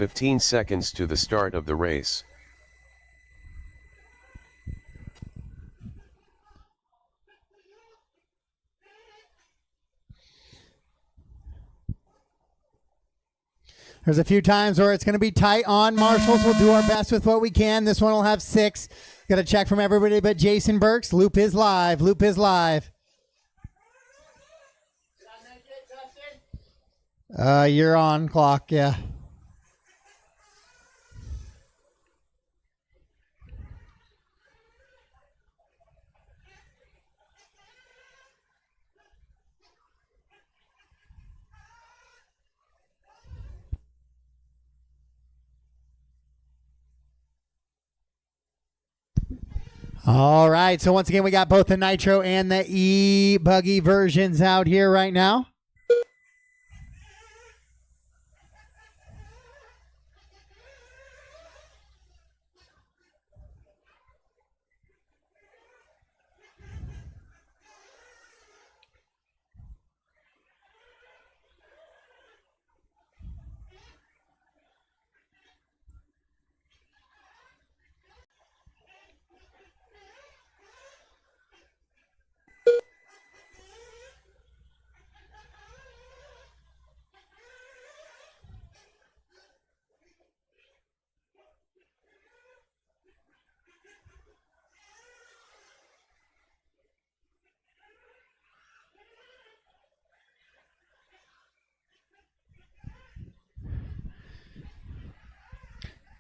15 seconds to the start of the race. There's a few times where it's going to be tight on marshals. We'll do our best with what we can. This one will have 6. Got a check from everybody but Jason Burks. Loop is live. Loop is live. You're on clock, yeah. All right, so once again, we got both the Nitro and the e-buggy versions out here right now.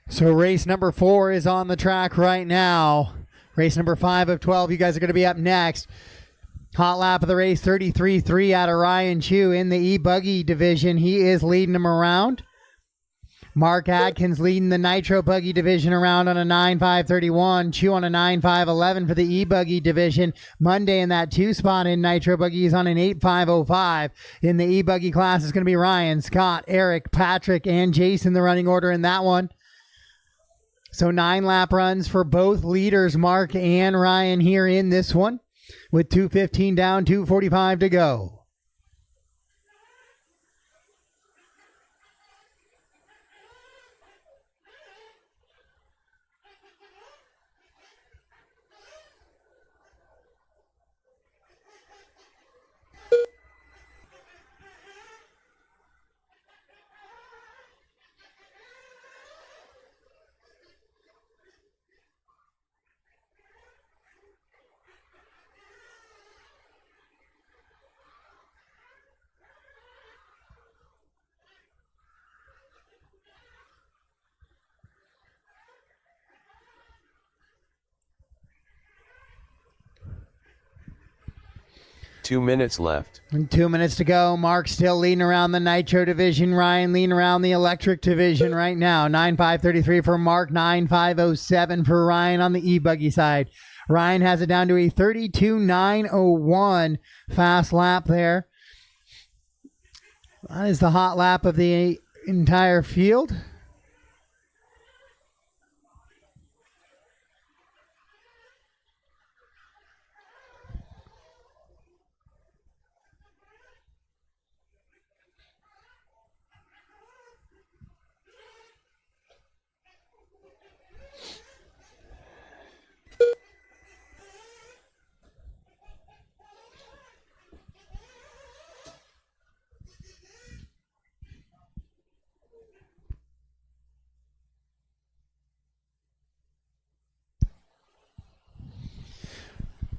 So race number 4 is on the track right now. Race number 5 of 12. You guys are going to be up next. Hot lap of the race, 33.3 out of Ryan Chu in the e-buggy division. He is leading them around. Mark Adkins leading the Nitro buggy division around on a 9.531. Chu on a 9.511 for the e-buggy division. Monday in that 2 spot in Nitro buggy is on an 8.505. In the e-buggy class is going to be Ryan, Scott, Eric, Patrick, and Jason, the running order in that one. So 9 lap runs for both leaders, Mark and Ryan, here in this one, with 2:15 down, 2:45 to go. Two minutes left. And 2 minutes to go. Mark still leading around the Nitro division. Ryan leading around the electric division right now. 9.533 for Mark, 9.507 for Ryan on the e-buggy side. Ryan has it down to a 32.901 fast lap there. That is the hot lap of the entire field.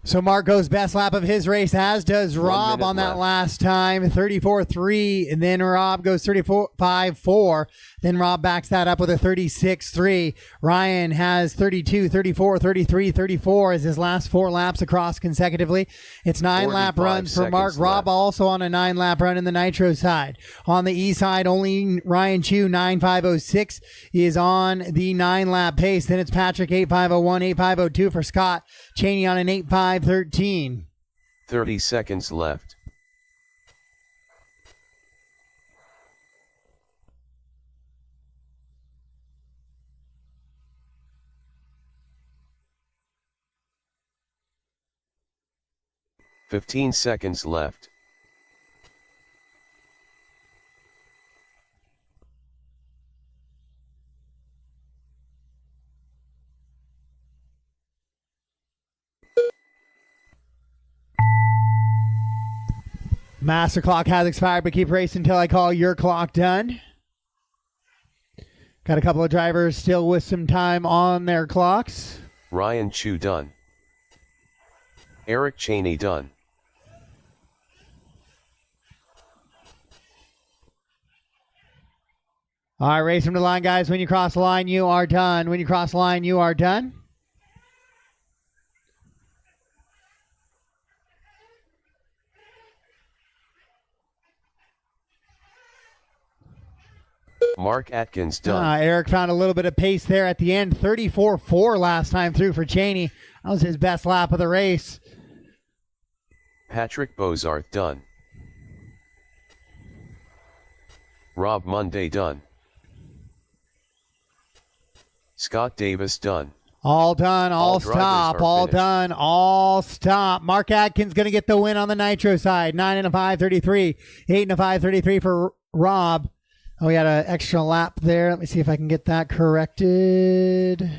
So Mark goes best lap of his race, as does Rob on that left. last time, 34.3. And then Rob goes 35.4. Then Rob backs that up with a 36.3. Ryan has 32, 34, 33, 34 as his last 4 laps across consecutively. It's 9 lap runs for Mark. Rob also on a 9 lap run in the Nitro side. On the E side, only Ryan Chu, 9.506, is on the 9 lap pace. Then it's Patrick, 8.501, 8.502 for Scott. Cheney on an 8.513. 30 seconds left. Fifteen seconds left. Master clock has expired, but keep racing until I call your clock done. Got a couple of drivers still with some time on their clocks. Ryan Chu done. Eric Cheney done. All right, race from the line, guys. When you cross the line, you are done. When you cross the line, you are done. Mark Atkins done. Eric found a little bit of pace there at the end. 34.4 last time through for Cheney. That was his best lap of the race. Patrick Bozarth done. Rob Monday done. Scott Davis done. All done, all drivers stop, are all finished. done, all stop. Mark Atkins going to get the win on the Nitro side. 9 and a 5:33. 8 and a 5:33 for Rob. Oh, we had an extra lap there. Let me see if I can get that corrected.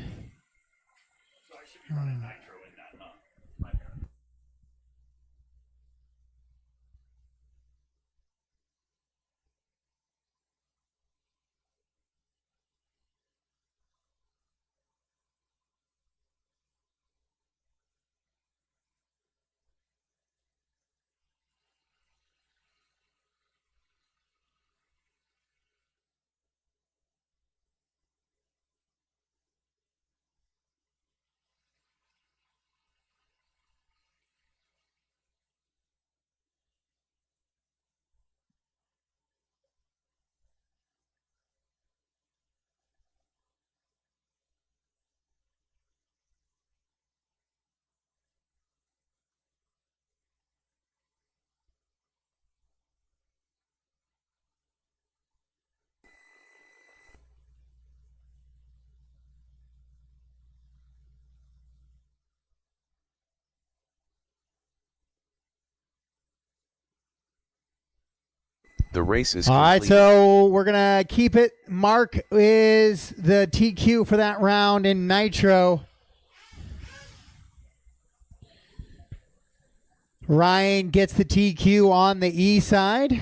The race is All right, complete. so we're going to keep it. Mark is the TQ for that round in Nitro. Ryan gets the TQ on the E side.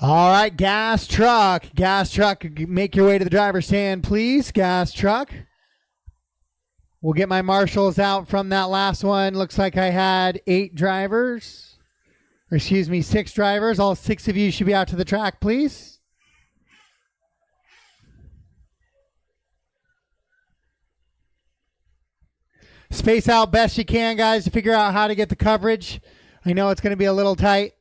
All right, gas truck, make your way to the driver's stand, please. Gas truck. We'll get my marshals out from that last one. Looks like I had 6 drivers. All 6 of you should be out to the track, please. Space out best you can, guys, to figure out how to get the coverage. I know it's going to be a little tight.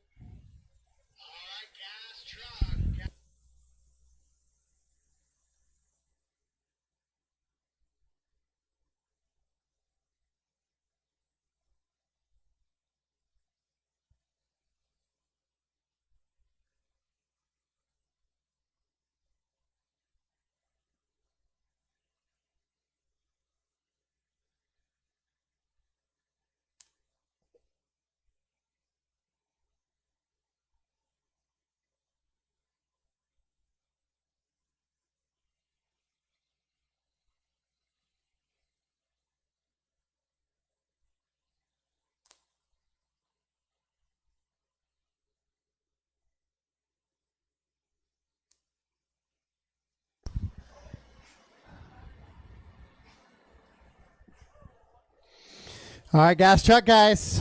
All right, gas truck, guys.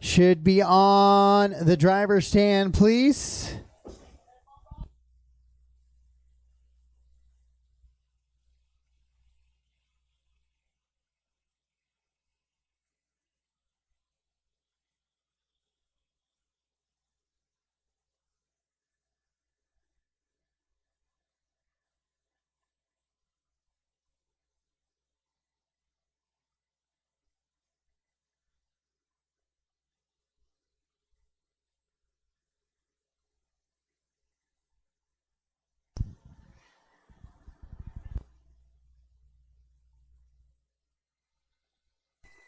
Should be on the driver's stand, please.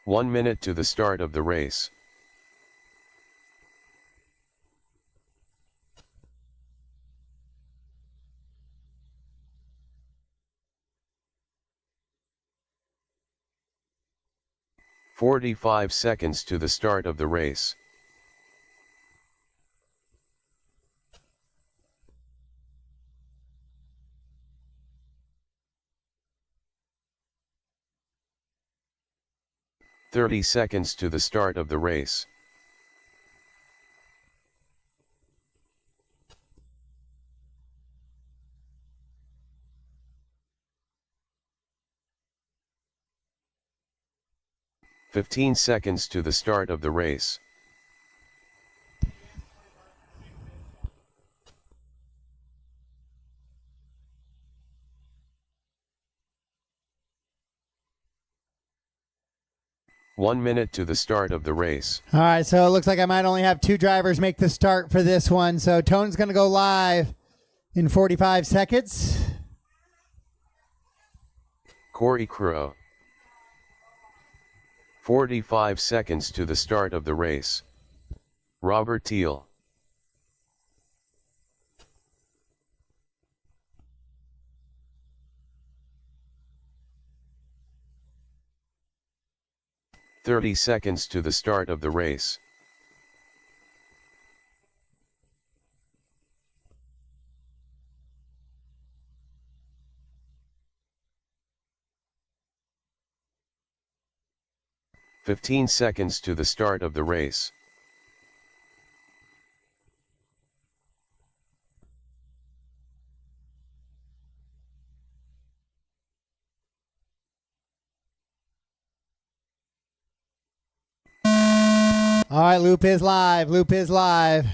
1 minute to the start of the race. "45 seconds to the start of the race. "30 seconds to the start of the race. "15 seconds to the start of the race. "1 minute to the start of the race. All right, so it looks like I might only have 2 drivers make the start for this one. So Tone's going to go live in 45 seconds. Corey Crow. 45 seconds to the start of the race. Robert Teal. "30 seconds to the start of the race. "15 seconds to the start of the race. All right, loop is live. Loop is live.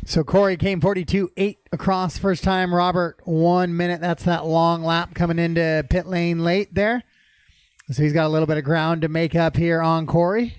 So Corey came 42.8 across first time. Robert, 1 minute. That's that long lap coming into pit lane late there. So he's got a little bit of ground to make up here on Corey.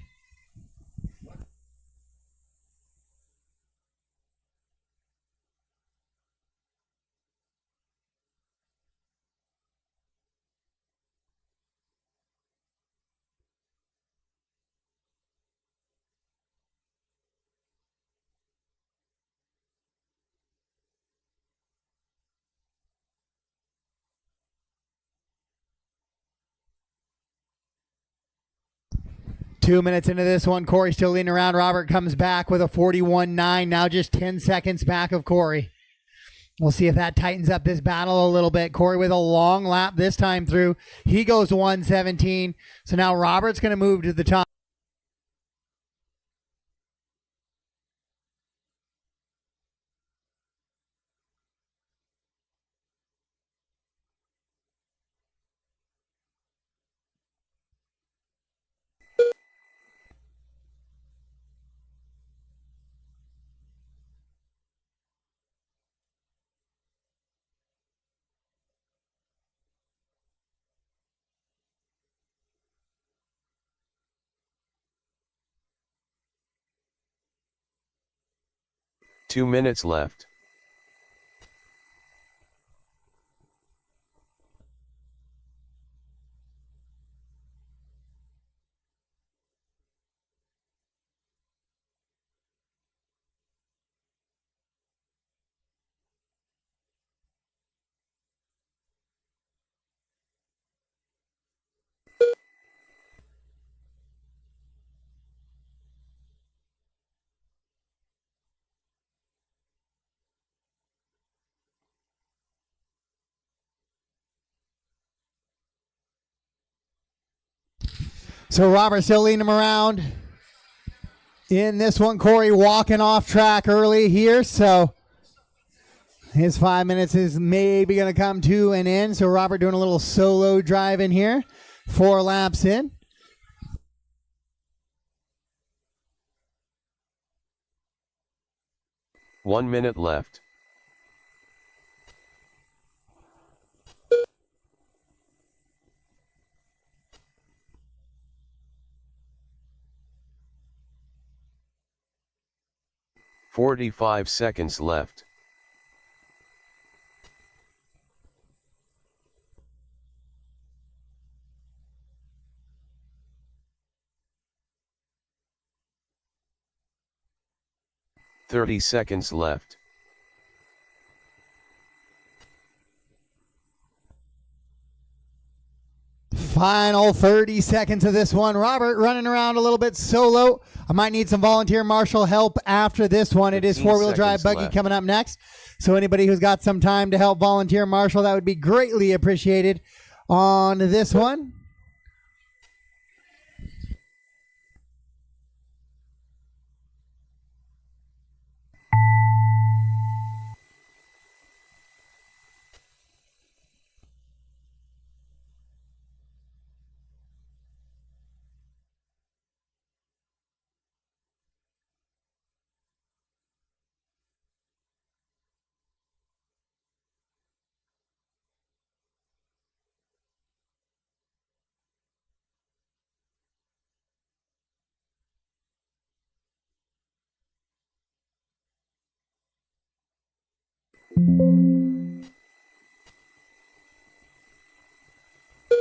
Two minutes into this one, Corey still leaning around. Robert comes back with a 41.9, now just 10 seconds back of Corey. We'll see if that tightens up this battle a little bit. Corey with a long lap this time through. He goes 117. So now Robert's going to move to the top. Two minutes left. So Robert still leading him around. In this one, Corey walking off track early here, so his 5 minutes is maybe going to come to an end. So Robert doing a little solo drive in here, 4 laps in. One minute left. "45 seconds left. "30 seconds left. Final 30 seconds of this one. Robert running around a little bit solo. I might need some volunteer marshal help after this one. It is 4-wheel drive buggy left. coming up next. So anybody who's got some time to help volunteer marshal, that would be greatly appreciated on this one.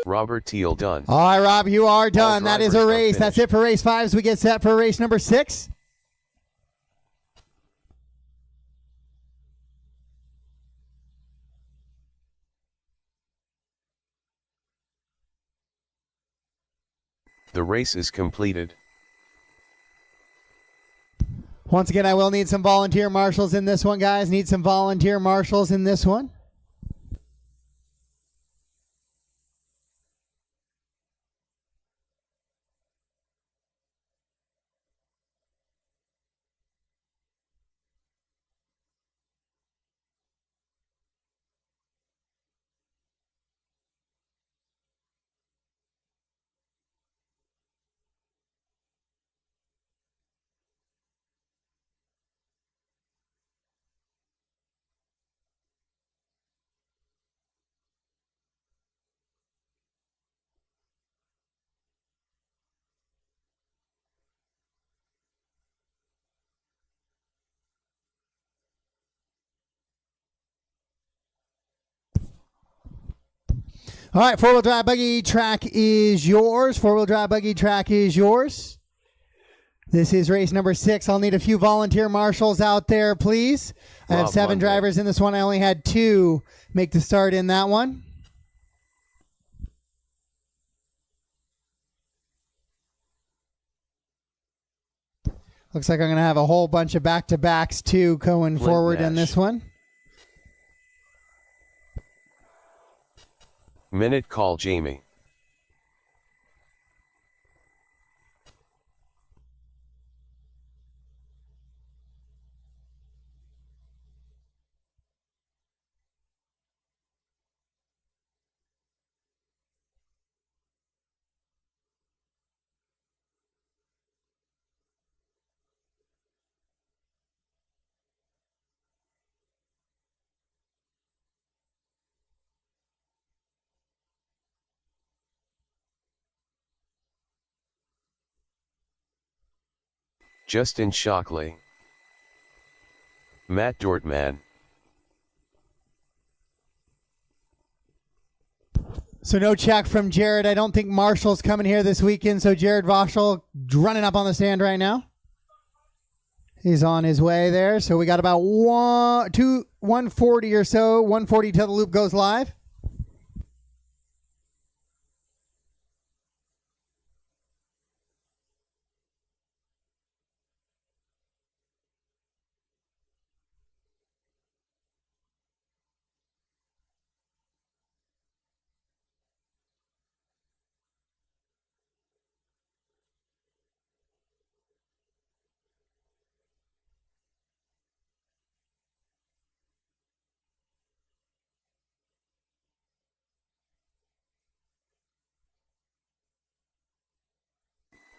Robert Teal done. All right, Rob, you are done. That is a drivers are race. That's it for race 5 as we get set for race number 6. The race is completed. Once again, I will need some volunteer marshals in this one, guys. Need some volunteer marshals in this one. All right, 4-wheel drive buggy track is yours. 4-wheel drive buggy track is yours. This is race number 6. I'll need a few volunteer marshals out there, please. I have 7 drivers in this one. I only had 2 make the start in that one. Looks like I'm going to have a whole bunch of back-to-backs, too, going forward in this one. Minute call Jamie. Justin Shockley. Matt Dortman. So no check from Jared. I don't think Marshall's coming here this weekend. So Jared Voschel running up on the stand right now. He's on his way there. So we got about 140 or so. 140 till the loop goes live.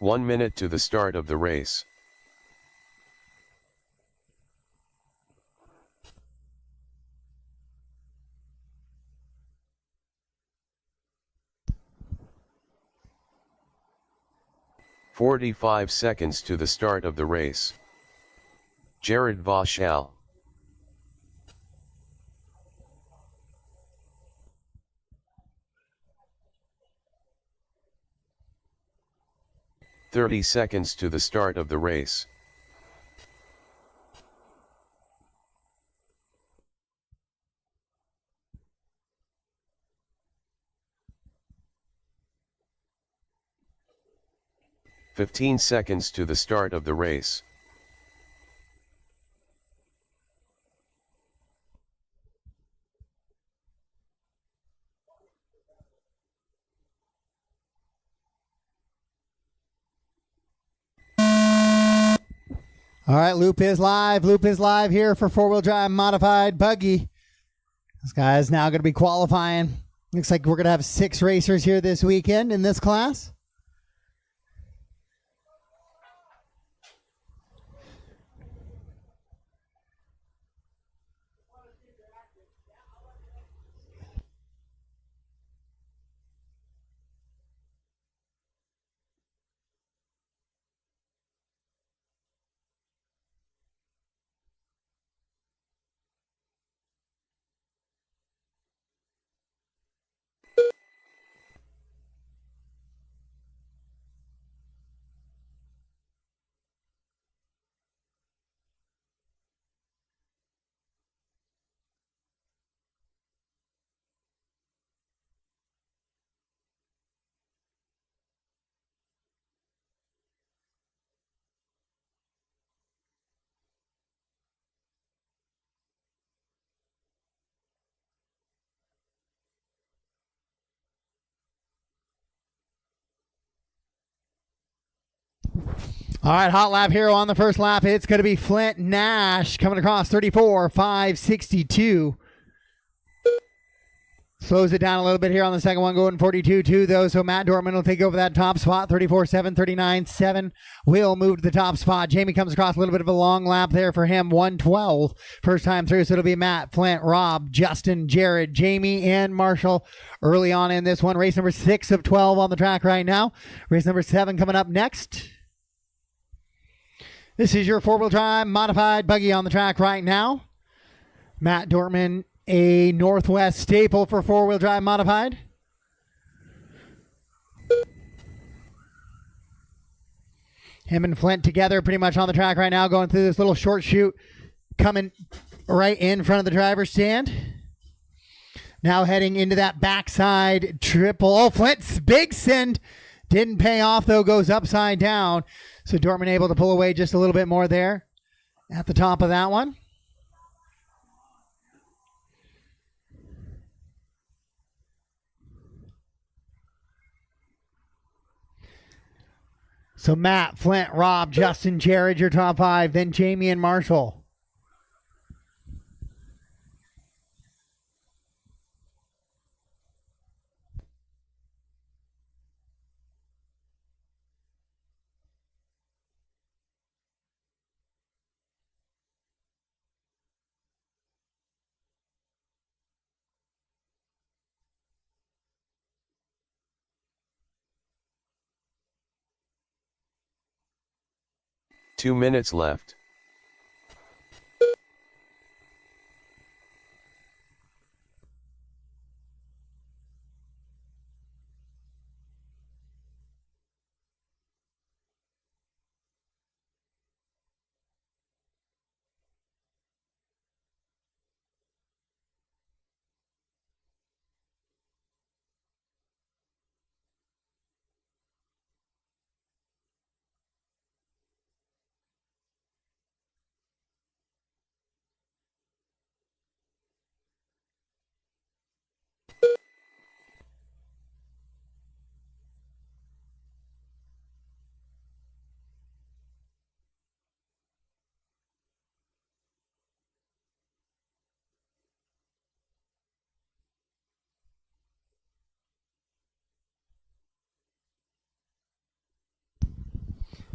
1 minute to the start of the race. "45 seconds to the start of the race. Jared Vauchal. "30 seconds to the start of the race. "15 seconds to the start of the race. All right, Loop is live. Loop is live here for four-wheel drive modified buggy. This guy is now going to be qualifying. Looks like we're going to have 6 racers here this weekend in this class. All right, hot lap here on the first lap. It's going to be Flint Nash coming across 34.562. Slows it down a little bit here on the second one, going 42.2 though. So Matt Dortman will take over that top spot. 34.7, 39.7 will move to the top spot. Jamie comes across a little bit of a long lap there for him. 112 first time through. So it'll be Matt, Flint, Rob, Justin, Jared, Jamie, and Marshall early on in this one. Race number 6 of 12 on the track right now. Race number 7 coming up next. This is your four-wheel drive modified buggy on the track right now. Matt Dortman, a Northwest staple for four-wheel drive modified. Him and Flint together pretty much on the track right now, going through this little short chute, coming right in front of the driver's stand. Now heading into that backside triple. Oh, Flint's big send didn't pay off, though, goes upside down. So Dortman able to pull away just a little bit more there at the top of that one. So Matt, Flint, Rob, Justin, Jared, your top 5. Then Jamie and Marshall. Two minutes left.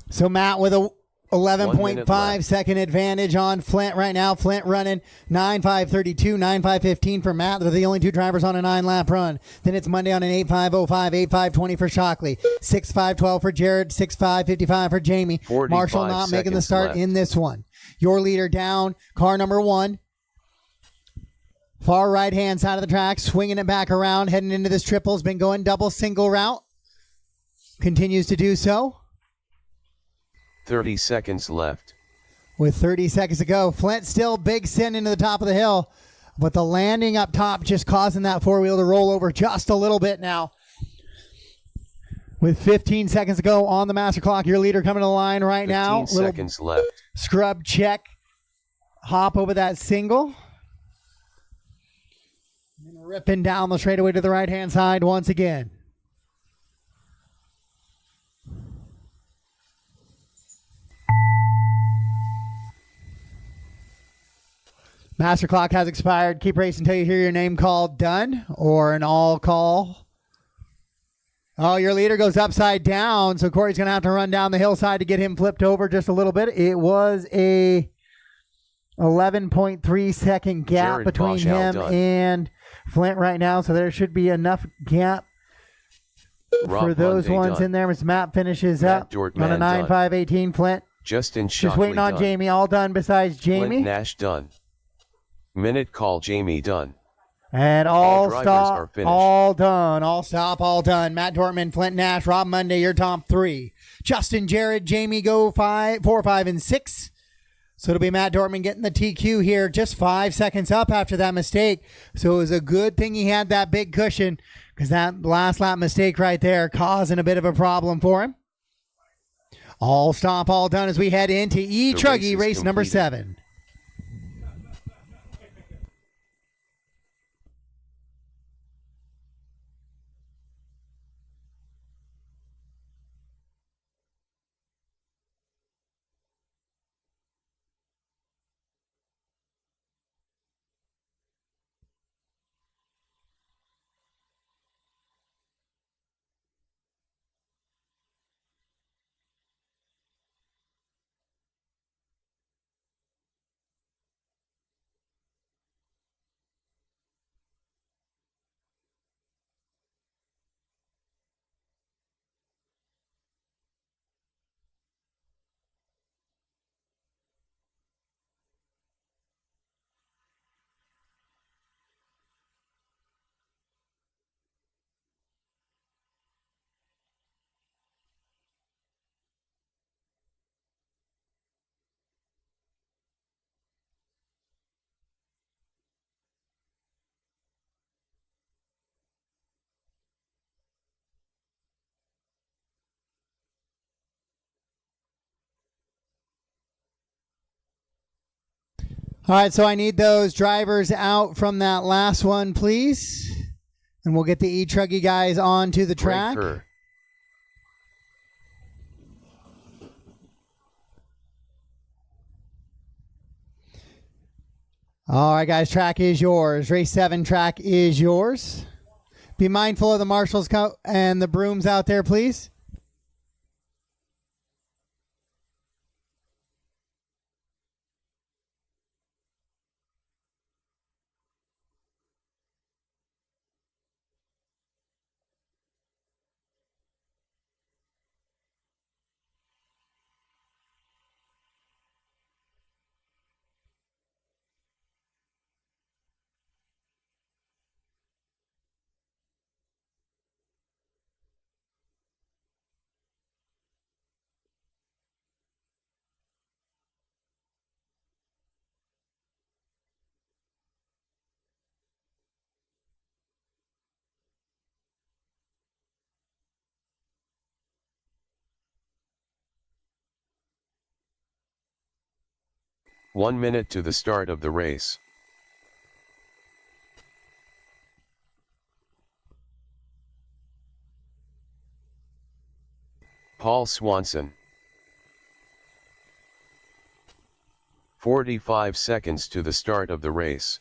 So Matt with a 11.5 left. second advantage on Flint right now. Flint running 9.532, 9.515 for Matt. They're the only two drivers on a 9-lap run. Then it's Monday on an 8.505, 8.520 for Shockley, 6.512 for Jared, 6.555 for Jamie. Marshall not making the start left in this one. Your leader down, car number 1. Far right-hand side of the track, swinging it back around, heading into this triple. Has been going double single route. Continues to do so. 30 seconds left. With 30 seconds to go, Flint still big sin into the top of the hill, but the landing up top just causing that four-wheel to roll over just a little bit now. With 15 seconds to go on the master clock, your leader coming to the line right now. 15 seconds left. Scrub check. Hop over that single. Ripping down the straightaway to the right-hand side once again. Master clock has expired. Keep racing until you hear your name called done or an all call. Oh, your leader goes upside down, so Corey's going to have to run down the hillside to get him flipped over just a little bit. It was a 11.3 second gap Jared between Bosch him outdone. and Flint right now, so there should be enough gap for those Monday ones done. in there as Matt finishes Matt up Dortman on a 9.518. Flint Justin just Shockley waiting on done. Jamie. All done besides Jamie. Flint Nash done. Minute call Jamie done. And All all drivers stop, are finished. all done, all stop, all done. Matt Dortman, Flint Nash, Rob Monday, your top 3. Justin, Jared, Jamie go 4, 5, and 6. So it'll be Matt Dortman getting the TQ here, just 5 seconds up after that mistake. So it was a good thing he had that big cushion, because that last lap mistake right there causing a bit of a problem for him. All stop, all done as we head into E-Truggy race number 7. All right, so I need those drivers out from that last one, please. And we'll get the E-Truggy guys onto the track. Breaker. All right, guys, track is yours. Race 7 track is yours. Be mindful of the marshals and the brooms out there, please. One minute to the start of the race. Paul Swanson. 45 seconds to the start of the race.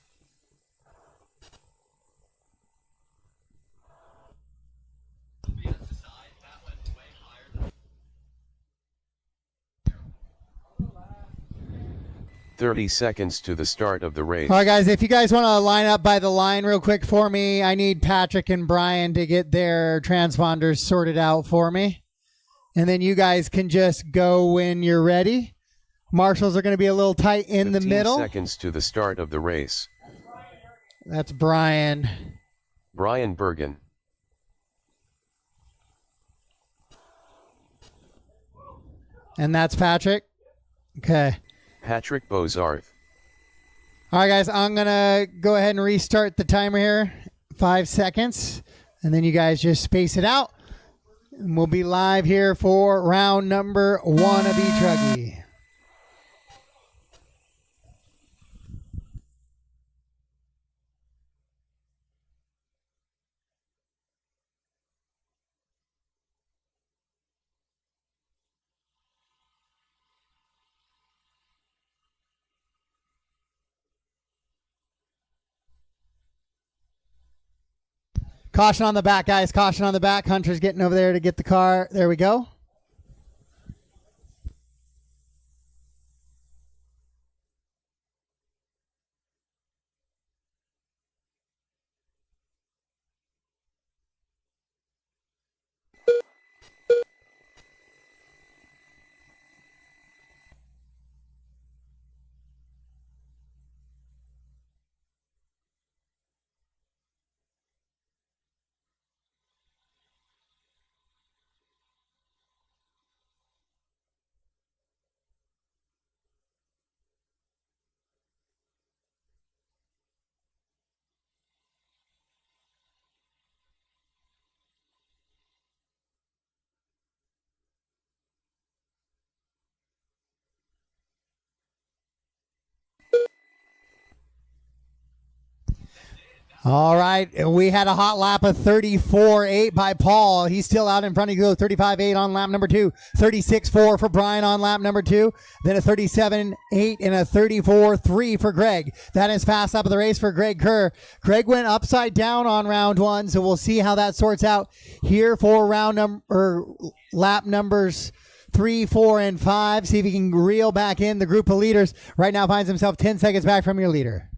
30 seconds to the start of the race. All right, guys, if you guys want to line up by the line real quick for me, I need Patrick and Brian to get their transponders sorted out for me. And then you guys can just go when you're ready. Marshals are going to be a little tight in the middle. 15 seconds to the start of the race. That's Brian. Brian Bergen. And that's Patrick. Okay. Patrick Bozarth. All right, guys, I'm going to go ahead and restart the timer here. 5 seconds. And then you guys just space it out. And we'll be live here for round number 1 of E-Truggy. Caution on the back, guys. Caution on the back. Hunter's getting over there to get the car. There we go. All right, we had a hot lap of 34.8 by Paul. He's still out in front. He goes 35.8 on lap number 2, 36.4 for Brian on lap number 2, then a 37.8 and a 34.3 for Greg. That is fast lap of the race for Greg Kerr. Greg went upside down on round 1, so we'll see how that sorts out here for lap numbers 3, 4, and 5. See if he can reel back in the group of leaders. Right now finds himself 10 seconds back from your leader.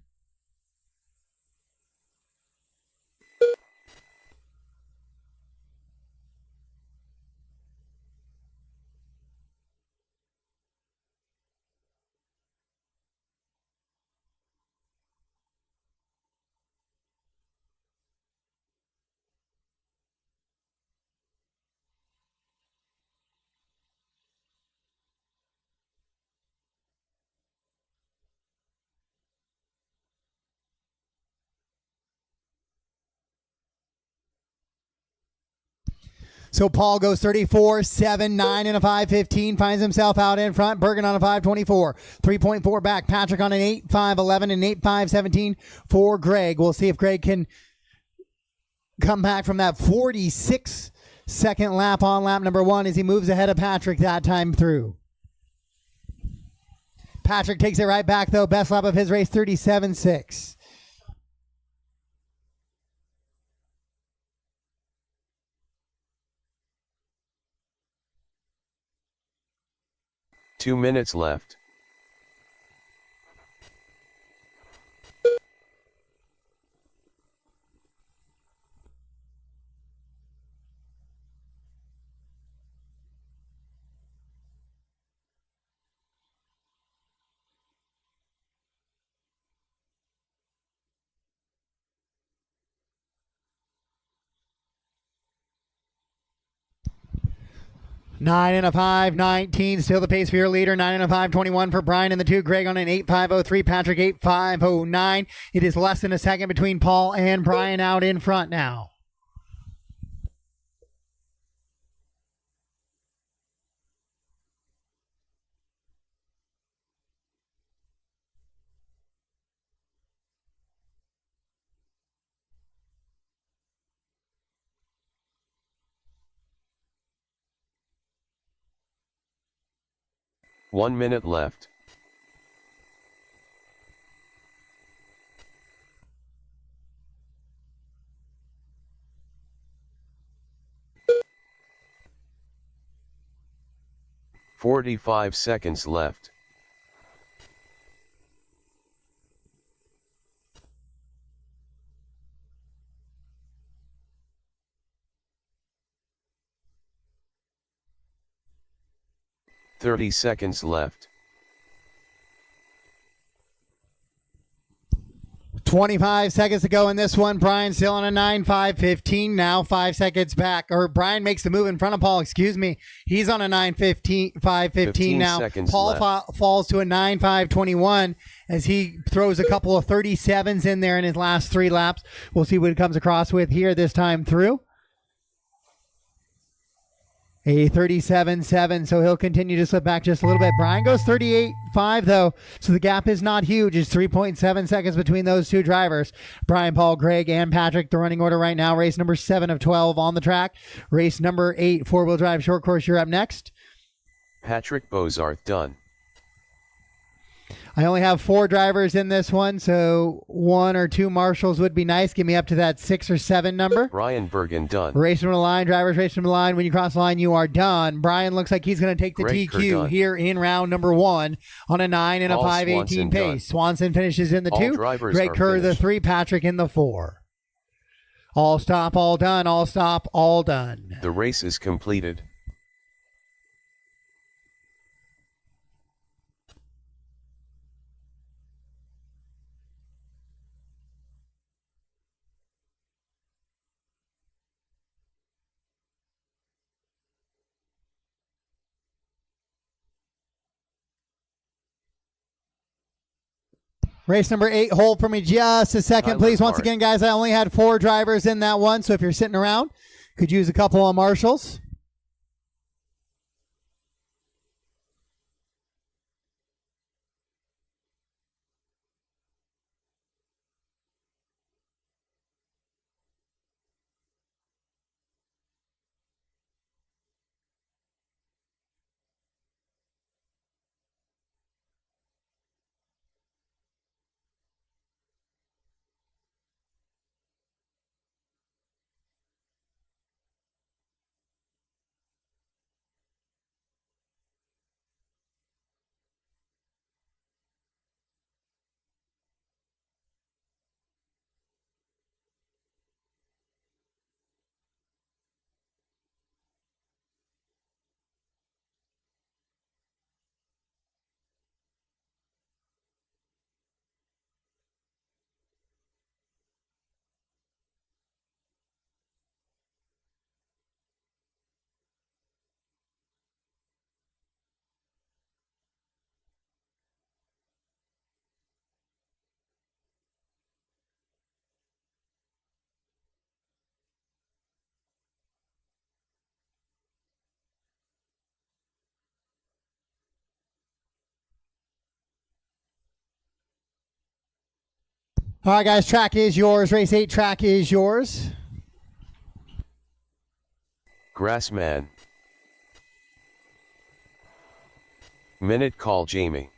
So Paul goes 34, 7, 9, and a 5.15. Finds himself out in front. Bergen on a 5.24. 3.4 back. Patrick on an 8.5.11 and 8.5.17 for Greg. We'll see if Greg can come back from that 46-second lap on lap number 1 as he moves ahead of Patrick that time through. Patrick takes it right back, though. Best lap of his race, 37.6. Two minutes left. Nine and a 5.19, still the pace for your leader. 9 and a 5.21 for Brian in the 2. Greg on an 8.5.03. Patrick 8.5.09. It is less than a second between Paul and Brian out in front now. One minute left. .45 seconds left. 30 seconds left. 25 seconds to go in this one. Brian still on a 9.5.15 now. 5 seconds back. Or Brian makes the move in front of Paul. Excuse me. He's on a 9.5.15 now. Paul falls to a 9.5.21 as he throws a couple of 37s in there in his last 3 laps. We'll see what he comes across with here this time through. A 37.7, so he'll continue to slip back just a little bit. Brian goes 38.5, though, so the gap is not huge. It's 3.7 seconds between those two drivers. Brian, Paul, Greg, and Patrick, the running order right now. Race number 7 of 12 on the track. Race number 8, four-wheel drive short course. You're up next. Patrick Bozarth done. I only have 4 drivers in this one, so 1 or 2 marshals would be nice. Give me up to that 6 or 7 number. Brian Bergen done. Race from the line, drivers race from the line. When you cross the line, you are done. Brian looks like he's going to take the Greg TQ Kerr here in round number 1 on a 9 and a 5.18 pace. Done. Swanson finishes in the All 2. Greg Kerr finished. the 3. Patrick in the 4. All stop, all done. All stop, all done. The race is completed. Race number 8, hold for me just a second, Tyler please. Once Hart. again, guys, I only had 4 drivers in that one, so if you're sitting around, could use a couple of marshals. All right, guys, track is yours. Race 8, track is yours. Grassman. Minute call Jamie.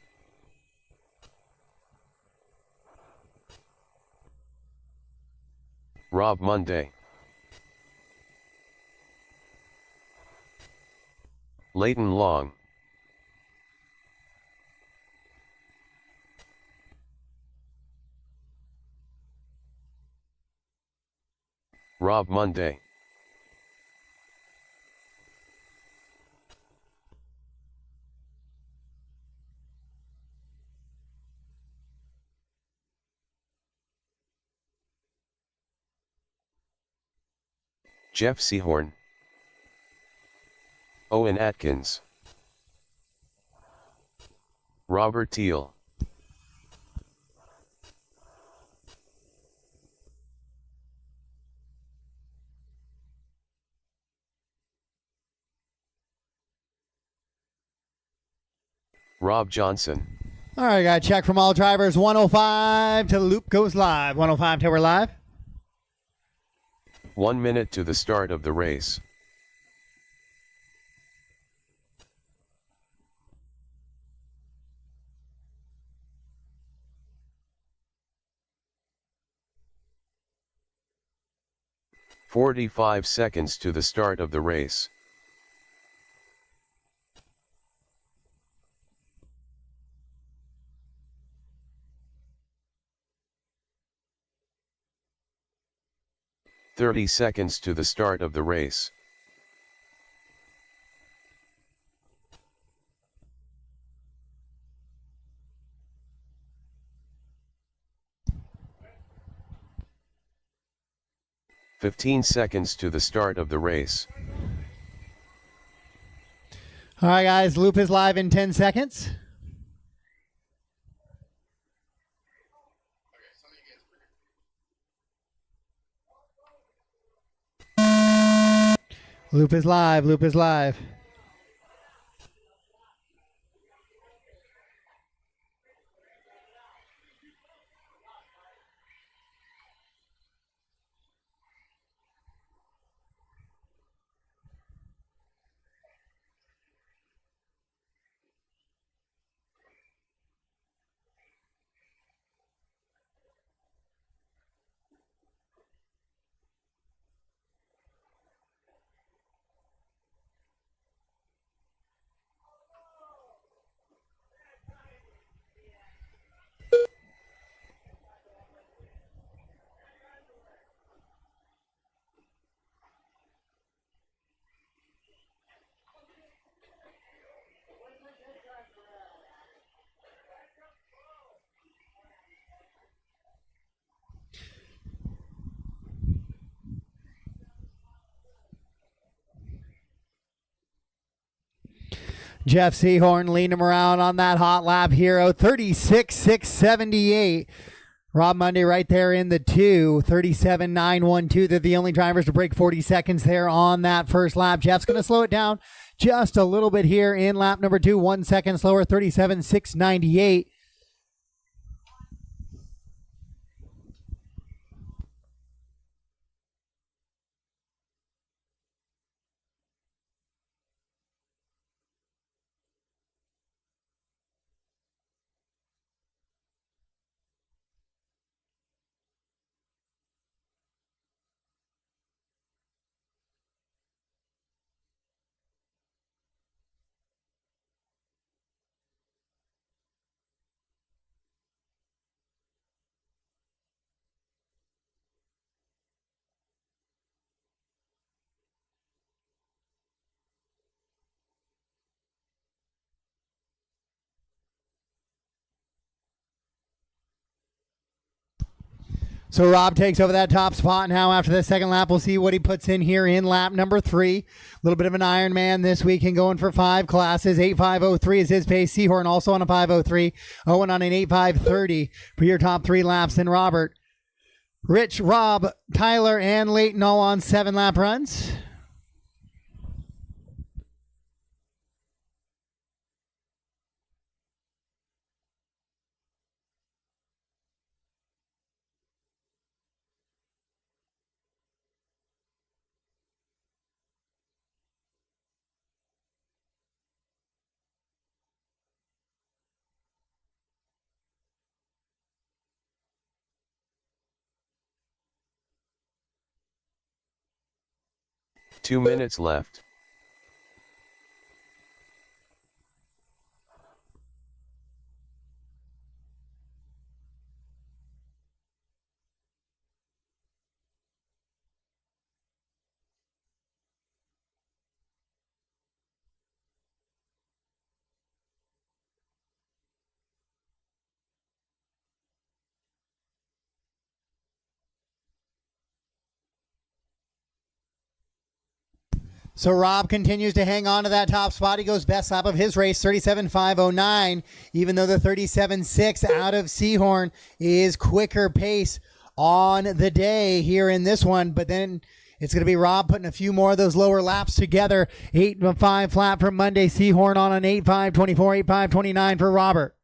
Rob Monday. Leighton Long. Rob Monday. Jeff Seahorn. Owen Atkins. Robert Teal. Rob Johnson. All right, got a check from all drivers. 105 till the loop goes live. 105 till we're live. 1 minute to the start of the race. "45 seconds to the start of the race. "30 seconds to the start of the race. 15 seconds to the start of the race. All right, guys, loop is live in 10 seconds. Loop is live, loop is live. Jeff Seahorn leading him around on that hot lap hero. 36,678. Rob Monday right there in the 2. 37,912. They're the only drivers to break 40 seconds there on that first lap. Jeff's going to slow it down just a little bit here in lap number 2. 1 second slower. 37,698. So Rob takes over that top spot now after the second lap. We'll see what he puts in here in lap number 3. A little bit of an Iron Man this week and going for 5 classes. 8.503 is his pace. Seahorn also on a 5.03. Owen on an 8.530 for your top 3 laps. Then Robert, Rich, Rob, Tyler, and Leighton all on 7 lap runs. Two minutes left. So Rob continues to hang on to that top spot. He goes best lap of his race, 37.509, even though the 37.6 out of Seahorn is quicker pace on the day here in this one. But then it's going to be Rob putting a few more of those lower laps together. 8.5 flat for Monday. Seahorn on an 8.524, 8.529 for Robert.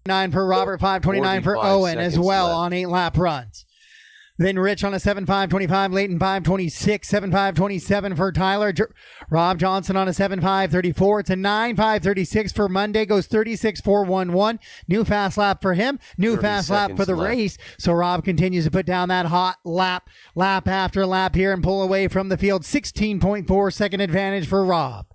Nine for Robert, 529 for Owen as well left on 8 lap runs. Then Rich on a 7.525, Leighton 526, 7.527 for Tyler. Rob Johnson on a 7.534. It's a 9.536 for Monday, goes 36.411. New fast lap for him, new fast lap for the race. So Rob continues to put down that hot lap after lap here and pull away from the field. 16.4 second advantage for Rob.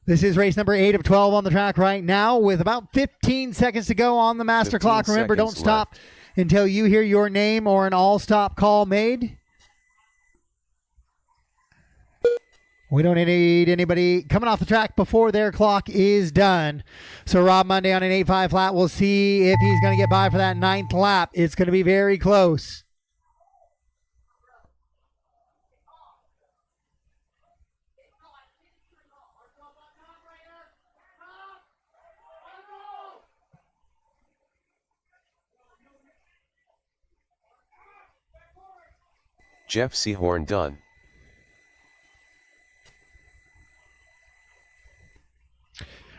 This is race number 8 of 12 on the track right now with about 15 seconds to go on the master clock. Remember, don't stop until you hear your name or an all-stop call made. We don't need anybody coming off the track before their clock is done. So Rob Monday on an 8.5 flat. We'll see if he's going to get by for that 9th lap. It's going to be very close. Jeff Seahorn done.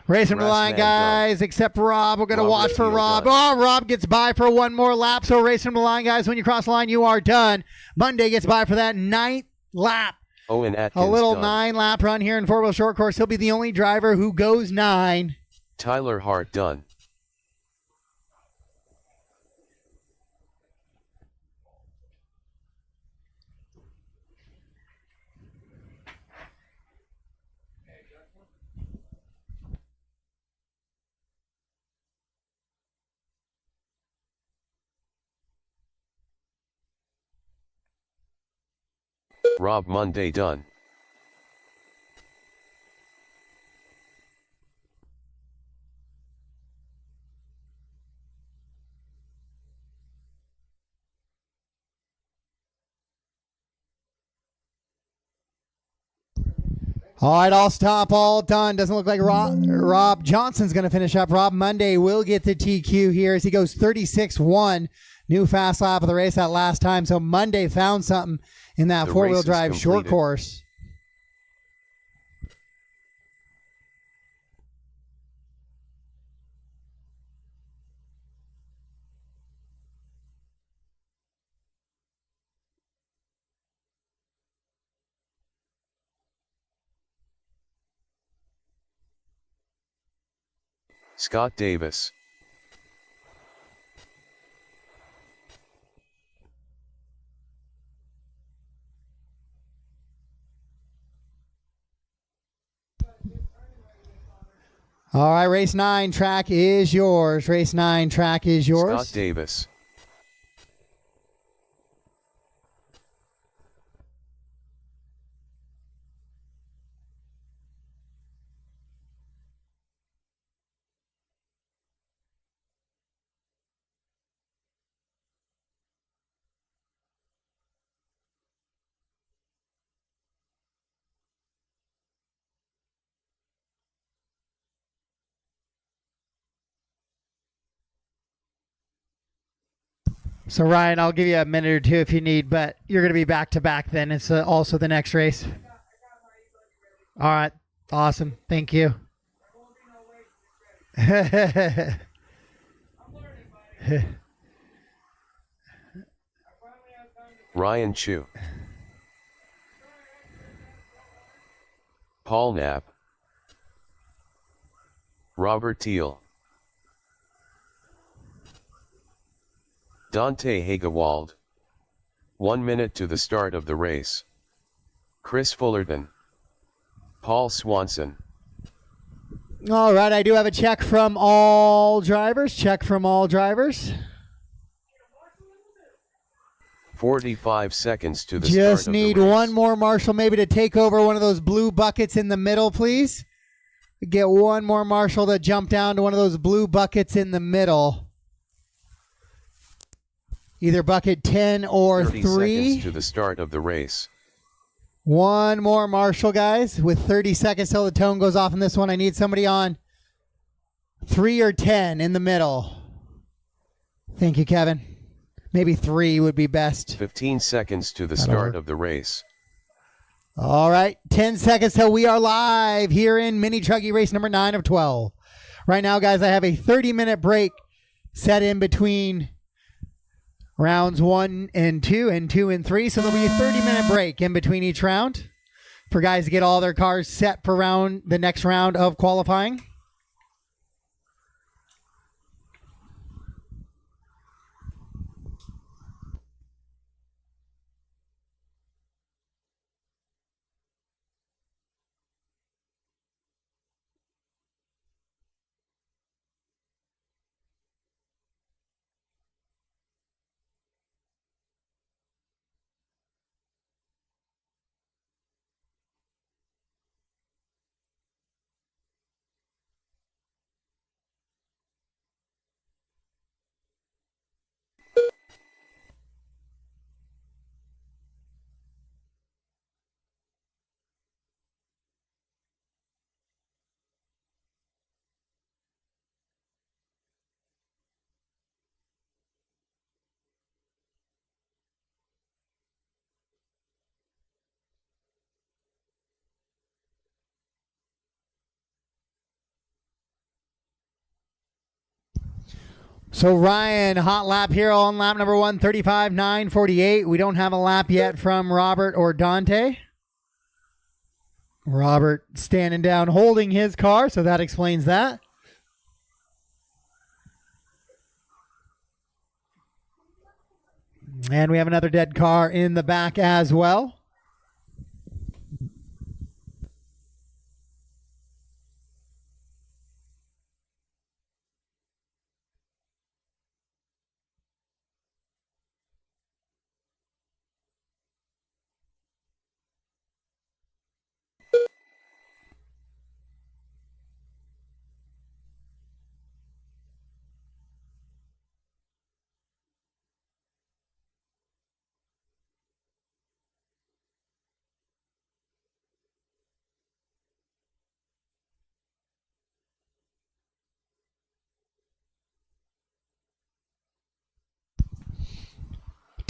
Racing the line, guys, except Rob. We're going to watch for Rob. Oh, Rob gets by for one more lap. So racing the line, guys, when you cross the line, you are done. Monday gets by for that 9th lap. Owen Atkins a little done. 9-lap run here in four-wheel short course. He'll be the only driver who goes 9. Tyler Hart done. Rob Monday done. All right, all stop, all done. Doesn't look like Rob Johnson's going to finish up. Rob Monday will get the TQ here as he goes 36-1. New fast lap of the race that last time. So Monday found something in that four-wheel drive short course. Scott Davis. All right, race 9, track is yours. Race 9, track is yours. Scott Davis. So, Ryan, I'll give you a minute or two if you need, but you're going to be back-to-back then. It's also the next race. All right. Awesome. Thank you. Ryan Chu. Paul Knapp. Robert Teal. Dante Hagewald. 1 minute to the start of the race. Chris Fullerton. Paul Swanson. All right, I do have a check from all drivers. Check from all drivers. 45 seconds to the start Just of the need race. one more marshal maybe to take over one of those blue buckets in the middle, please. Get one more marshal to jump down to one of those blue buckets in the middle. Either bucket 10 or 30 3. seconds to the start of the race. One more marshal, guys. With 30 seconds till the tone goes off in this one, I need somebody on 3 or 10 in the middle. Thank you, Kevin. Maybe 3 would be best. 15 seconds to the start of the race. All right, 10 seconds till we are live here in Mini Truggy race number 9 of 12. Right now, guys, I have a 30-minute break set in between rounds 1 and 2 and 2 and 3. So there'll be a 30-minute break in between each round for guys to get all their cars set for the next round of qualifying. So Ryan, hot lap here on lap number 135.948. We don't have a lap yet from Robert or Dante. Robert standing down holding his car, so that explains that. And we have another dead car in the back as well.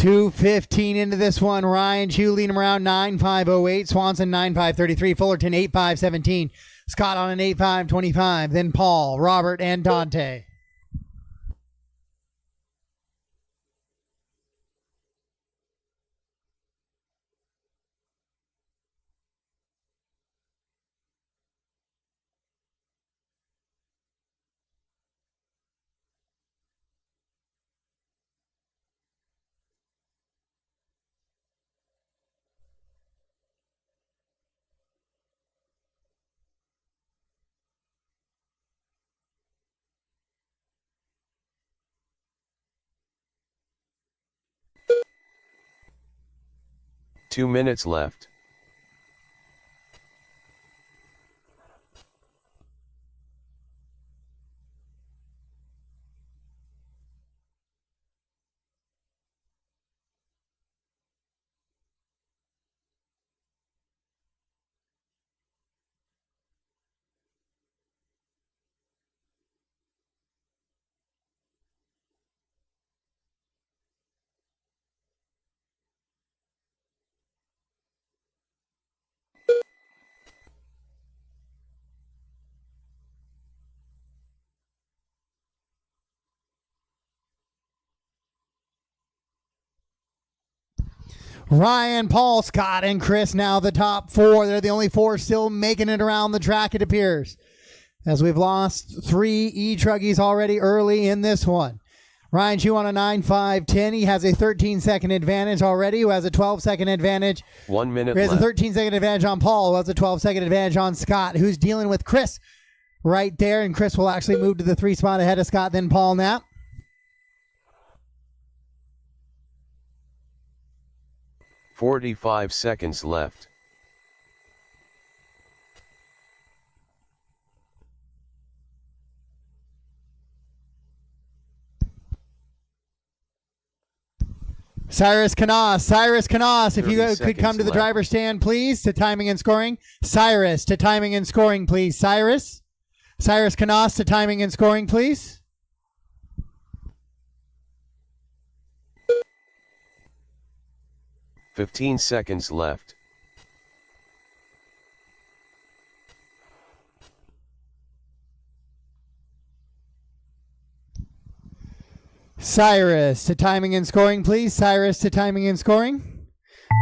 .215 into this one. Ryan Chu leading him around 9.508. Swanson 9.533. Fullerton 8.517. Scott on an 8.525. Then Paul, Robert, and Dante. Two minutes left. Ryan, Paul, Scott, and Chris now the top four. They're the only four still making it around the track, it appears, as we've lost three E-Truggies already early in this one. Ryan Chu on a 9.510. He has a 13-second advantage already, who has a 12-second advantage. 1 minute He has left. a 13-second advantage on Paul, who has a 12-second advantage on Scott, who's dealing with Chris right there. And Chris will actually move to the 3 spot ahead of Scott, then Paul Knapp. 45 seconds left. Cyrus Canas, if you 30 could come to the seconds driver's stand, please, to timing and scoring. Cyrus, to timing and scoring, please. Cyrus Canas, to timing and scoring, please. $15 seconds left. Cyrus, to timing and scoring, please. Cyrus, to timing and scoring.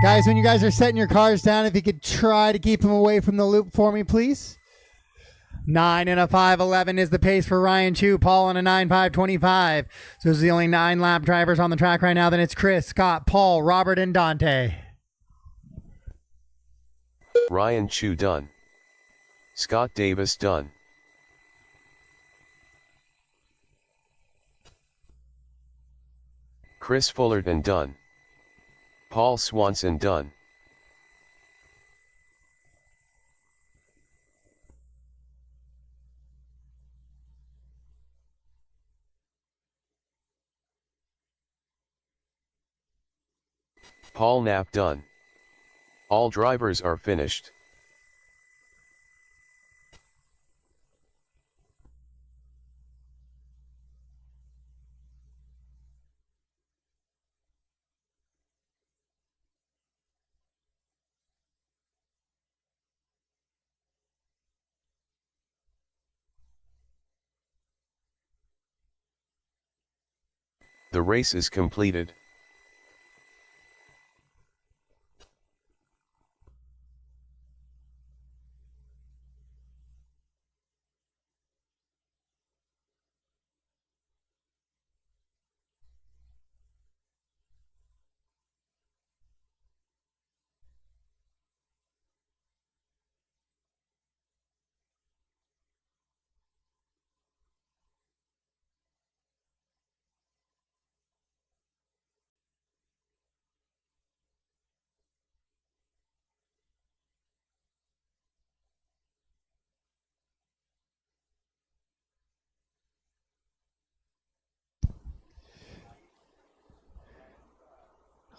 Guys, when you guys are setting your cars down, if you could try to keep them away from the loop for me, please. 9 and a 5.11 is the pace for Ryan Chu. Paul on a 9.525. So those are the only 9 lap drivers on the track right now. Then it's Chris, Scott, Paul, Robert, and Dante. Ryan Chu done. Scott Davis done. Chris Fullerton done. Paul Swanson done. Paul Knapp done. All drivers are finished. The race is completed.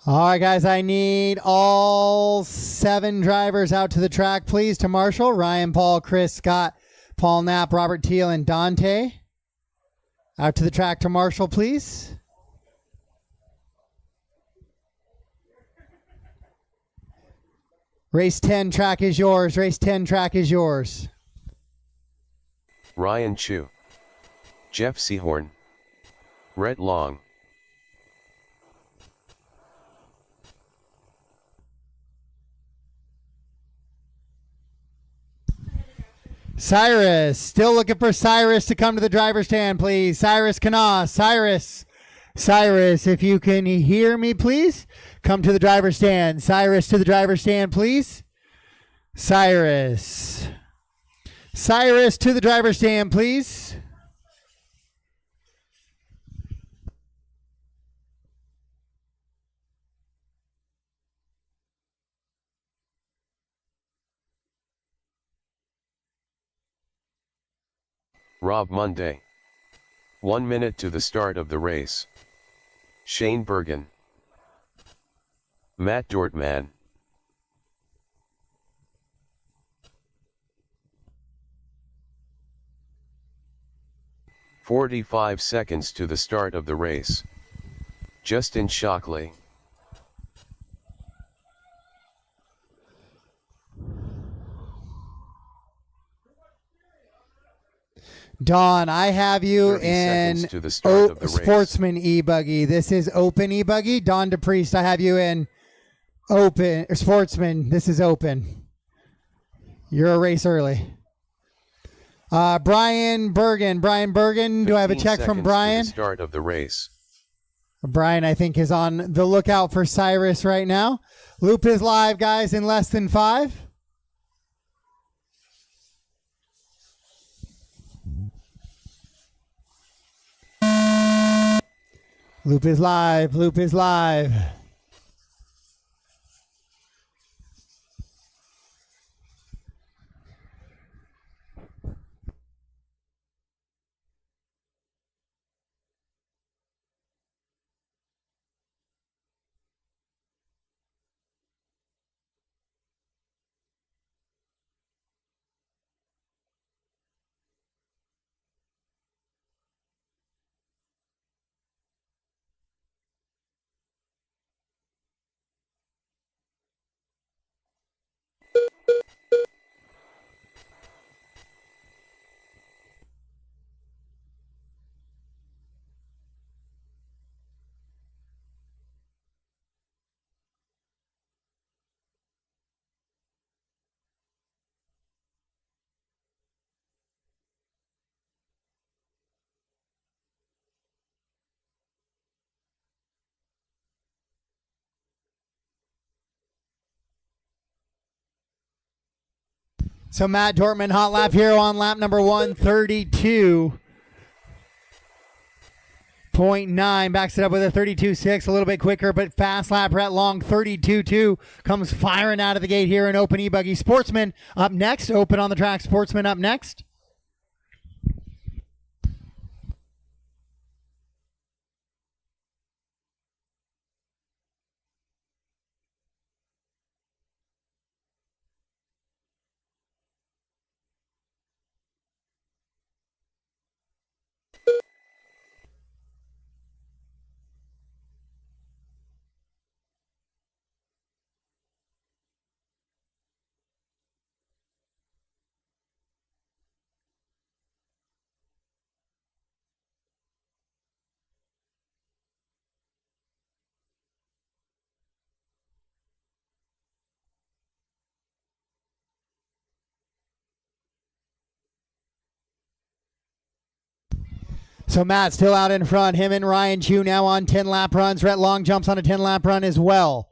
All right, guys, I need all 7 drivers out to the track, please, to Marshall. Ryan, Paul, Chris, Scott, Paul Knapp, Robert Teal, and Dante. Out to the track to Marshall, please. Race 10, track is yours. Race 10, track is yours. Ryan Chu, Jeff Seahorn, Rhett Long, Cyrus, still looking for Cyrus to come to the driver's stand, please. Cyrus Canas, Cyrus, if you can hear me, please, come to the driver's stand. Cyrus to the driver's stand, please. Cyrus to the driver's stand, please. Rob Monday. 1 minute to the start of the race. Shane Bergen, Matt Dortman, "45 seconds to the start of the race. Justin Shockley, Dawn, I have you 30 in seconds to the start of the race. Sportsman e-buggy. This is open e-buggy. Dawn DePriest, I have you in open Sportsman. This is open. You're a race early. Brian Bergen, do I have a 15 check from seconds Brian? to the start of the race. Brian, I think, is on the lookout for Cyrus right now. Loop is live, guys, in less than 5. Loop is live. So Matt Dortman, hot lap hero on lap number 132.9. Backs it up with a 32.6, a little bit quicker, but fast lap. Rhett Long, 32.2, comes firing out of the gate here in open e-buggy. Sportsman up next. Open on the track. Sportsman up next. So Matt still out in front. Him and Ryan Chu now on 10-lap runs. Rhett Long jumps on a 10-lap run as well.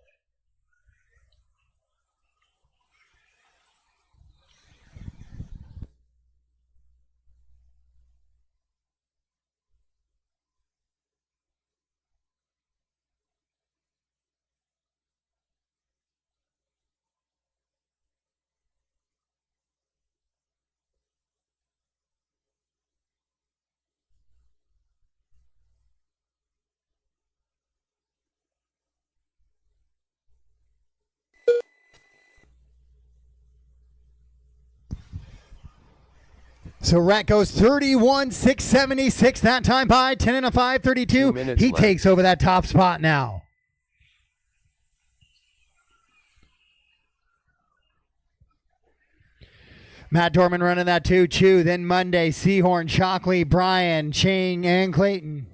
So Rhett goes 31.676 that time by 10 and a 5:32. He takes over that top spot now. Matt Dorman running that too. Chu, then Monday, Seahorn, Shockley, Bryan, Chang, and Clayton.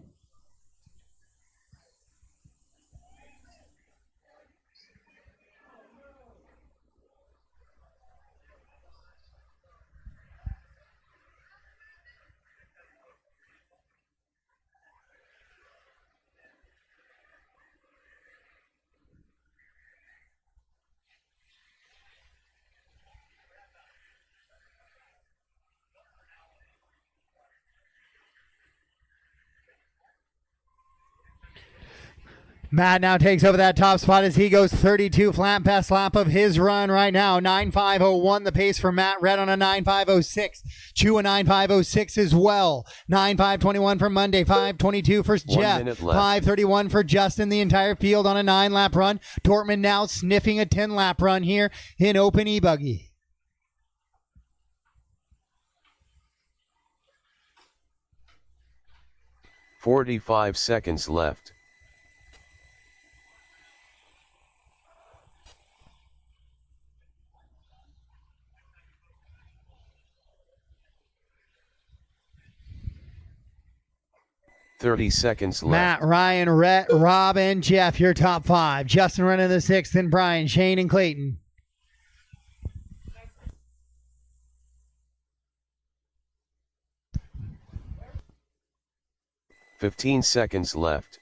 Matt now takes over that top spot as he goes 32 flat, best lap of his run right now. 9.501 the pace for Matt. Red on a 9.506. Chu a 9.506 as well. 9.521 for Monday. 5.22 for Jeff. 5.31 for Justin. The entire field on a 9-lap run. Dortmund now sniffing a 10-lap run here in open e-buggy. "45 seconds left. "30 seconds left. Matt, Ryan, Rhett, Rob, and Jeff, your top 5. Justin running the 6th, and Bryan, Shane, and Clayton. "15 seconds left.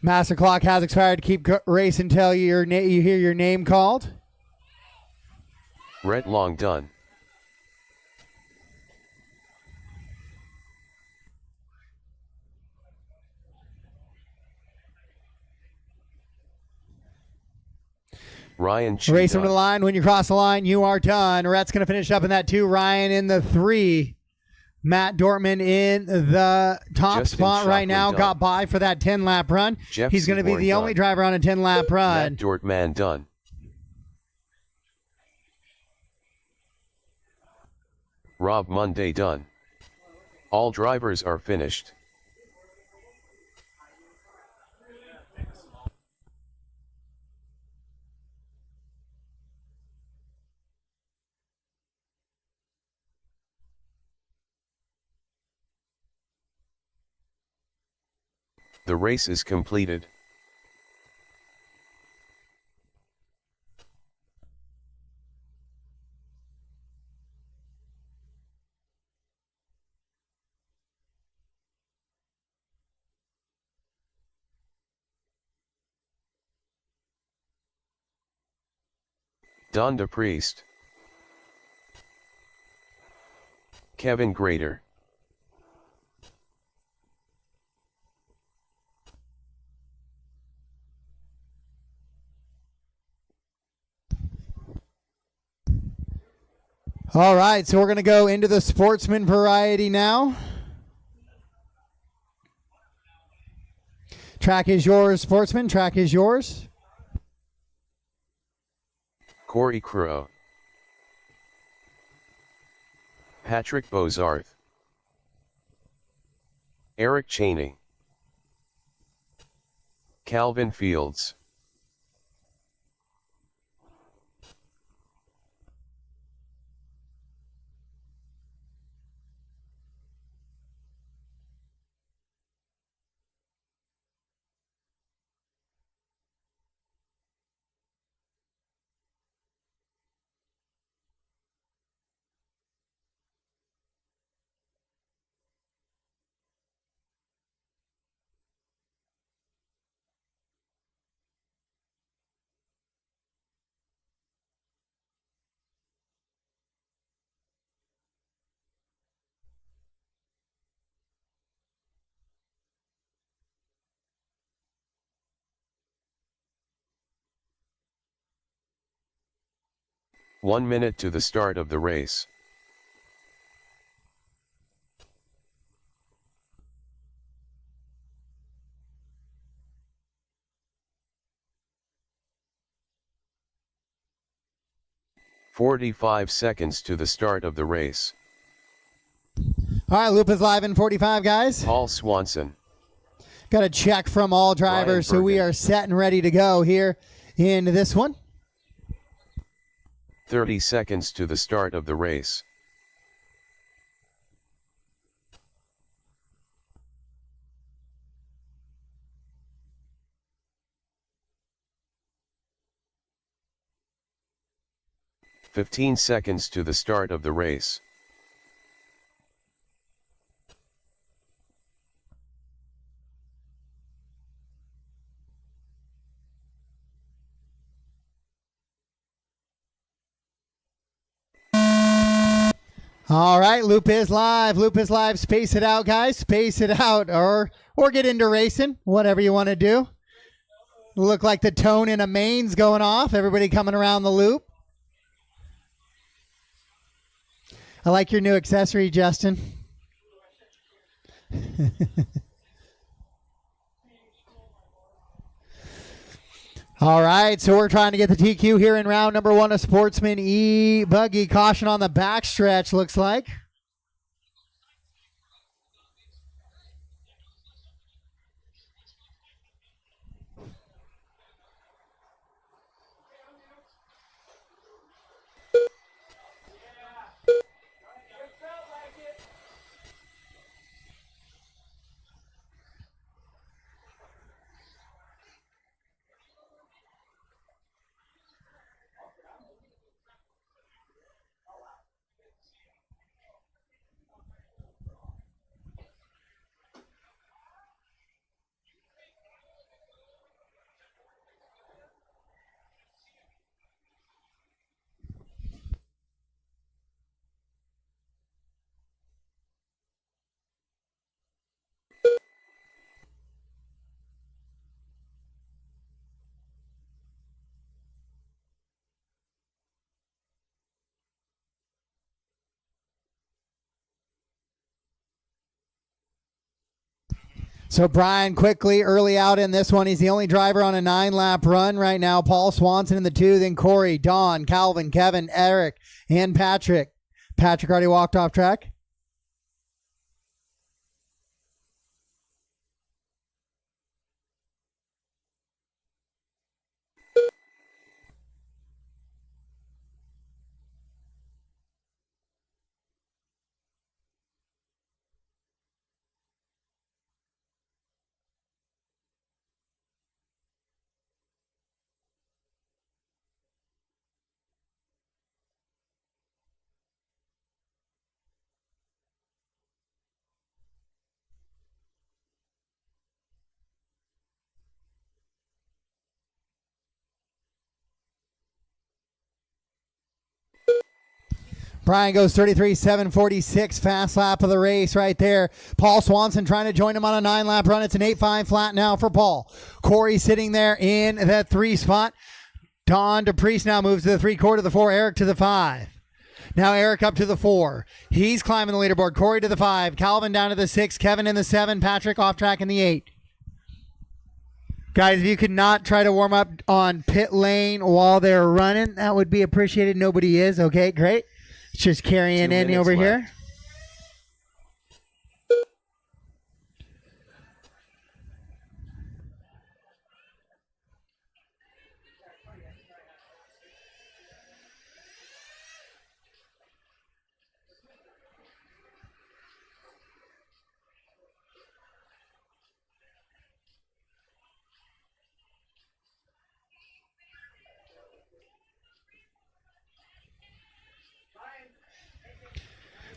Master clock has expired. Keep racing until you hear your name called. Rhett Long done. Ryan Chu Race him done. to the line. When you cross the line, you are done. Rhett's going to finish up in that 2. Ryan in the 3. Matt Dortman in the top Justin spot right now. done. Got by for that 10-lap run. Jeff He's going to be Seaborn the done. only driver on a 10-lap run. Matt Dortman done. Rob Monday done. All drivers are finished. The race is completed. Don DePriest, Kevin Grader, All right, so we're going to go into the sportsman variety now. Track is yours, sportsman. Track is yours. Corey Crow, Patrick Bozarth, Eric Cheney, Calvin Fields, 1 minute to the start of the race. "45 seconds to the start of the race." All right, loop is live in 45, guys. Paul Swanson. Got a check from all drivers, so we are set and ready to go here in this one. 30 seconds to the start of the race. "15 seconds to the start of the race." All right, loop is live. Loop is live. Space it out, guys. Space it out, or get into racing. Whatever you want to do. Look like the tone in a main's going off. Everybody coming around the loop. I like your new accessory, Justin. All right, so we're trying to get the TQ here in round number 1 of Sportsman E-Buggy. Caution on the backstretch, looks like. So Brian quickly early out in this one. He's the only driver on a 9-lap run right now. Paul Swanson in the 2, then Corey, Don, Calvin, Kevin, Eric, and Patrick. Patrick already walked off track. Brian goes 33.746, fast lap of the race right there. Paul Swanson trying to join him on a 9-lap run. It's an 8.5 flat now for Paul. Corey sitting there in that 3 spot. Don DePriest now moves to the 3/4 to the 4. Eric to the 5. Now Eric up to the 4. He's climbing the leaderboard. Corey to the 5. Calvin down to the 6. Kevin in the 7. Patrick off track in the 8. Guys, if you could not try to warm up on pit lane while they're running, that would be appreciated. Nobody is. Okay, great. Just carrying in over left. here.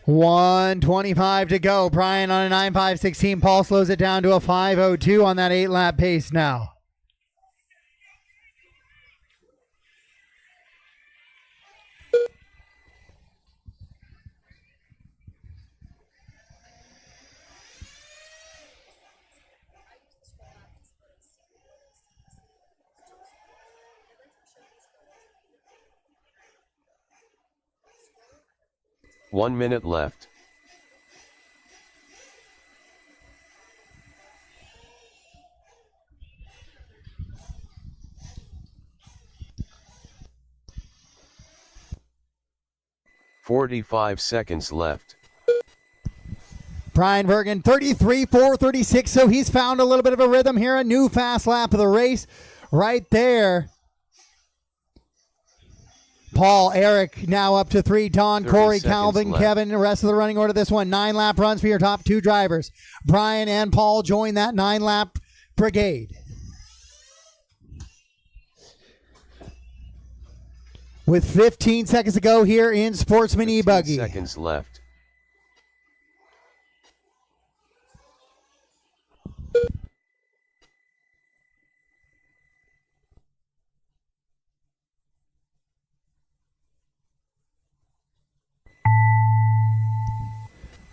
$125 to go. Brian on a 9.516. Paul slows it down to a 5.02 on that 8-lap pace now. 1 minute left. .45 seconds left. Brian Bergen, 33.436, so he's found a little bit of a rhythm here. A new fast lap of the race right there. Paul, Eric now up to 3. Don, Corey, Calvin, left. Kevin, the rest of the running order. This one, 9-lap runs for your top 2 drivers. Brian and Paul join that 9-lap brigade. With 15 seconds to go here in Sportsman E-Buggy. Seconds left.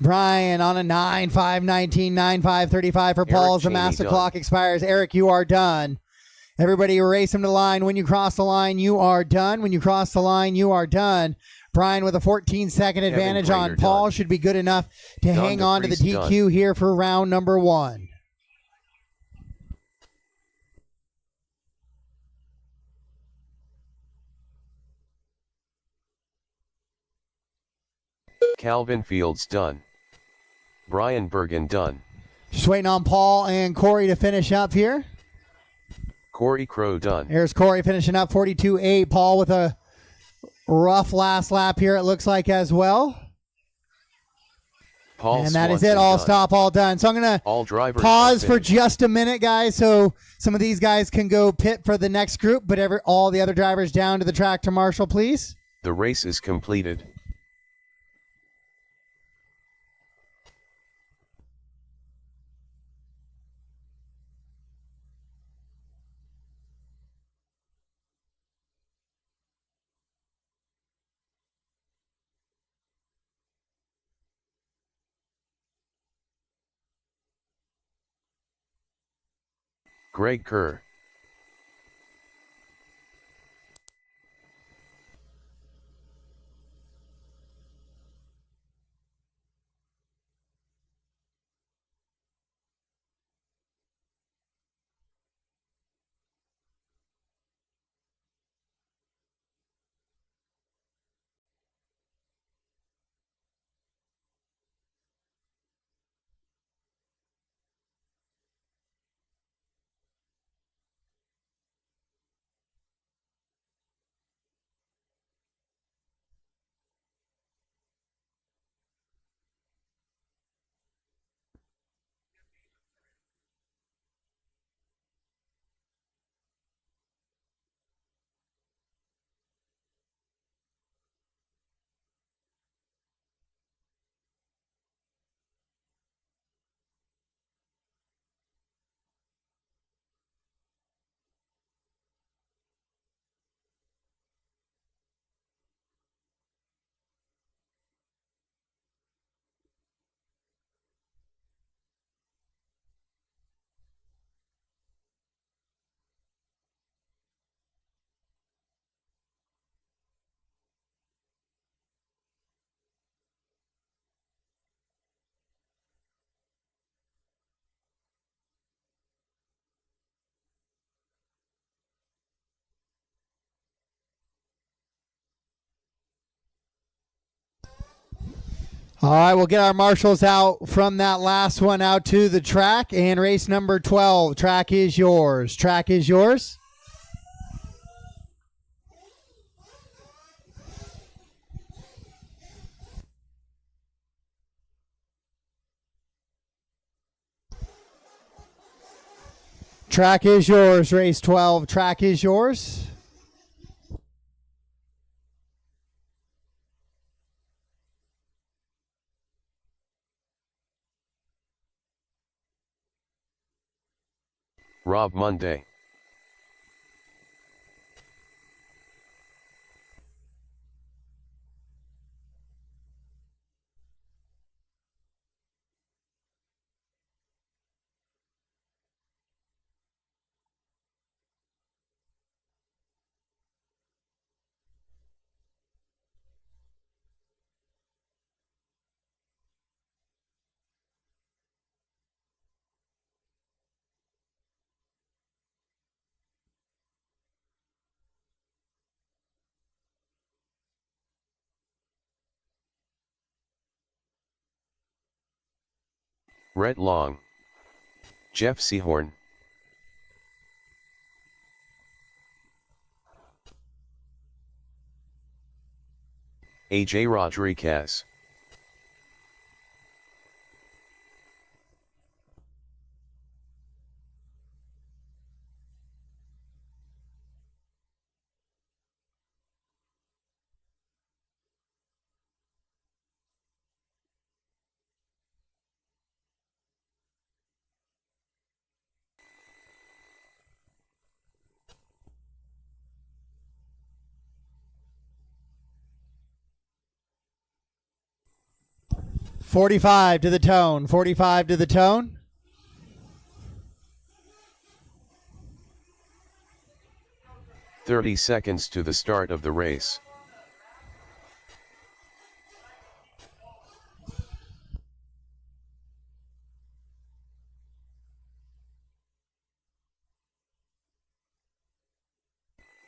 Brian on a 9.5.19, 9.5.35 for Paul as the master clock expires. Eric, you are done. Everybody race him to the line. When you cross the line, you are done. When you cross the line, you are done. Brian with a 14-second advantage on Paul should be good enough to hang on to the DQ here for round number 1. Calvin Fields done. Brian Bergen done. Just waiting on Paul and Corey to finish up here. Corey Crow done. Here's Corey finishing up 42.8. Paul with a rough last lap here, it looks like, as well. Paul and that is it. All stop, all done. So I'm going to pause for just a minute, guys, so some of these guys can go pit for the next group, but all the other drivers down to the track to marshal, please. The race is completed. Greg Kerr. All right, we'll get our marshals out from that last one out to the track. And race number 12, track is yours. Track is yours. Track is yours, race 12. Track is yours. Rob Monday. Rhett Long, Jeff Seahorn, AJ Rodriguez, $45 to the tone. $45 to the tone. .30 to the start of the race.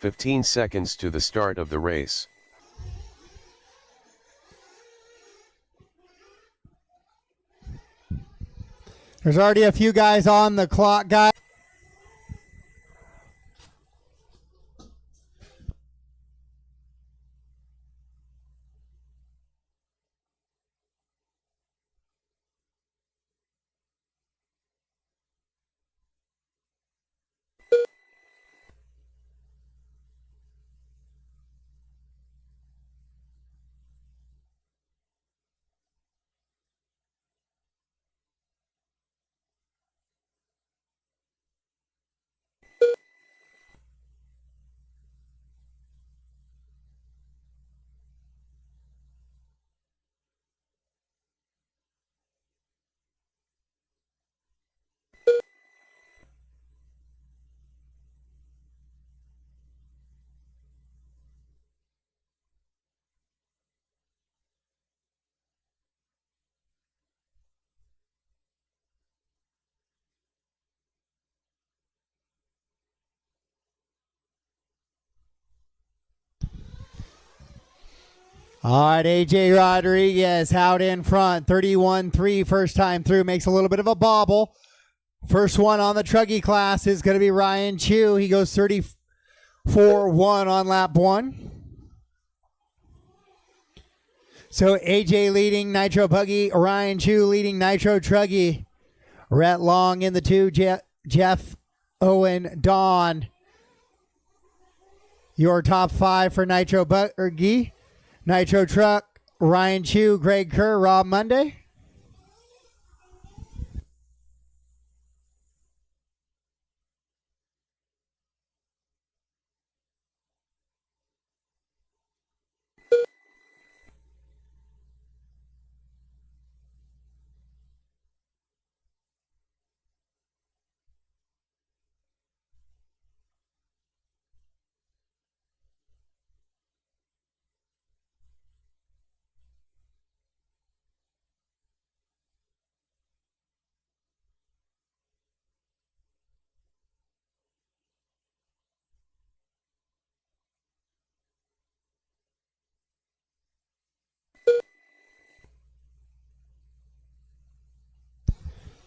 .15 to the start of the race. There's already a few guys on the clock, guys. All right, AJ Rodriguez out in front, 31-3 first time through, makes a little bit of a bobble. First one on the Truggy class is going to be Ryan Chu. He goes 34-1 on lap 1. So AJ leading Nitro Buggy, Ryan Chu leading Nitro Truggy. Rhett Long in the 2, Jeff, Owen, Don. Your top 5 for Nitro Buggy. Nitro Truck, Ryan Chu, Greg Kerr, Rob Monday.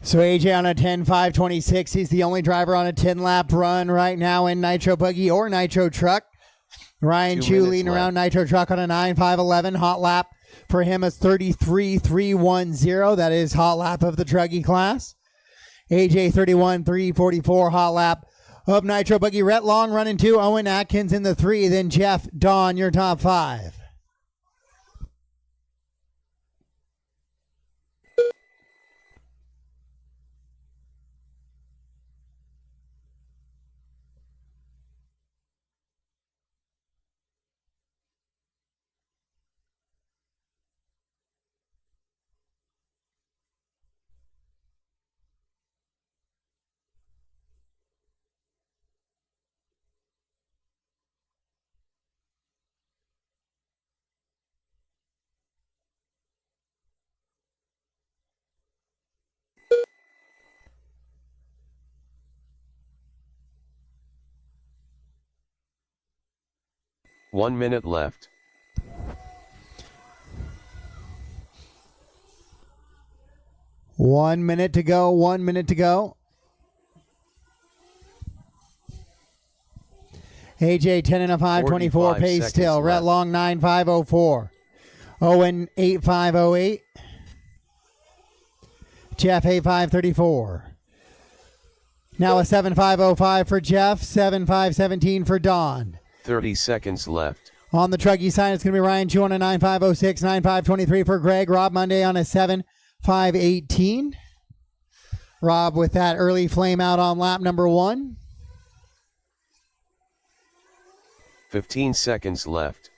So AJ on a 10.526. He's the only driver on a 10-lap run right now in Nitro Buggy or Nitro Truck. Ryan Chu leading around Nitro Truck on a 9.511. Hot lap for him is 33.310. That is hot lap of the Truggy class. AJ 31.344. Hot lap of Nitro Buggy. Rhett Long running 2. Owen Atkins in the 3. Then Jeff, Don, your top 5. One minute left. 1 minute to go. 1 minute to go. AJ 10 and a 524 pace still. Rhett Long 9504. Owen 8508. Jeff 8534. Now a 7505 for Jeff. 7517 for Don. 30 seconds left. On the Truggy side, it's going to be Ryan Chu on a 9506. 9523 for Greg. Rob Monday on a 7518. Rob with that early flame out on lap number 1. 15 seconds left.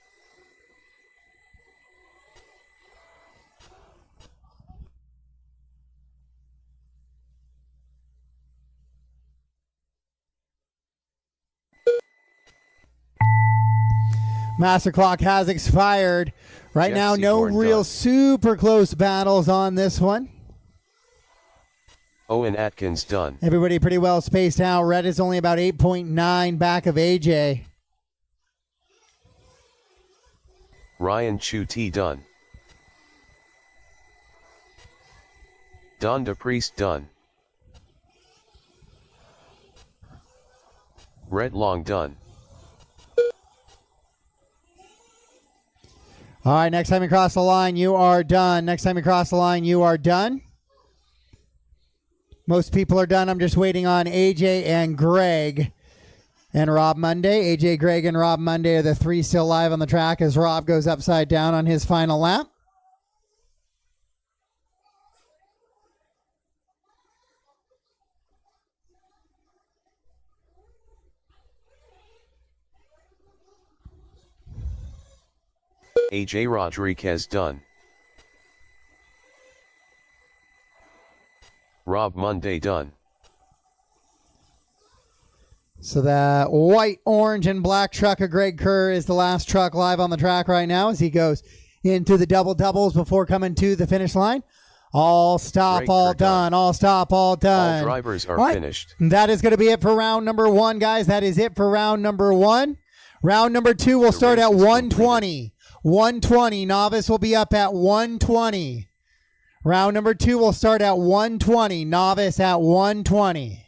Master clock has expired. Right Jeff now, no Seaborn real done. super close battles on this one. Owen Atkins done. Everybody pretty well spaced out. Red is only about 8.9 back of AJ. Ryan Chu T done. Don DePriest done. Rhett Long done. All right, next time you cross the line, you are done. Next time you cross the line, you are done. Most people are done. I'm just waiting on AJ and Greg and Rob Monday. AJ, Greg, and Rob Monday are the 3 still live on the track as Rob goes upside down on his final lap. AJ Rodriguez done. Rob Monday done. So that white, orange, and black truck of Greg Kerr is the last truck live on the track right now as he goes into the double doubles before coming to the finish line. All stop, Greg all Kerr done. All stop, all done. All drivers are right. finished. That is going to be it for round number 1, guys. That is it for round number 1. Round number 2 will start at 120. 120. Novice will be up at 120. Round number 2 will start at 120. Novice at 120.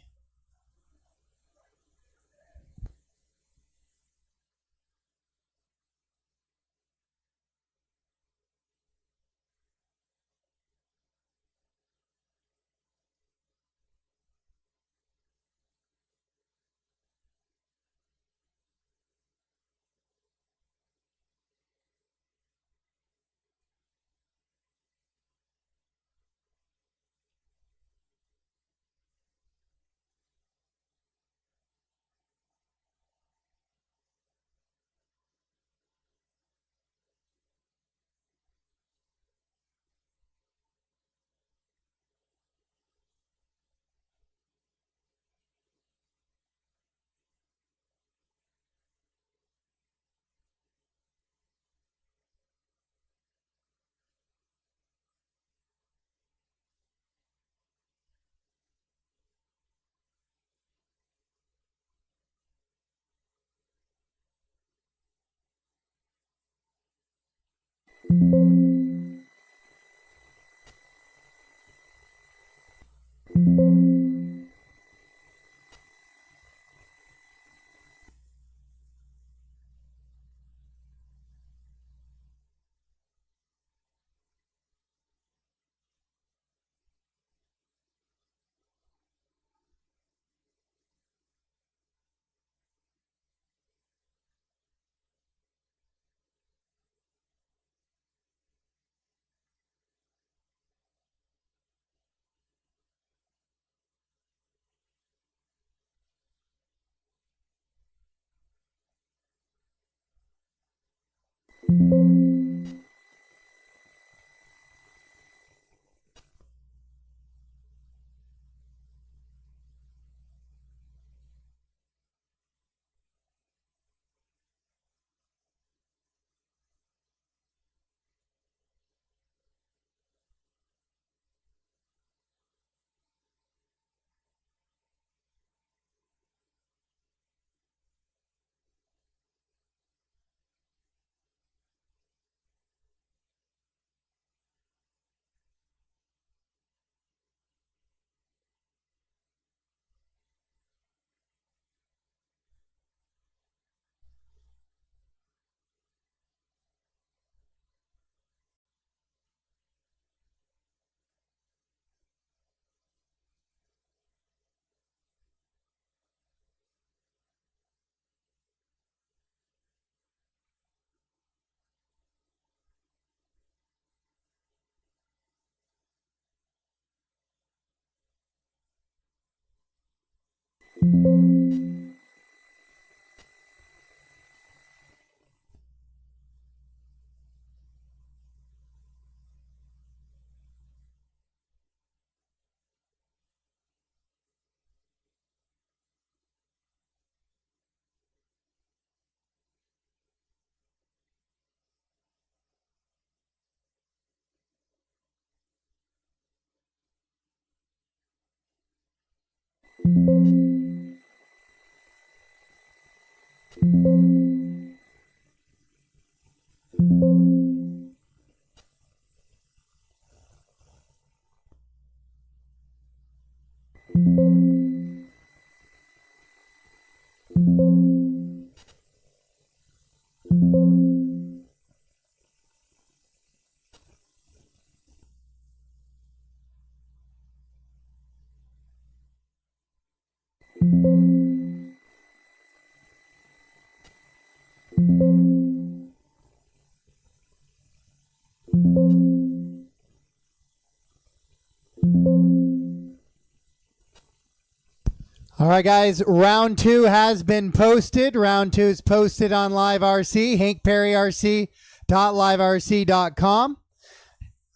All right, guys, round 2 has been posted. Round 2 is posted on LiveRC, hankperryrc.liverc.com.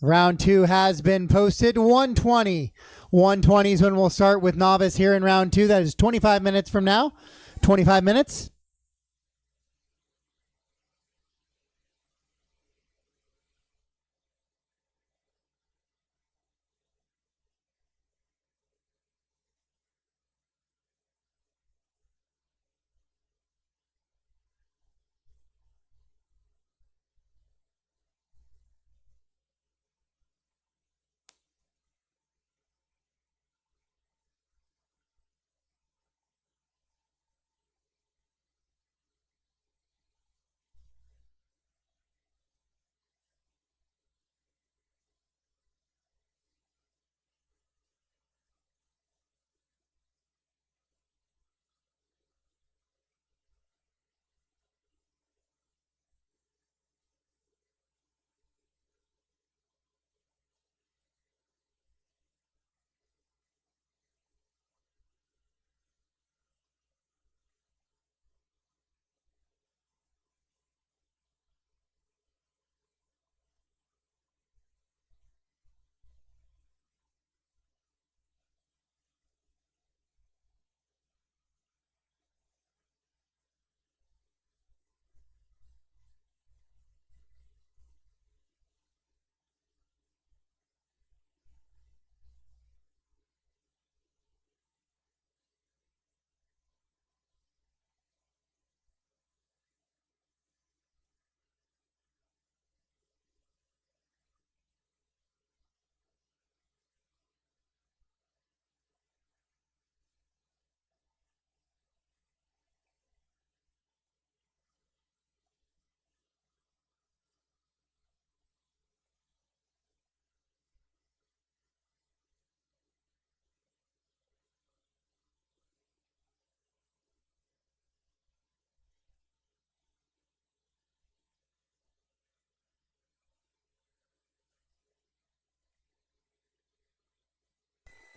Round 2 has been posted. 120. 120 is when we'll start with novice here in round 2. That is 25 minutes from now. 25 minutes.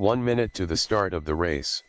One minute to the start of the race.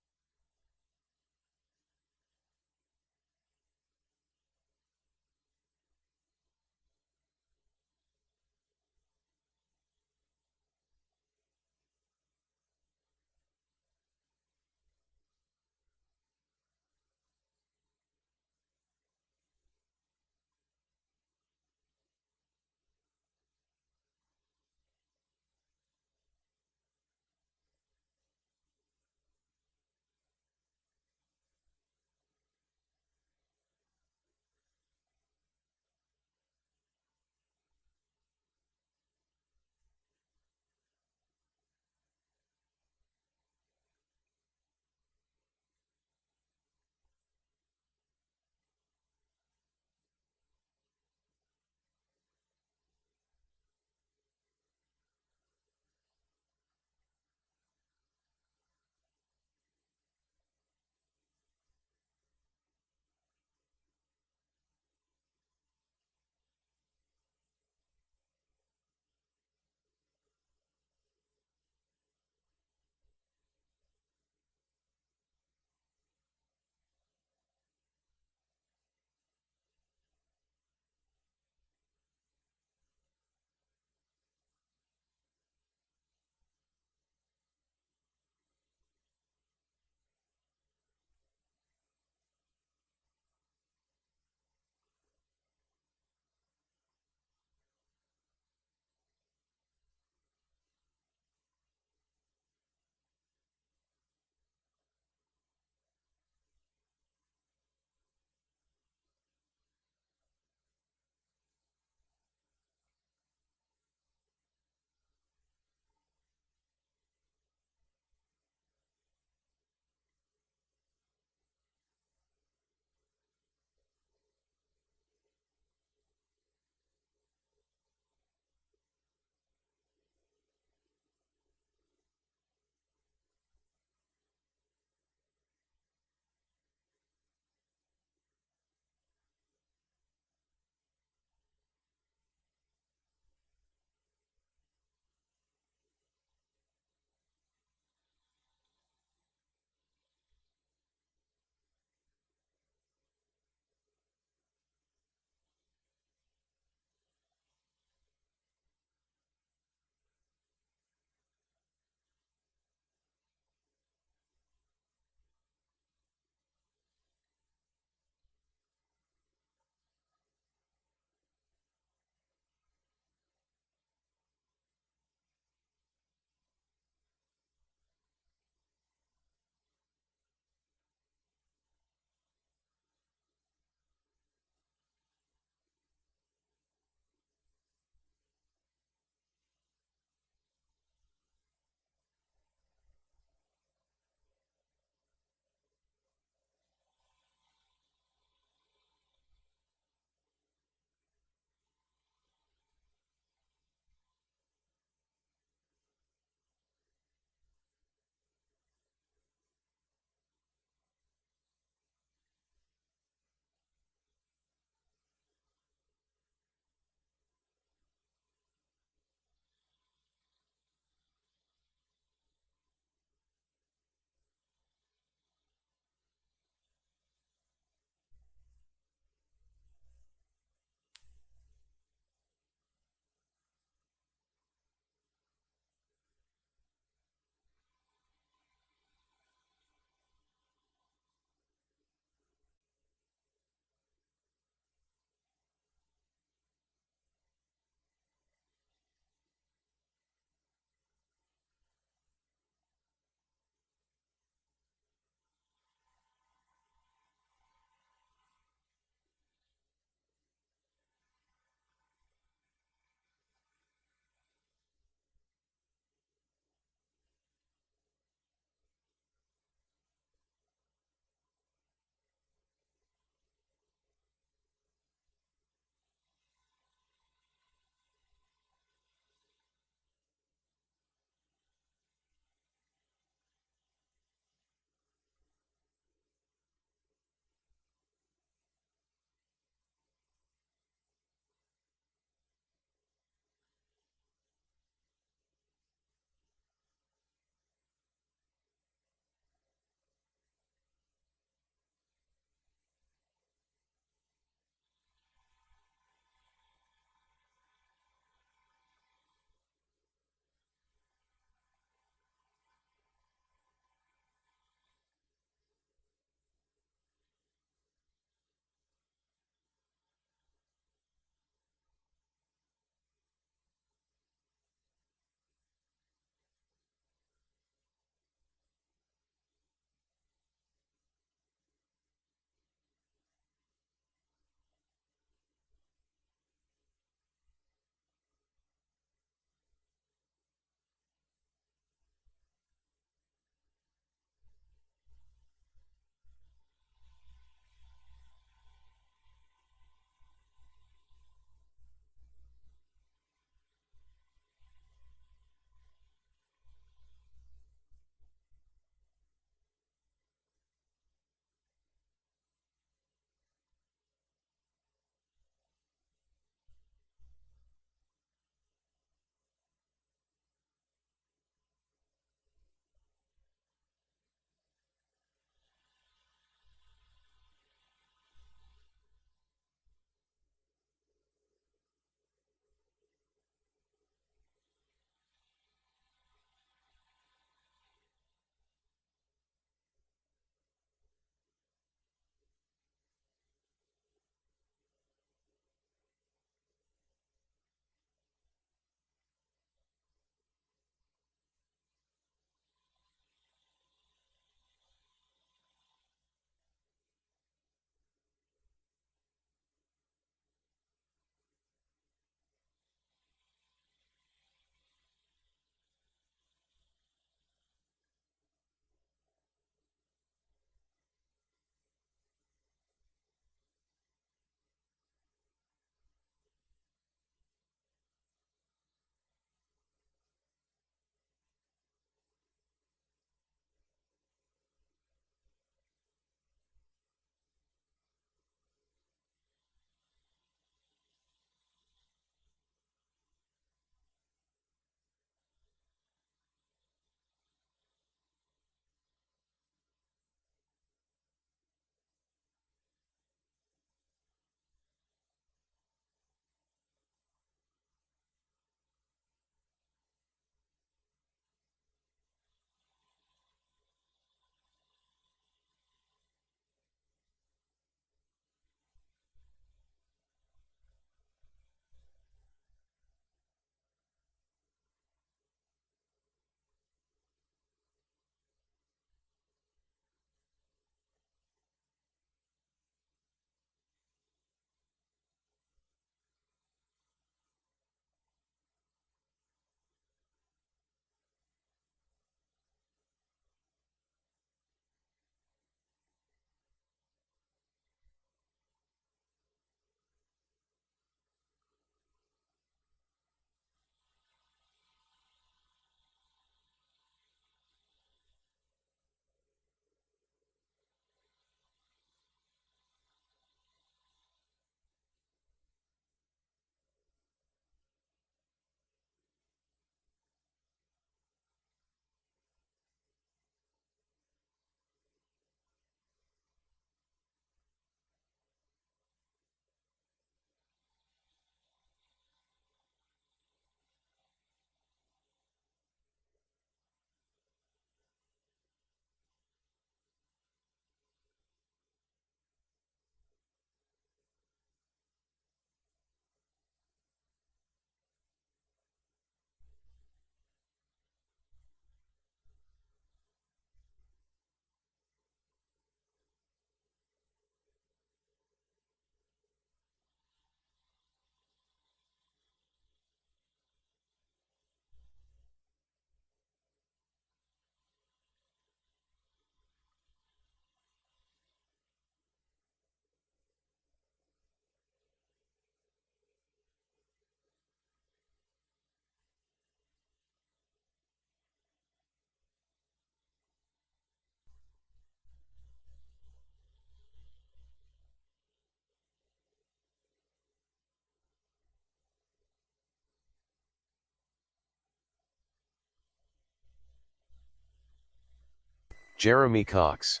Jeremy Cox.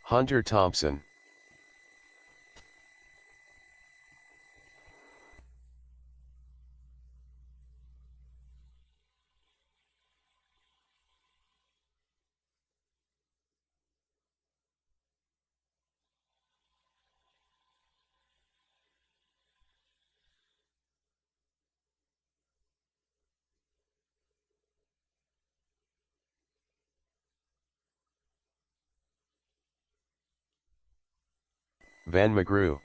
Hunter Thompson. Van McGrew.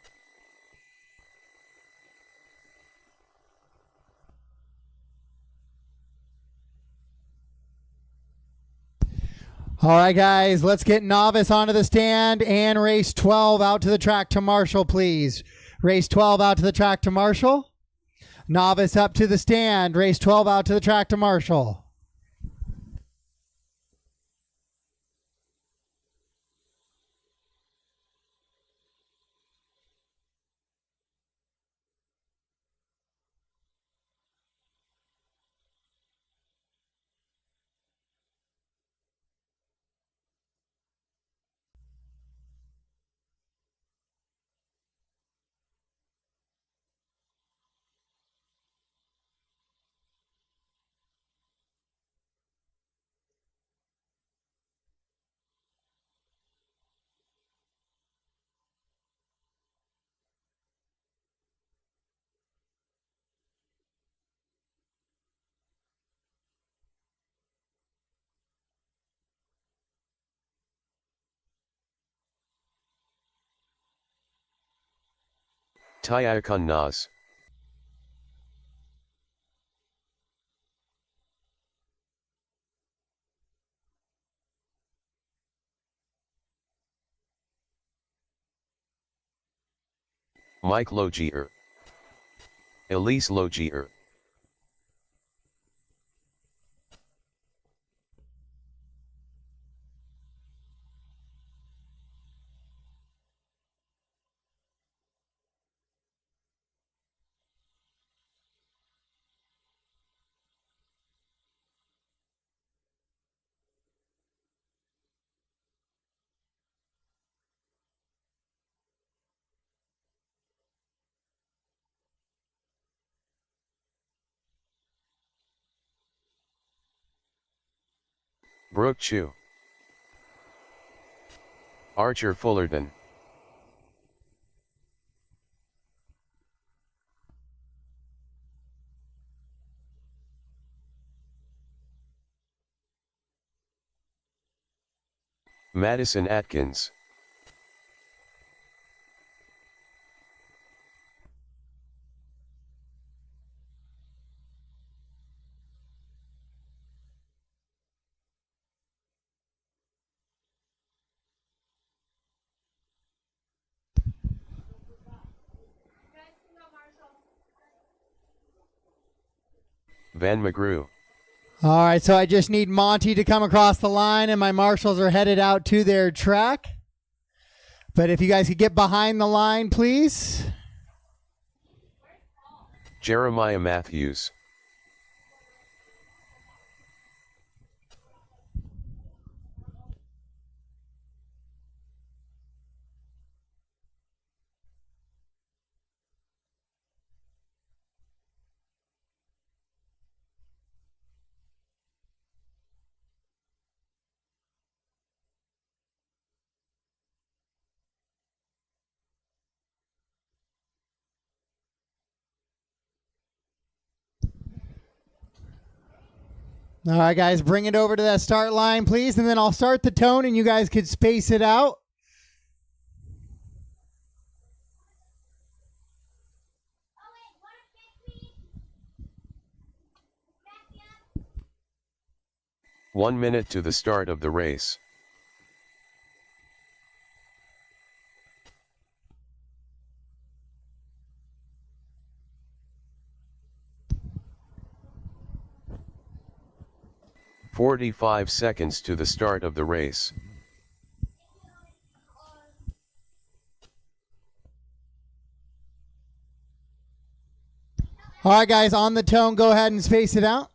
All right, guys, let's get novice onto the stand and race 12 out to the track to Marshall, please. Race 12 out to the track to Marshall. Novice up to the stand. Race 12 out to the track to Marshall. Tyakun Nas. Mike Logier. Elise Logier. Brooke Chu. Archer Fullerton. Madison Atkins. Van McGrew. All right, so I just need Monty to come across the line, and my marshals are headed out to their track. But if you guys could get behind the line, please. Jeremiah Matthews. All right, guys, bring it over to that start line, please, and then I'll start the tone, and you guys could space it out. One minute to the start of the race. "45 seconds to the start of the race. All right, guys, on the tone, go ahead and space it out.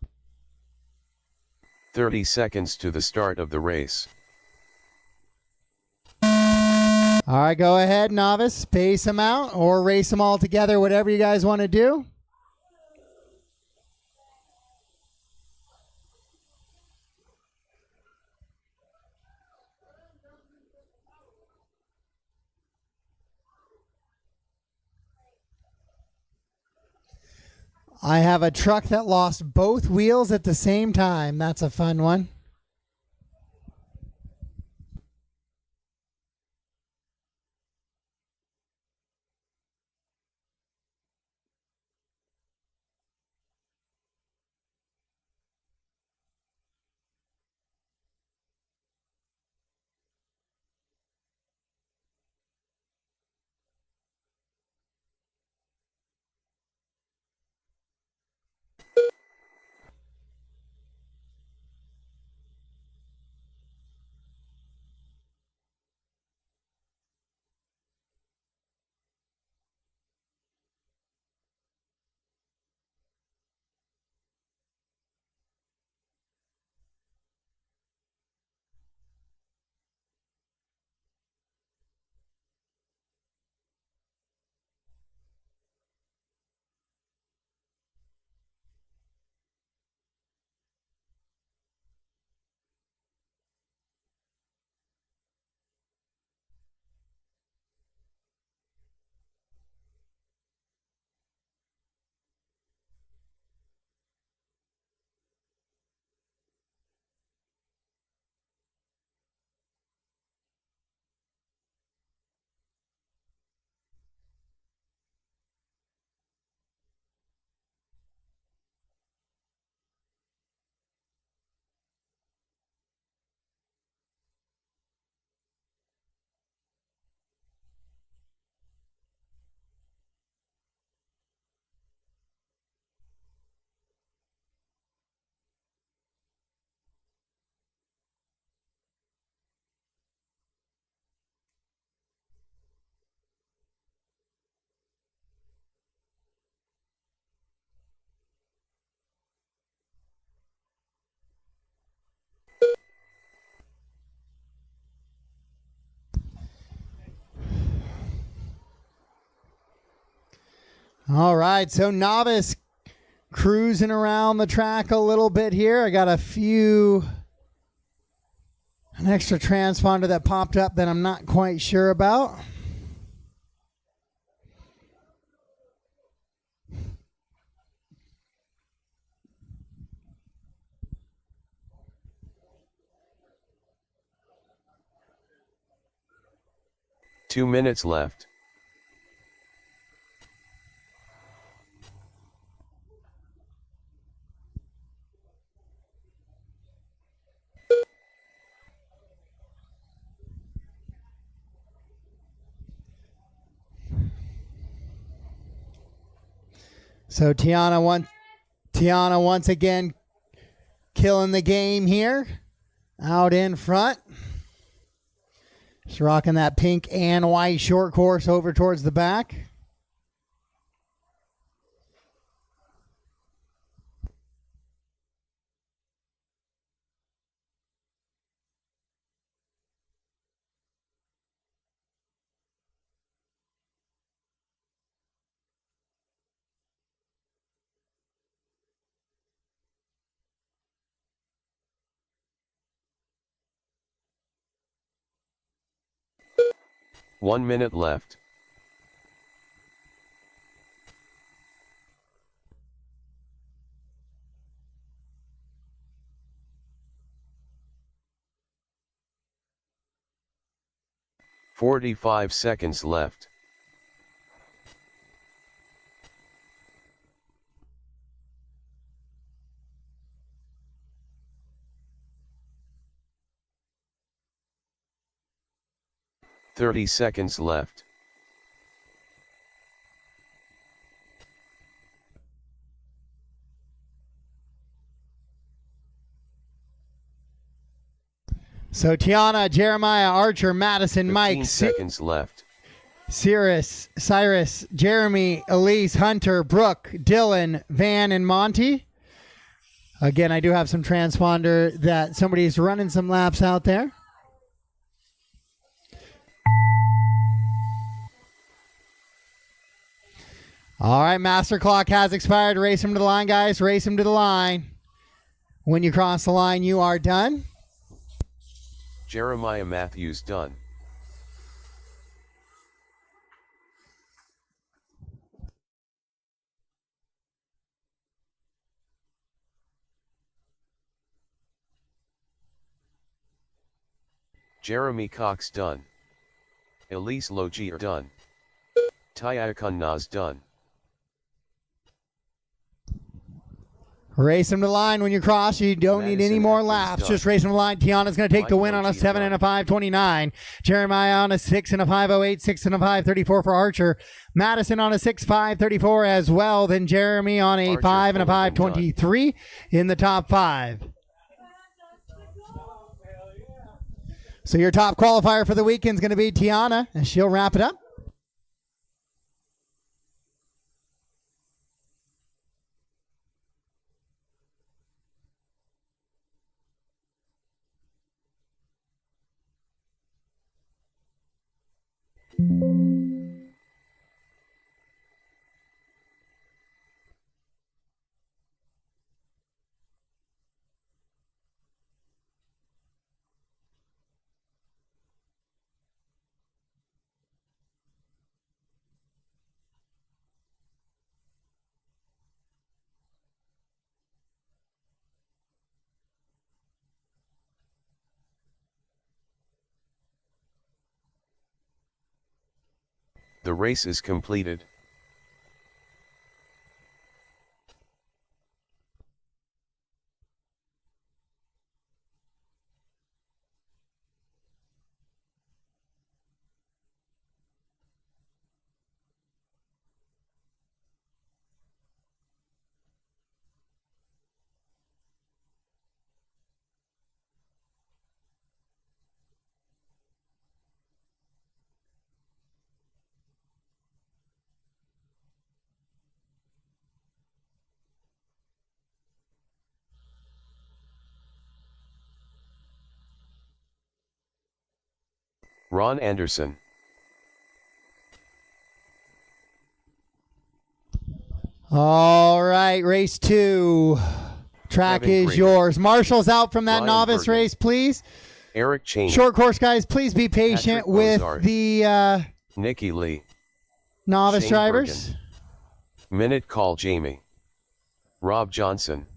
30 seconds to the start of the race. All right, go ahead, novice. Space them out or race them all together, whatever you guys want to do. I have a truck that lost both wheels at the same time. That's a fun one. All right, so novice cruising around the track a little bit here. I got an extra transponder that popped up that I'm not quite sure about. Two minutes left. So Tiana once again killing the game here out in front. Just rocking that pink and white short course over towards the back. One minute left. "45 seconds left. "30 seconds left. So Tiana, Jeremiah, Archer, Madison, 15 Mike, seconds left. Cyrus, Jeremy, Elise, Hunter, Brooke, Dylan, Van, and Monty. Again, I do have some transponder that somebody's running some laps out there. All right, master clock has expired. Race him to the line, guys. Race him to the line. When you cross the line, you are done. Jeremiah Matthews done. Jeremy Cox done. Elise Logier done. Tyakun Nas done. Race him to the line when you cross. You don't need any more laps. Done. Just race him to the line. Tiana's going to take the win on a 7 done. and a 5:29. Jeremiah on a 6 and a 5:08, 6 and a 5:34 for Archer. Madison on a 6 5:34 as well. Then Jeremy on a Archer 5 and a Fullerton 5:23 in the top 5. So your top qualifier for the weekend is going to be Tiana, and she'll wrap it up. The race is completed. Ron Anderson. All right, race 2. Track Kevin is Krieger. yours. Marshall's out from that Ryan novice Bergen. race, please. Eric Cheney. Short course, guys, please be patient Patrick with Bozard. the Nikki Lee. novice Shane drivers. Bergen. Minute Call Jamie. Rob Johnson.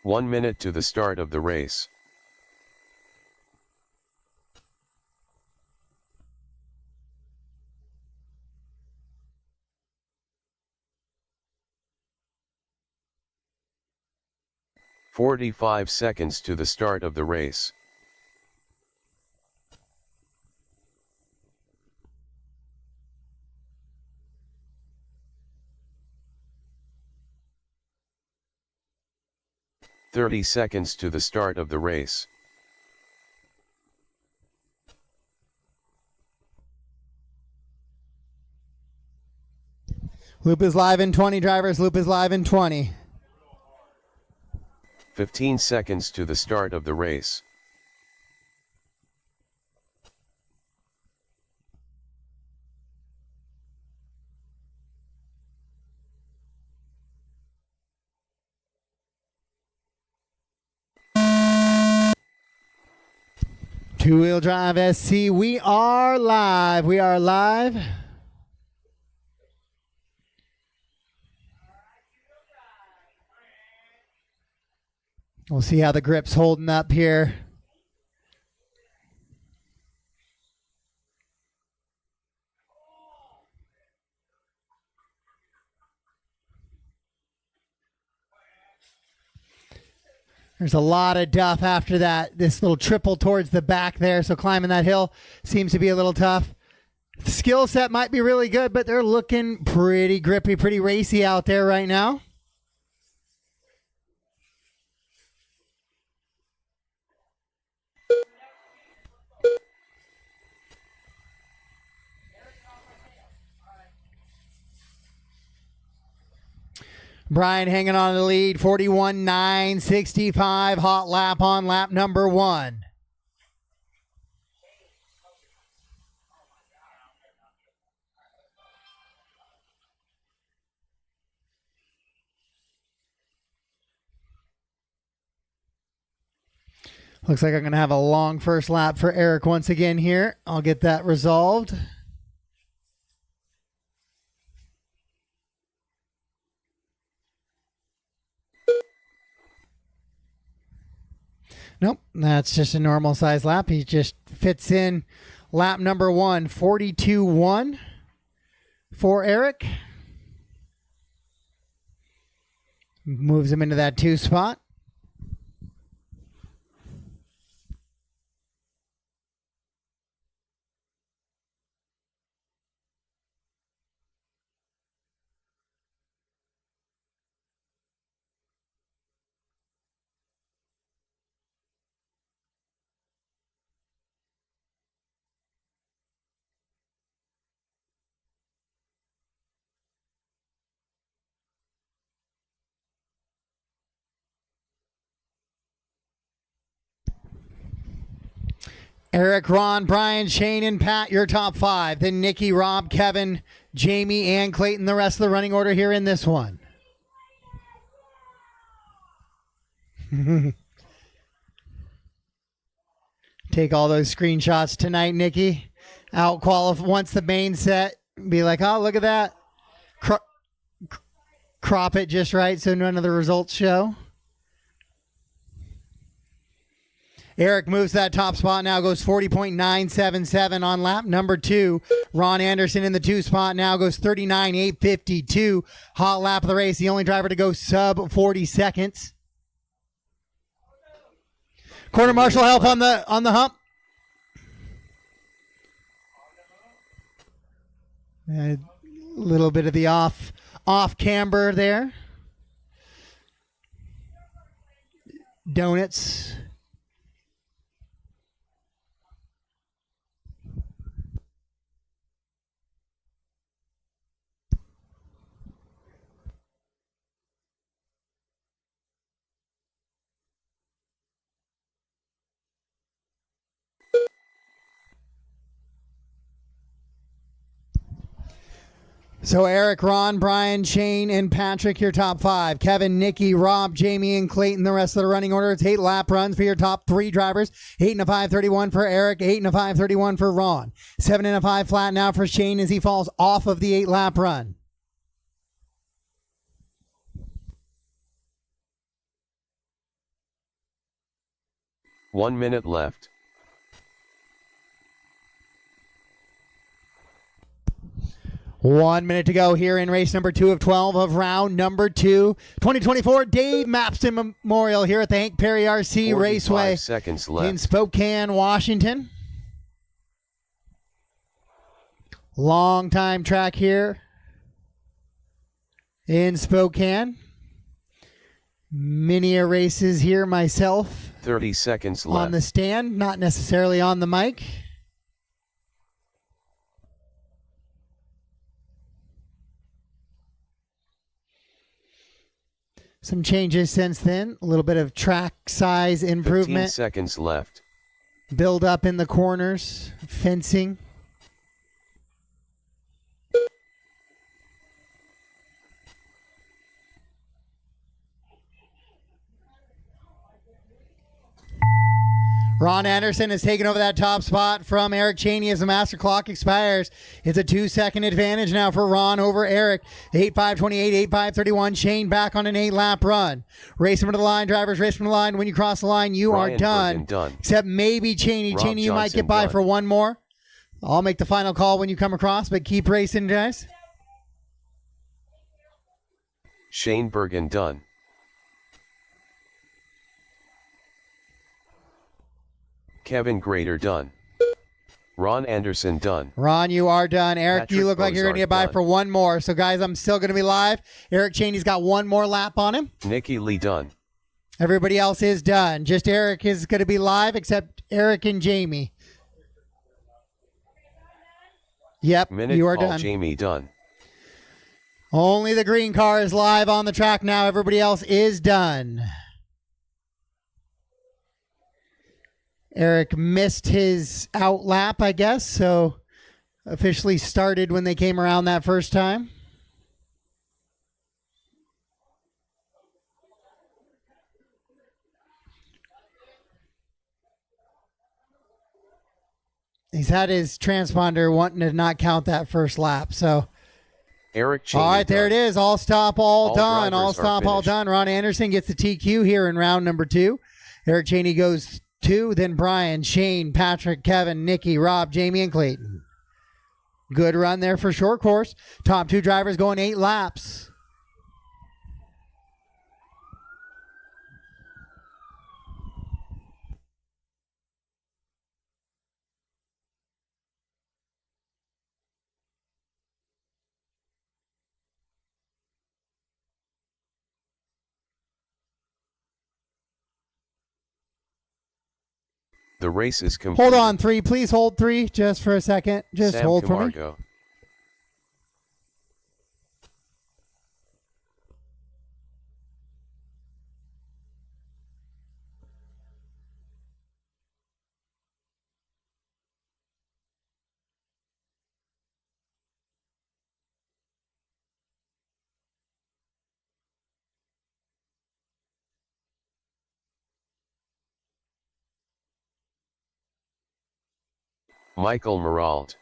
One minute to the start of the race. "45 seconds to the start of the race. "30 seconds to the start of the race. Loop is live in 20, drivers. Loop is live in 20. 15 seconds to the start of the race. Two-wheel drive SC. We are live. We are live. We'll see how the grip's holding up here. There's a lot of duff after that. This little triple towards the back there, so climbing that hill seems to be a little tough. The skill set might be really good, but they're looking pretty grippy, pretty racy out there right now. Brian hanging on the lead, 41.965, hot lap on lap number 1. Looks like I'm going to have a long first lap for Eric once again here. I'll get that resolved. Nope, that's just a normal size lap. He just fits in lap number 1, 42.1 for Eric. Moves him into that 2 spot. Eric, Ron, Brian, Shane, and Pat, your top 5. Then Nikki, Rob, Kevin, Jamie, and Clayton, the rest of the running order here in this one. Take all those screenshots tonight, Nikki. Out qualify once the main set. Be like, oh, look at that. Crop it just right so none of the results show. Eric moves that top spot now, goes 40.977 on lap number 2. Ron Anderson in the 2 spot now goes 39.852. Hot lap of the race, the only driver to go sub 40 seconds. Quarter marshal help on the hump. A little bit of the off camber there. Donuts. So Eric, Ron, Brian, Shane, and Patrick, your top 5. Kevin, Nikki, Rob, Jamie, and Clayton, the rest of the running order. It's 8 lap runs for your top 3 drivers. 8 and a 5:31 for Eric, 8 and a 5:31 for Ron. 7 and a 5 flat now for Shane as he falls off of the 8 lap run. One minute left. One minute to go here in race number 2 of 12 of round number 2. 2024 Dave Mapston Memorial here at the Hank Perry RC Raceway seconds left. in Spokane, Washington. Long time track here in Spokane. Many races here myself. 30 seconds left. On the stand, not necessarily on the mic. Some changes since then. A little bit of track size improvement. 15 seconds left. Build up in the corners. Fencing. Ron Anderson has taken over that top spot from Eric Cheney as the master clock expires. It's a 2-second advantage now for Ron over Eric. 8:5:28, 8:5:31. Shane back on an 8-lap run. Race him to the line, drivers. Race him to the line. When you cross the line, you are done. Except maybe Cheney. Rob Cheney, you might Johnson get by done. for one more. I'll make the final call when you come across, but keep racing, guys. Shane Bergen done. Kevin Grader done. Ron Anderson done. Ron, you are done. Eric, Patrick you look like you're going to get by Bozart for one more. So, guys, I'm still going to be live. Eric Cheney's got one more lap on him. Nikki Lee done. Everybody else is done. Just Eric is going to be live, except Eric and Jamie. Yep, Minute you are Paul done. Jamie done. Only the green car is live on the track now. Everybody else is done. Eric missed his out lap, I guess, so officially started when they came around that first time. He's had his transponder wanting to not count that first lap, so... Eric Cheney All right, there it is. All stop, all done. drivers All are stop, all finished. done. Ron Anderson gets the TQ here in round number 2. Eric Cheney goes 2, then Brian, Shane, Patrick, Kevin, Nikki, Rob, Jamie, and Clayton. Good run there for short course. Top 2 drivers going 8 laps. The race is complete. Hold on, 3. Please hold 3 just for a second. Just Sam hold for me. Camargo. Michael Merald.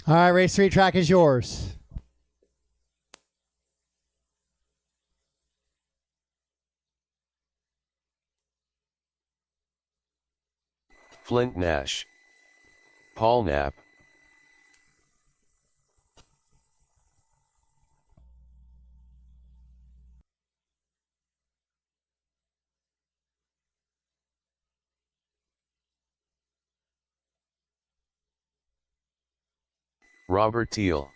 All right, race 3 track is yours. Flint Nash. Paul Knapp. Robert Teal.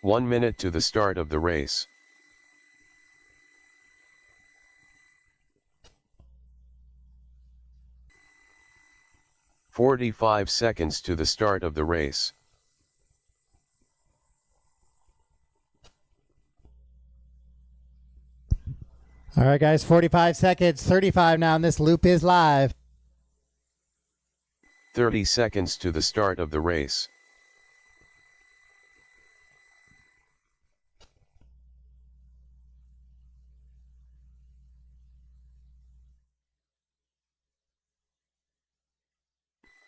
One minute to the start of the race. "45 seconds to the start of the race. All right, guys, 45 seconds, 35 now, and this loop is live. 30 seconds to the start of the race.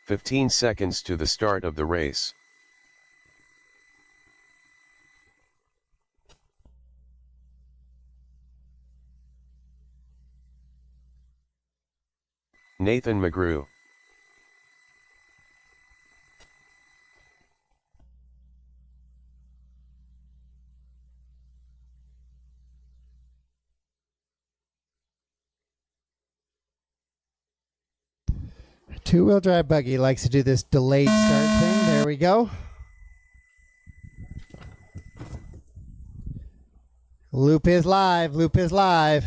"15 seconds to the start of the race. Nathan McGrew. Two-wheel drive buggy likes to do this delayed start thing. There we go. Loop is live. Loop is live.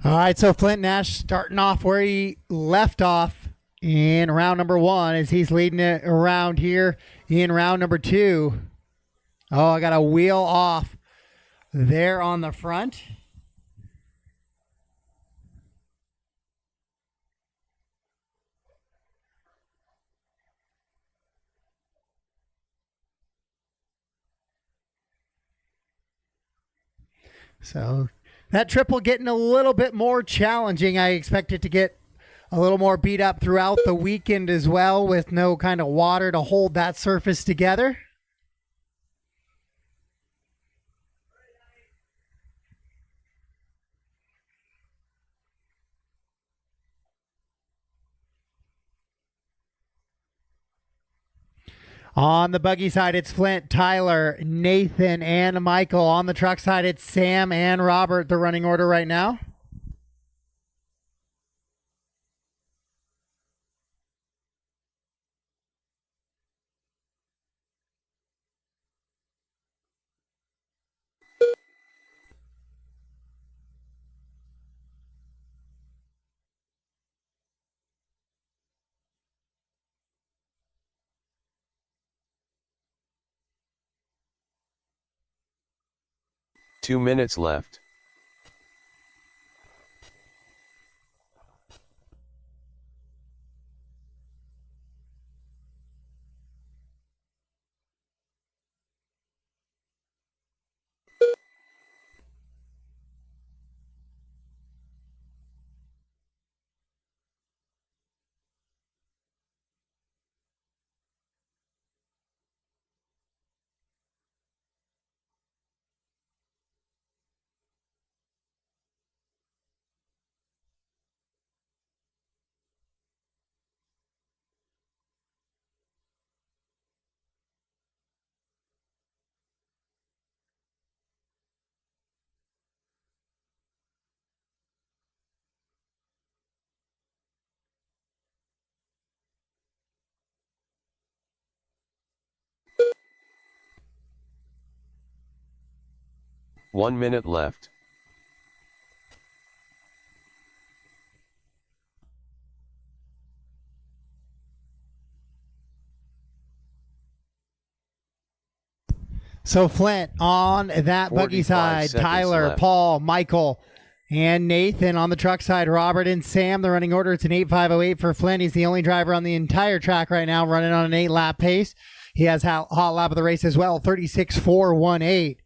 All right, so Flint Nash starting off where he left off in round number 1 as he's leading it around here in round number 2. Oh, I got a wheel off there on the front. So that triple getting a little bit more challenging. I expect it to get a little more beat up throughout the weekend as well, with no kind of water to hold that surface together. On the buggy side, it's Flint, Tyler, Nathan, and Michael. On the truck side, it's Sam and Robert, the running order right now. Two minutes left. One minute left. So Flint on that buggy 45 side, seconds Tyler, left. Paul, Michael, and Nathan. On the truck side, Robert and Sam. The running order, it's an 8.508 for Flint. He's the only driver on the entire track right now running on an 8-lap pace. He has hot lap of the race as well, 36.418.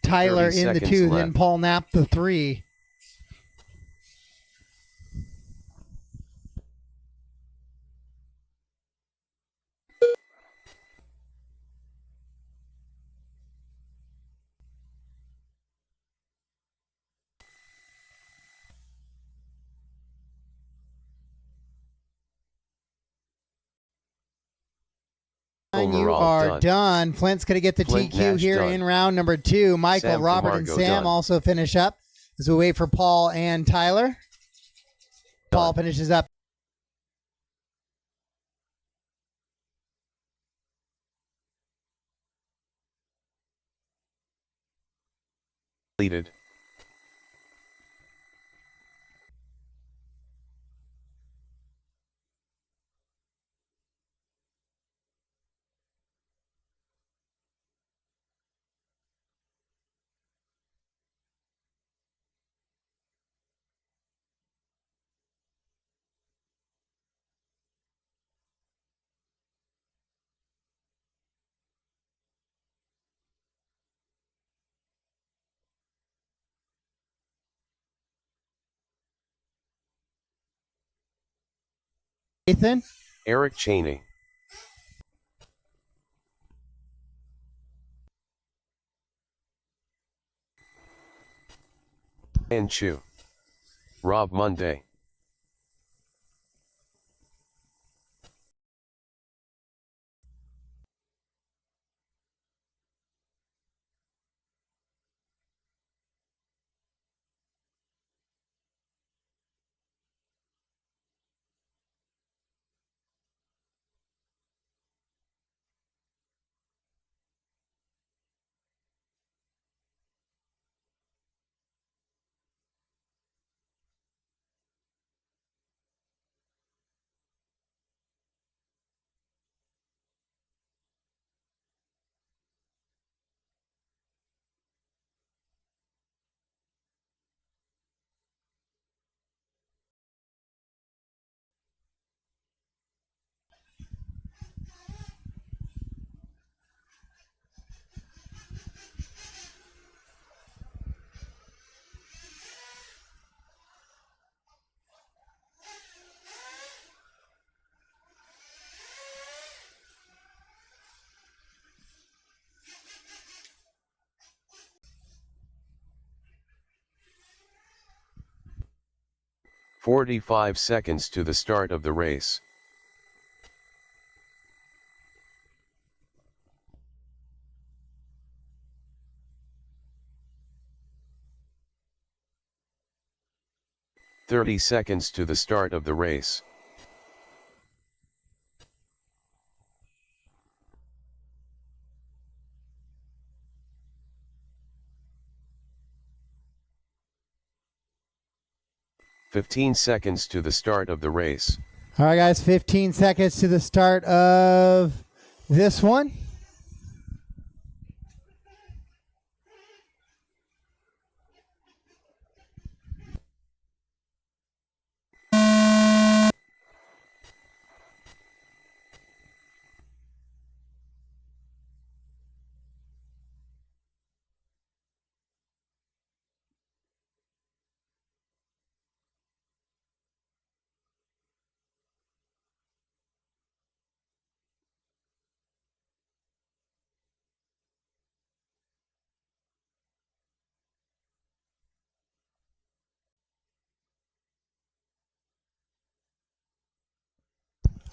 Tyler 30 in the seconds 2, left. then Paul Knapp the 3. You Overall are done. Flint's going to get the Flint TQ Nash here done. in round number 2. Michael, Sam Robert, and Camargo Sam done. also finish up as we wait for Paul and Tyler. Paul finishes up. Completed. Nathan. Eric Cheney. And Chu. Rob Monday. 45 seconds to the start of the race. "30 seconds to the start of the race. "15 seconds to the start of the race. All right, guys, 15 seconds to the start of this one.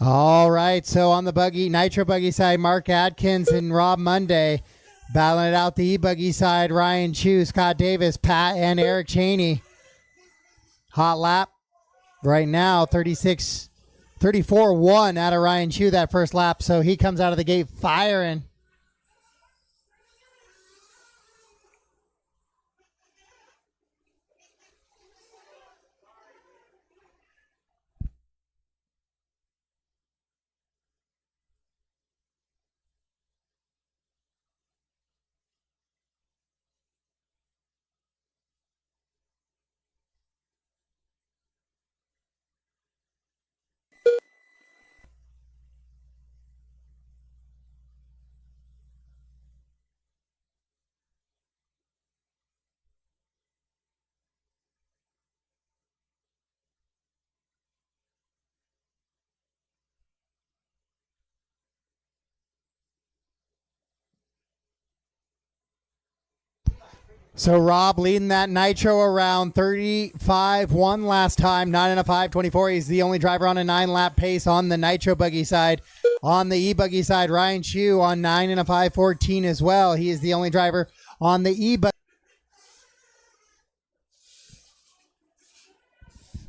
All right, so on the Nitro Buggy side, Mark Adkins and Rob Monday. Battling it out the E-Buggy side, Ryan Chu, Scott Davis, Pat, and Eric Cheney. Hot lap right now, 34-1 out of Ryan Chu that first lap, so he comes out of the gate firing. So Rob leading that Nitro around 35-1 last time, 9 and a 5:24. He's the only driver on a 9-lap pace on the Nitro Buggy side. On the E-Buggy side, Ryan Chu on 9 and a 5:14 as well. He is the only driver on the E-Buggy.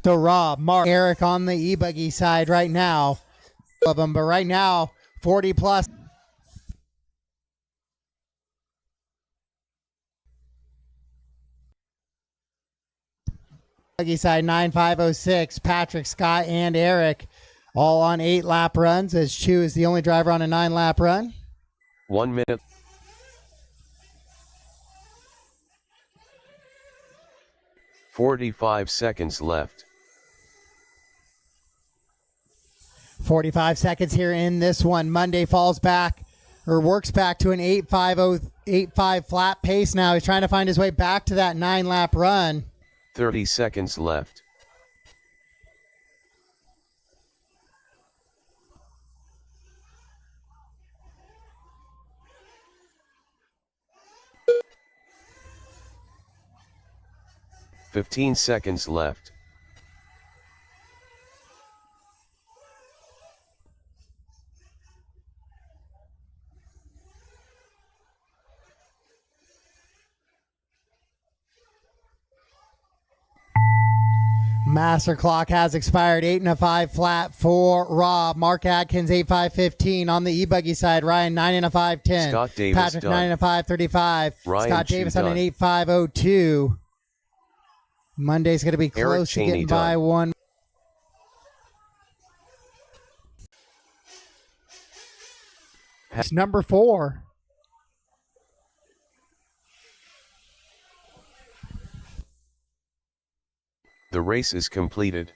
So Rob, Mark, Eric on the E-Buggy side right now. Of them, but right now, 40 plus. Buggy side 9506, Patrick, Scott, and Eric all on 8-lap runs, as Chu is the only driver on a 9-lap run. 1 minute. 45 seconds left. 45 seconds here in this one. Monday falls back or works back to an 8.5 flat pace now. He's trying to find his way back to that 9-lap run. 30 seconds left. "15 seconds left. Master clock has expired. 8 and a 5 flat for Rob. Mark Atkins 8.515 on the E-Buggy side. Ryan 9 and a 5.10. Scott Davis Patrick done. 9 and a 5.35. Ryan Scott Chu Davis on done. an 8.502. Monday's going to be Eric close to Cheney getting by done. one. It's number 4. The race is completed.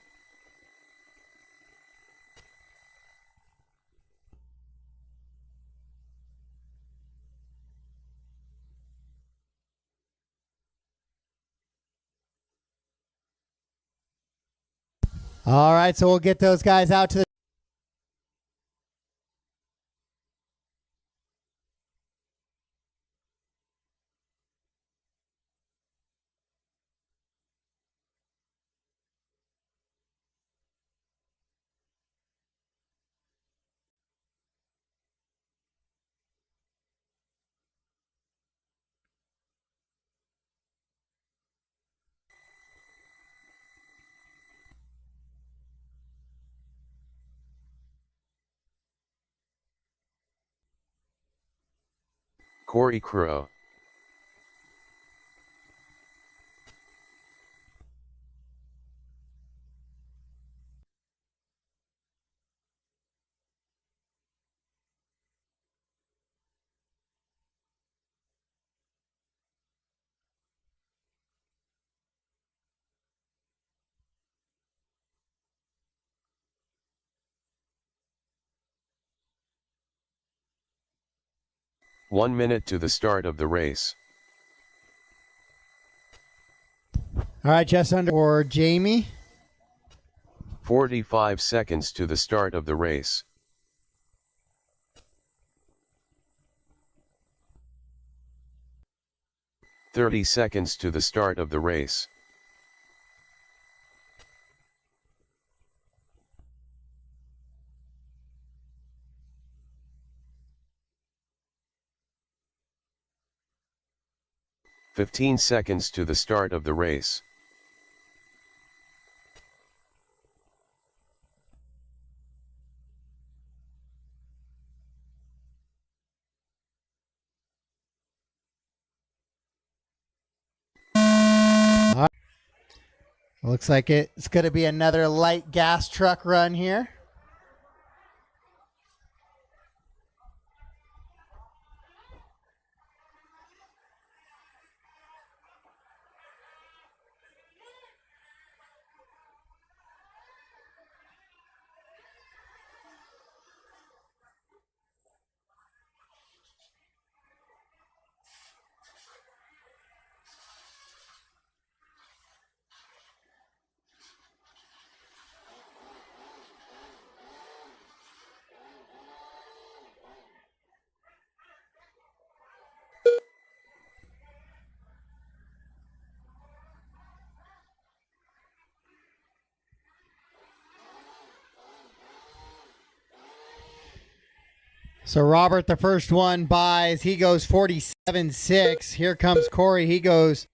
All right, so we'll get those guys out to the Corey Crow. One minute to the start of the race. All right, just under for Jamie. 45 seconds to the start of the race. "30 seconds to the start of the race. "15 seconds to the start of the race. Looks like it's going to be another light gas truck run here. So Robert, the first one buys. He goes 47.6. Here comes Corey. He goes.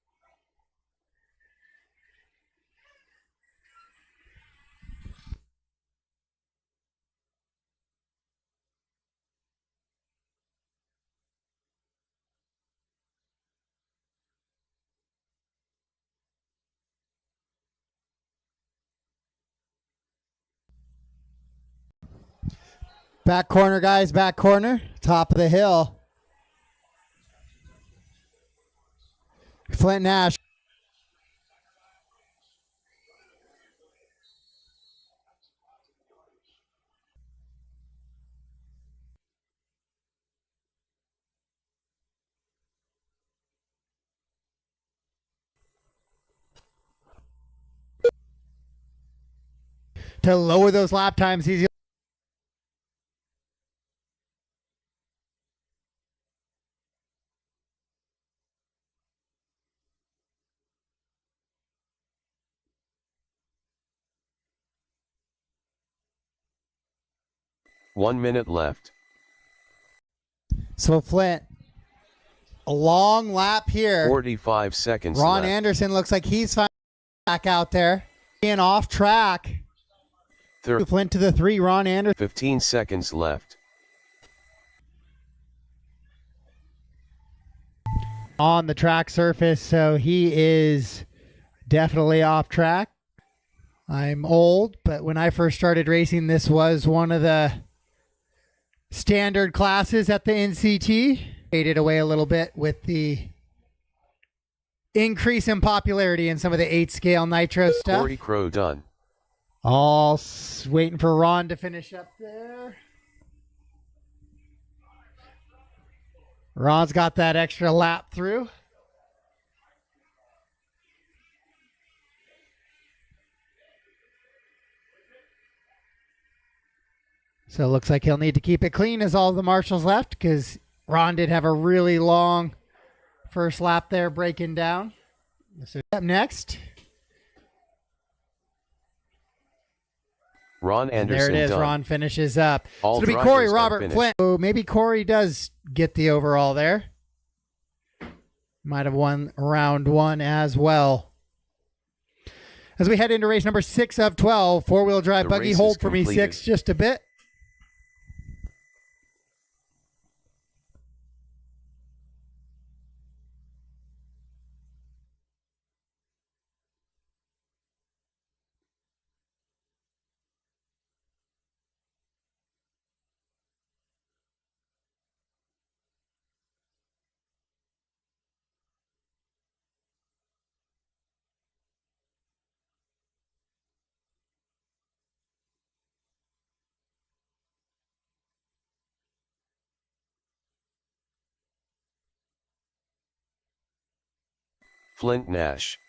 Back corner, guys. Back corner. Top of the hill. Flint Nash. To lower those lap times, he's 1 minute left. So Flint, a long lap here. 45 seconds Ron left. Anderson looks like he's finally back out there. Being off track. Flint to the 3, Ron Anderson. 15 seconds left. On the track surface, so he is definitely off track. I'm old, but when I first started racing, this was one of the standard classes at the NCT. Faded away a little bit with the increase in popularity in some of the 8-scale nitro stuff. Corey Crow done. All waiting for Ron to finish up there. Ron's got that extra lap through. So it looks like he'll need to keep it clean as all the marshals left, because Ron did have a really long first lap there breaking down. So up next. Ron Anderson. There it is. Done. Ron finishes up. All so it'll be drivers Corey, have Robert, finished. Flint. So maybe Corey does get the overall there. Might have won round 1 as well. As we head into race number 6 of 12, 4-wheel drive The buggy. race Hold is for me, completed. 6, just a bit. Flint Nash.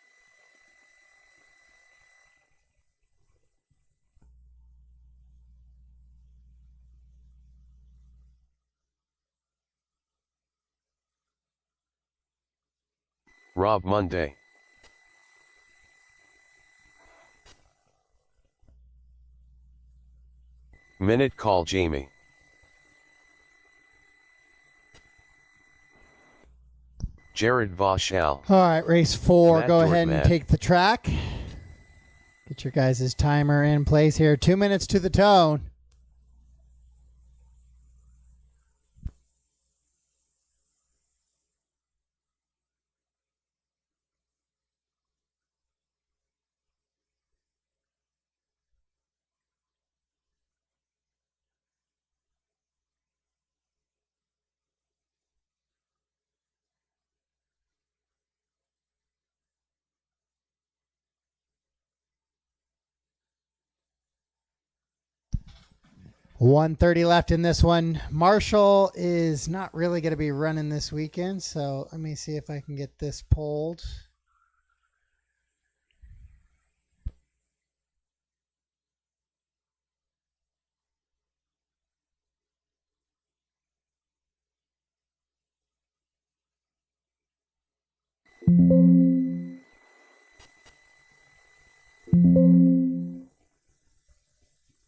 Rob Monday. Minute Call Jamie. Jared Vauchal. All right, race 4. Matt Go ahead Dortmund. and take the track. Get your guys' timer in place here. 2 minutes to the tone. $130 left in this one. Marshall is not really going to be running this weekend, so let me see if I can get this pulled.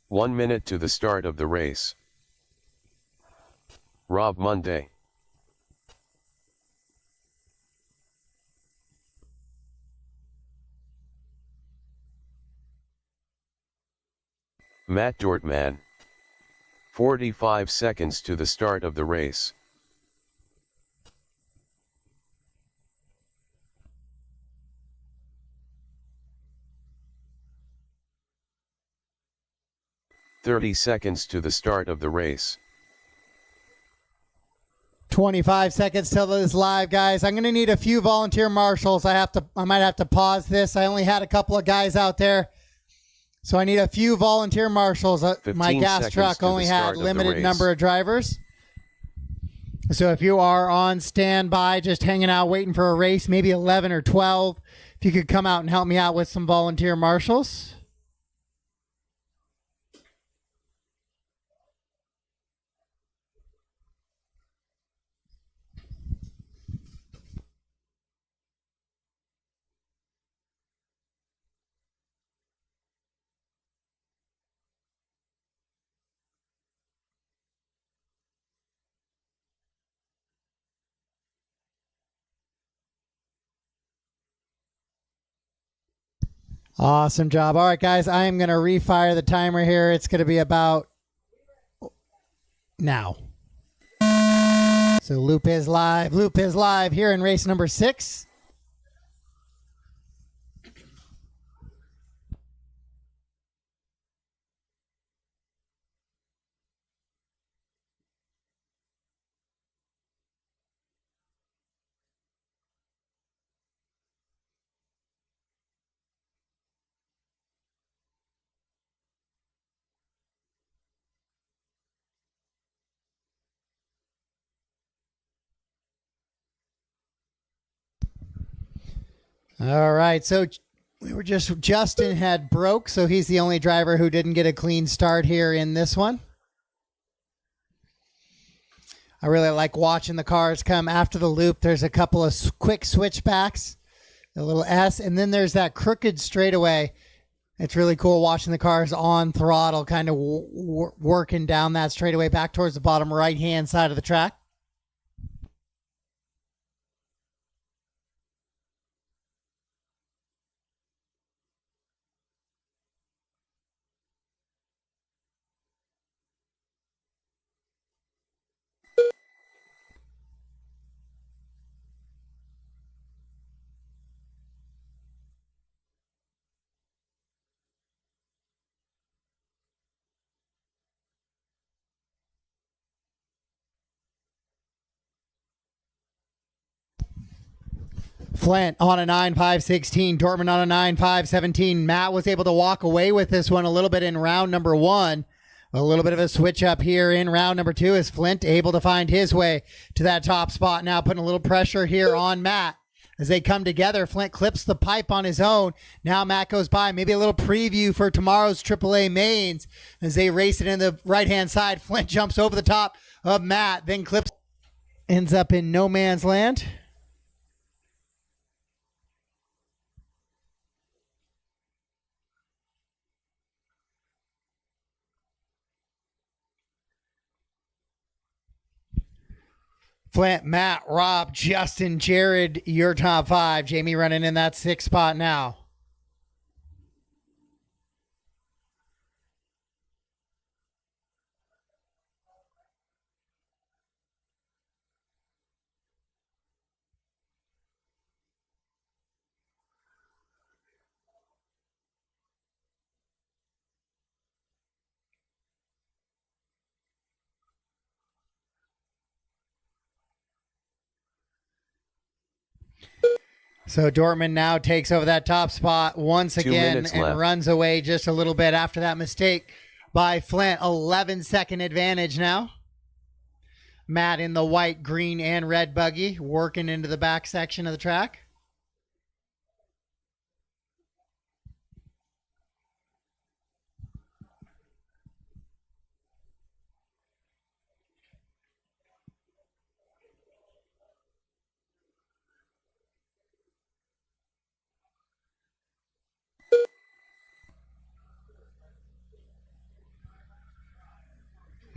One minute to the start of the race. Rob Monday. Matt Dortmund. 45 seconds to the start of the race. "30 seconds to the start of the race. 25 seconds till this live, guys. I'm going to need a few volunteer marshals. I might have to pause this. I only had a couple of guys out there, so I need a few volunteer marshals. My gas truck only had limited number of drivers. So if you are on standby, just hanging out, waiting for a race, maybe 11 or 12, if you could come out and help me out with some volunteer marshals. Awesome job. All right, guys, I am going to refire the timer here. It's going to be about now. So loop is live. Loop is live here in race number 6. All right, so Justin had broke, so he's the only driver who didn't get a clean start here in this one. I really like watching the cars come after the loop. There's a couple of quick switchbacks, a little S, and then there's that crooked straightaway. It's really cool watching the cars on throttle, kind of working down that straightaway back towards the bottom right-hand side of the track. Flint on a 9.516, Dortmund on a 9.517. Matt was able to walk away with this one a little bit in round number 1. A little bit of a switch up here in round number 2 is Flint able to find his way to that top spot now, putting a little pressure here on Matt. as they come together. Flint clips the pipe on his own. Now Matt goes by. Maybe a little preview for tomorrow's AAA mains as they race it in the right-hand side. Flint jumps over the top of Matt, then clips, ends up in no man's land. Flint, Matt, Rob, Justin, Jared, your top five. Jamie running in that sixth spot now. So Dortmund now takes over that top spot once again and runs away just a little bit after that mistake by Flint. 11-second advantage now. Matt in the white, green, and red buggy working into the back section of the track.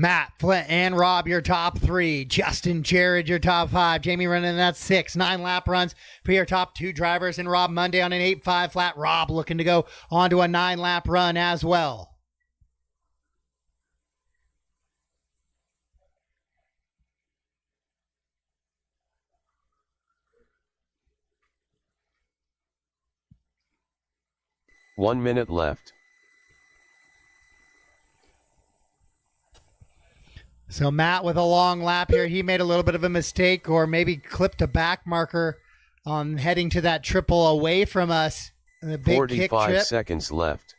Matt, Flint, and Rob, your top three. Justin, Jared, your top five. Jamie running in that 6. 9 lap runs for your top 2 drivers. And Rob Monday on an 8.5 flat. Rob looking to go onto a 9 lap run as well. One minute left. So Matt with a long lap here. He made a little bit of a mistake or maybe clipped a back marker on heading to that triple away from us. The big 45 seconds left.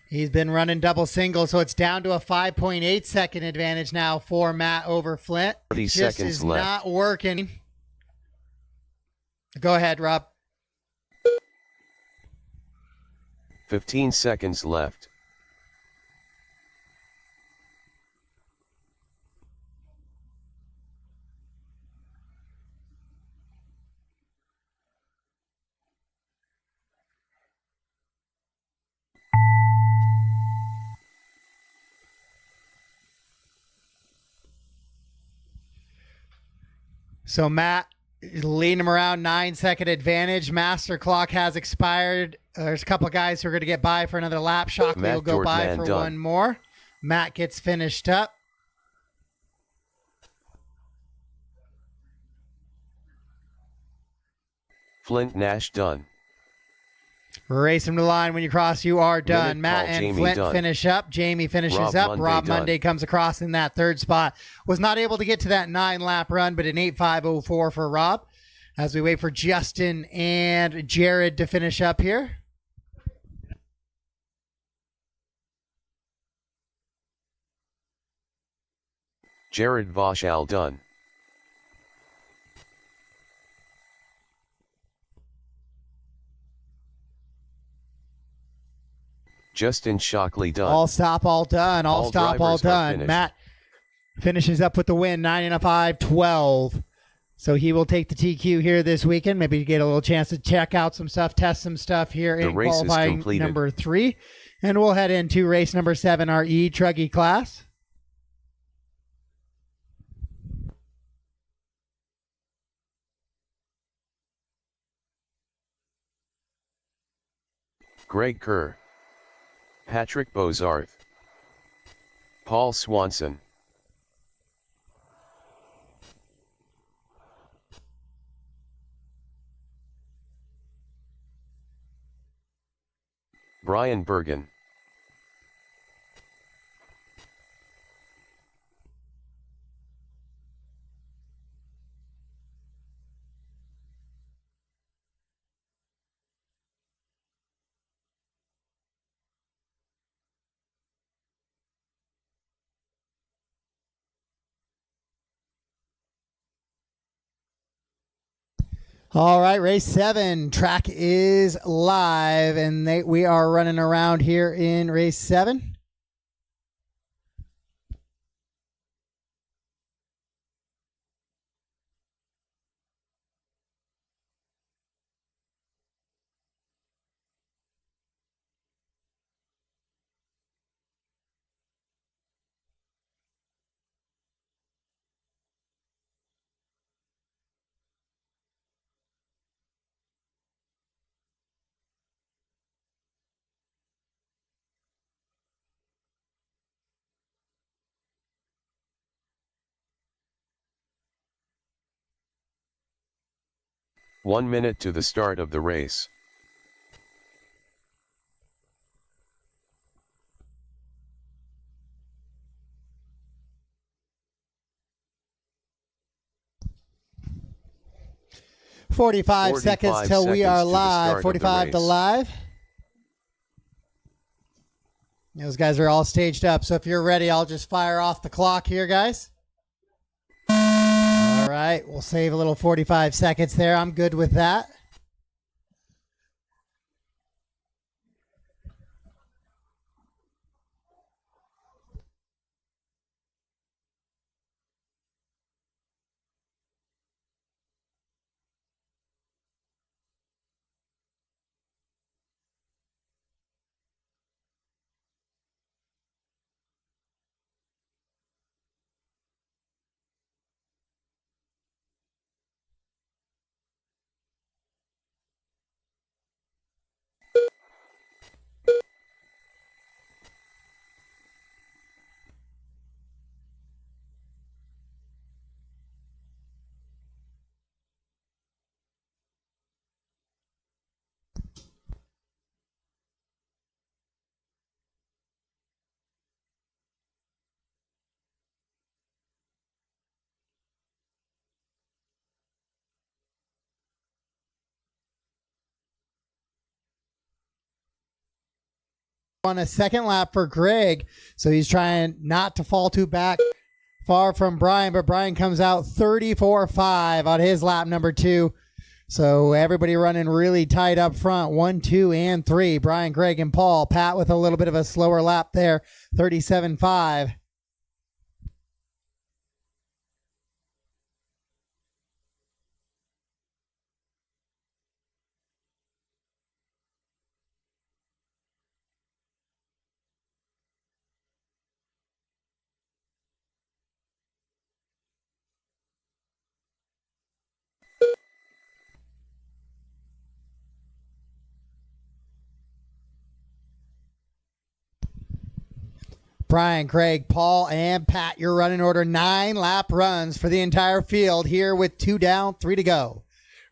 He's been running double single, so it's down to a 5.8 second advantage now for Matt over Flint. 30 just seconds is left. Not working. Go ahead, Rob. 15 seconds left. So Matt is leading him around 9-second advantage. Master clock has expired. There's a couple of guys who are going to get by for another lap. Shockley will go by for one more. Matt gets finished up. Flint, Nash done. Race him to the line. When you cross, you are done. Matt and Flint finish up. Jamie finishes up. Rob Monday comes across in that 3rd spot. Was not able to get to that 9-lap run, but an 8.504 for Rob. As we wait for Justin and Jared to finish up here. Jared Voshal done. Justin Shockley done. All stop, all done. All stop, all done. Matt finishes up with the win, 9.5-12. So he will take the TQ here this weekend. Maybe get a little chance to check out some stuff, test some stuff here in qualifying number 3. And we'll head into race number 7, our E-Truggy class. Greg Kerr. Patrick Bozarth. Paul Swanson. Brian Bergen. All right, race 7. Track is live, and we are running around here in race 7. One minute to the start of the race. Forty-five seconds till we are live. 45 to live. Those guys are all staged up, so if you're ready, I'll just fire off the clock here, guys. All right, we'll save a little 45 seconds there. I'm good with that. On a second lap for Greg, so he's trying not to fall too back far from Brian, but Brian comes out 34.5 on his lap number 2. So everybody running really tight up front, 1, 2, and 3. Brian, Greg, and Paul. Pat with a little bit of a slower lap there, 37.5. Brian, Craig, Paul, and Pat, your running order. 9 lap runs for the entire field here with 2 down, 3 to go.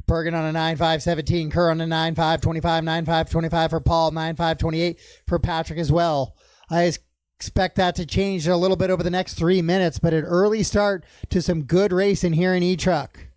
Bergen on a 9.5.17, Kerr on a 9.5.25, 9.5.25 for Paul, 9.5.28 for Patrick as well. I expect that to change a little bit over the next 3 minutes, but an early start to some good racing here in E-Truck.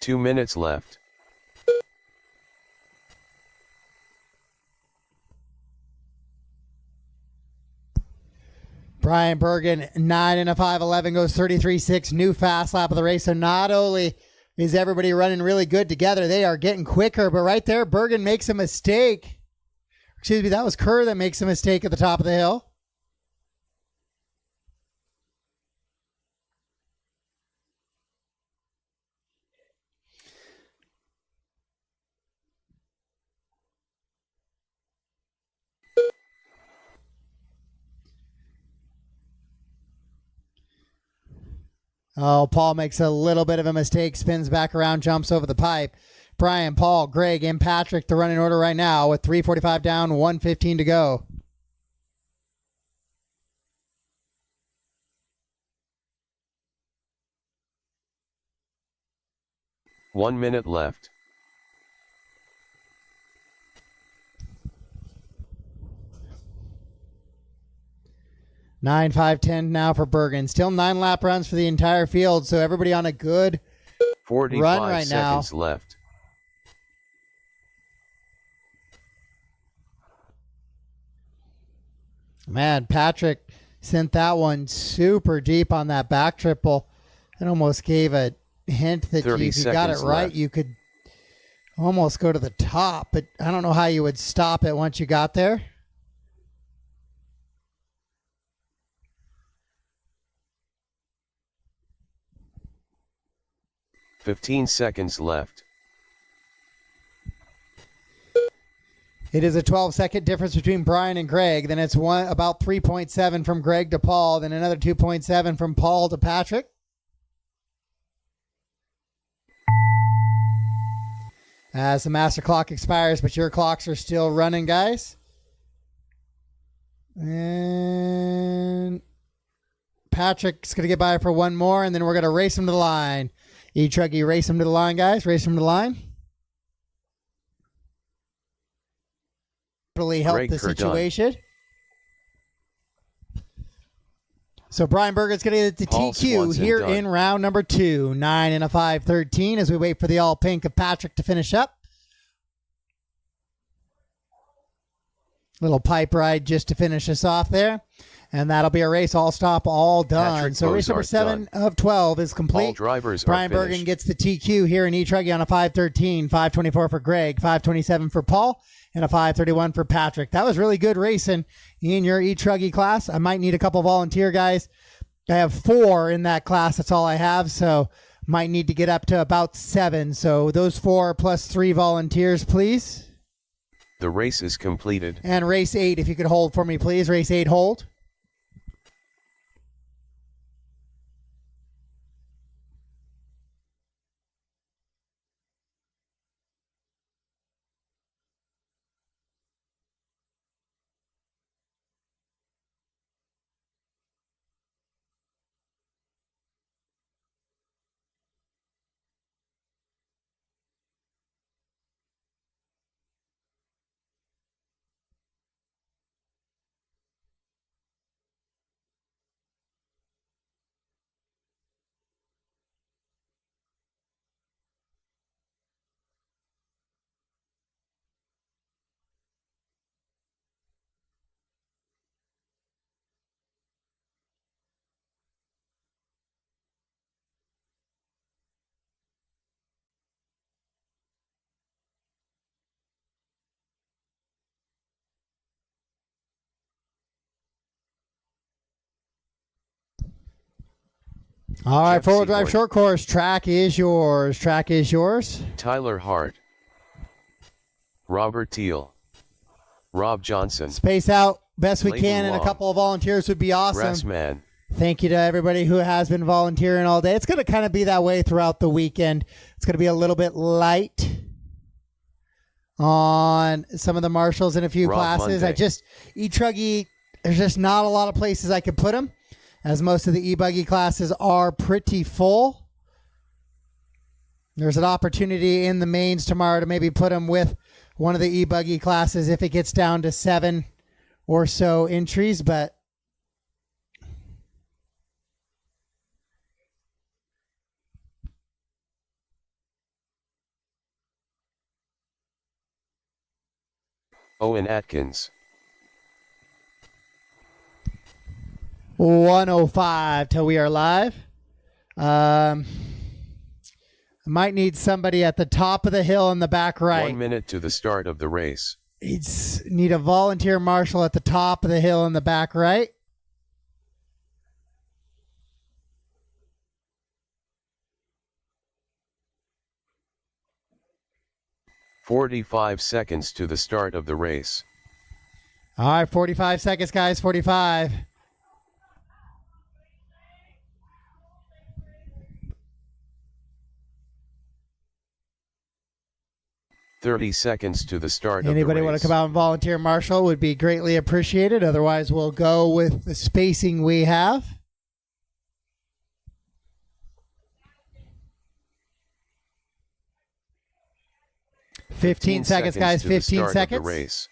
Two minutes left. Brian Bergen, 9 and a 5.11 goes 33.6, new fast lap of the race. So not only is everybody running really good together, they are getting quicker. But right there, Bergen makes a mistake. Excuse me, that was Kerr that makes a mistake at the top of the hill. Oh, Paul makes a little bit of a mistake, spins back around, jumps over the pipe. Brian, Paul, Greg, and Patrick, the running order right now with 3:45 down, 1:15 to go. 1 minute left. 9, 5, 10 now for Bergen. Still 9 lap runs for the entire field, so everybody on a good 45 run right now. seconds left. Man, Patrick sent that one super deep on that back triple. It almost gave a hint that if you got it right, you could almost go to the top, but I don't know how you would stop it once you got there. "15 seconds left." It is a 12-second difference between Brian and Greg. Then it's about 3.7 from Greg to Paul. Then another 2.7 from Paul to Patrick. As the master clock expires, but your clocks are still running, guys. And Patrick's going to get by for one more, and then we're going to race him to the line. E-Truggy, race him to the line, guys. Race him to the line. Really help the situation. So Brian Bergen's going to get the TQ here in round number 2. 9 and a 5:13 as we wait for the all pink of Patrick to finish up. Little pipe ride just to finish us off there. And that'll be a race all stop, all done. Patrick so race number 7 of 12 is complete. All drivers Brian are finished. Bergen gets the TQ here in E-Truggy on a 5:13, 5:24 for Greg, 5:27 for Paul, and a 5:31 for Patrick. That was really good racing in your E-Truggy class. I might need a couple volunteer guys. I have 4 in that class. That's all I have. So might need to get up to about 7. So those 4 plus 3 volunteers, please. The race is completed. And race 8, if you could hold for me, please. Race 8, hold. All right, four-wheel drive short course. Track is yours. Track is yours. Tyler Hart, Robert Teal, Rob Johnson. Space out best we Leighton can, and a Long. couple of volunteers would be awesome. Grassman. Thank you to everybody who has been volunteering all day. It's going to kind of be that way throughout the weekend. It's going to be a little bit light on some of the marshals in a few Rob classes. Monday. E-Truggy, there's just not a lot of places I could put them, as most of the e-buggy classes are pretty full. There's an opportunity in the mains tomorrow to maybe put them with one of the e-buggy classes if it gets down to 7 or so entries, but Owen Atkins. 1:05 till we are live. I might need somebody at the top of the hill in the back right. 1 minute to the start of the race. Need a volunteer marshal at the top of the hill in the back right. "45 seconds to the start of the race." All right, 45 seconds, guys. 45. "30 seconds to the start of the race." Anybody want to come out and volunteer marshal would be greatly appreciated. Otherwise, we'll go with the spacing we have. 15 seconds, guys. to the 15 start seconds. of the race.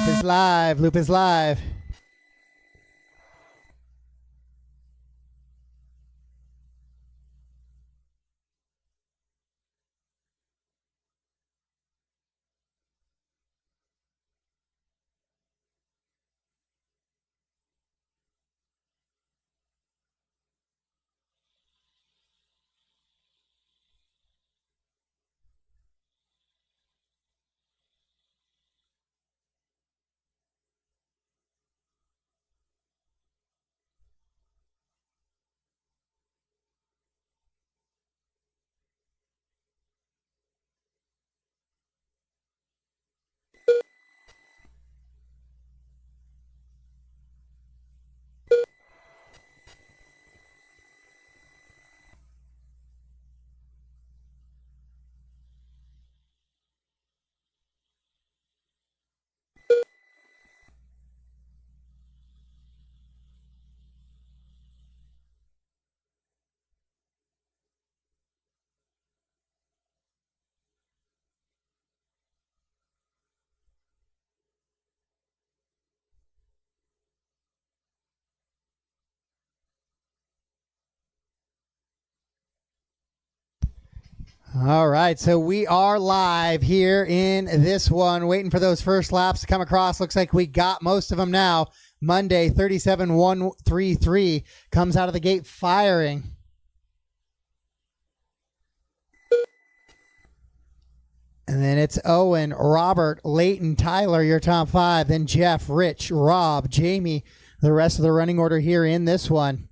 Loop is live. Loop is live. All right, so we are live here in this one, waiting for those first laps to come across. Looks like we got most of them now. Monday, 37-133 comes out of the gate firing. And then it's Owen, Robert, Leighton, Tyler, your top five. Then Jeff, Rich, Rob, Jamie, the rest of the running order here in this one.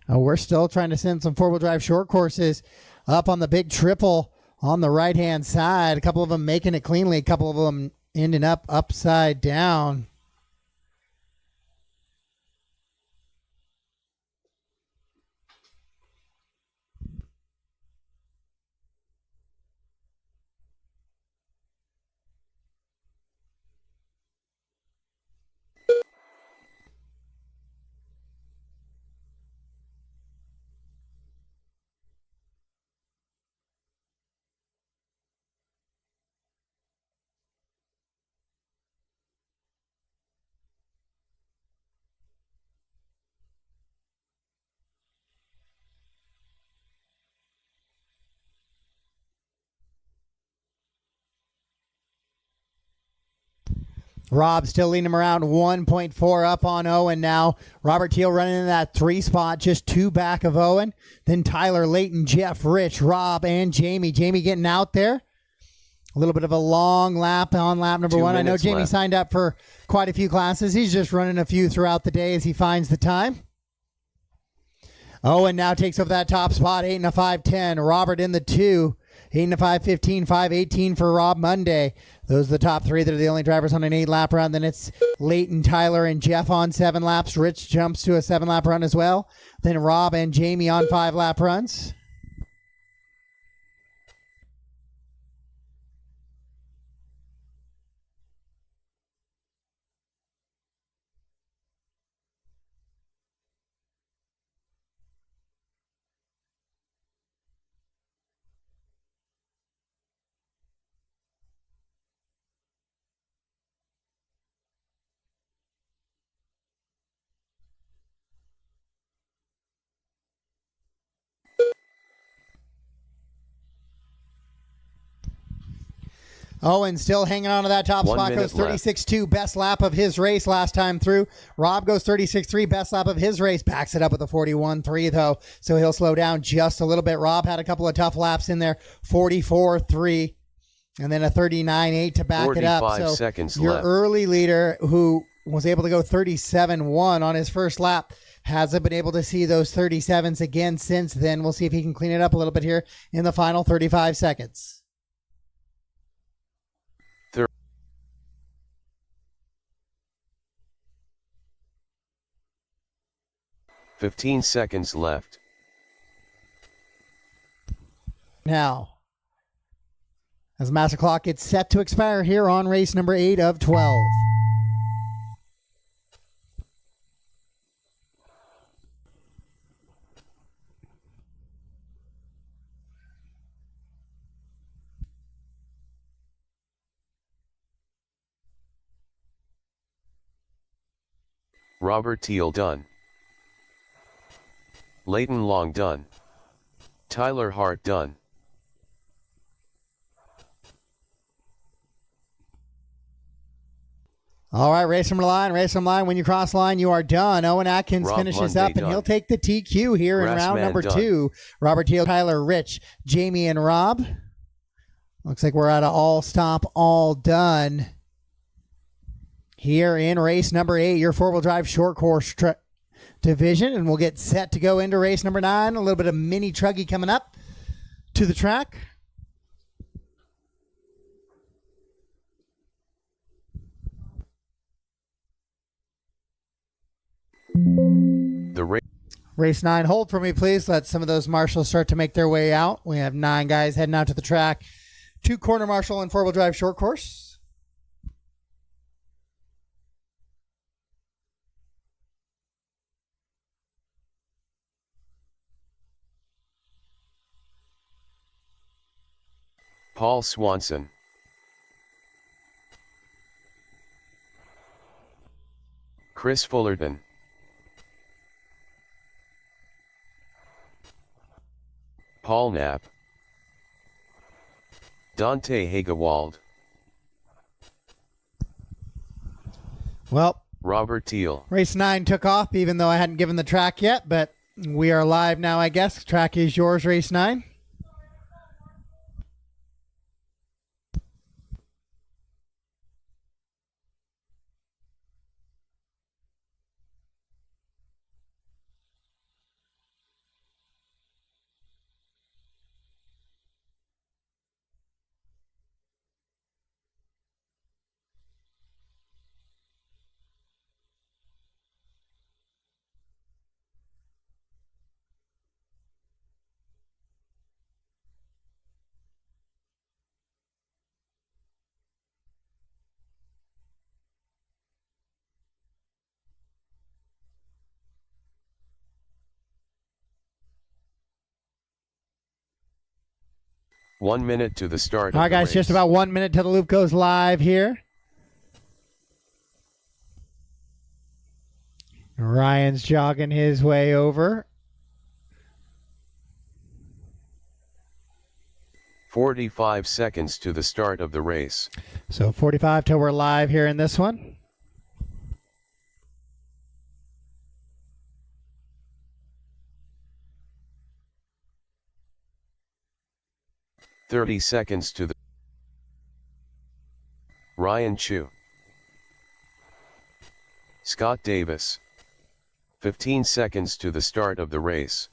We're still trying to send some four-wheel drive short courses up on the big triple on the right-hand side. A couple of them making it cleanly. A couple of them ending up upside down. Rob still leading him around 1.4 up on Owen now. Robert Teal running in that 3 spot, just 2 back of Owen. Then Tyler, Leighton, Jeff, Rich, Rob, and Jamie. Jamie getting out there. A little bit of a long lap on lap number 1. I know Jamie left. signed up for quite a few classes. He's just running a few throughout the day as he finds the time. Owen now takes over that top spot, 8 and a 5:10. Robert in the 2. 8 and a 5:15, 5:18 for Rob Monday. Those are the top 3 that are the only drivers on an 8-lap run. Then it's Leighton, Tyler, and Jeff on 7 laps. Rich jumps to a 7-lap run as well. Then Rob and Jamie on 5-lap runs. Owen still hanging on to that top 1 spot, minute goes 36.2, best lap of his race last time through. Rob goes 36.3, best lap of his race, backs it up with a 41.3 though, so he'll slow down just a little bit. Rob had a couple of tough laps in there, 44.3, and then a 39.8 to back it up. 45 So seconds your left. early leader who was able to go 37.1 on his first lap hasn't been able to see those 37s again since then. We'll see if he can clean it up a little bit here in the final 35 seconds. 15 seconds left. Now, as the master clock gets set to expire here on race number 8 of 12. Robert Teal done. Leighton Long done. Tyler Hart done. All right, race number line, race number line. When you cross line, you are done. Owen Atkins Rob finishes Monday up, and done. he'll take the TQ here in round Grassman number done. 2. Robert Teal, Tyler, Rich, Jamie, and Rob. Looks like we're at an all stop, all done here in race number 8, your four-wheel drive short course division, and we'll get set to go into race number 9. A little bit of mini truggy coming up to the track. The Race 9, hold for me, please. Let some of those marshals start to make their way out. We have 9 guys heading out to the track. 2 corner marshal and four-wheel drive short course. Paul Swanson. Chris Fullerton. Paul Knapp. Dante Hagewald. Well, Robert Teal. race 9 took off, even though I hadn't given the track yet, but we are live now, I guess. Track is yours, race 9. One minute to the start. All right, of the guys, race. just about 1 minute till the loop goes live here. Ryan's jogging his way over. 45 seconds to the start of the race. So 45 till we're live here in this one. $30 to the Ryan Chu. Scott Davis. 15 seconds to the start of the race.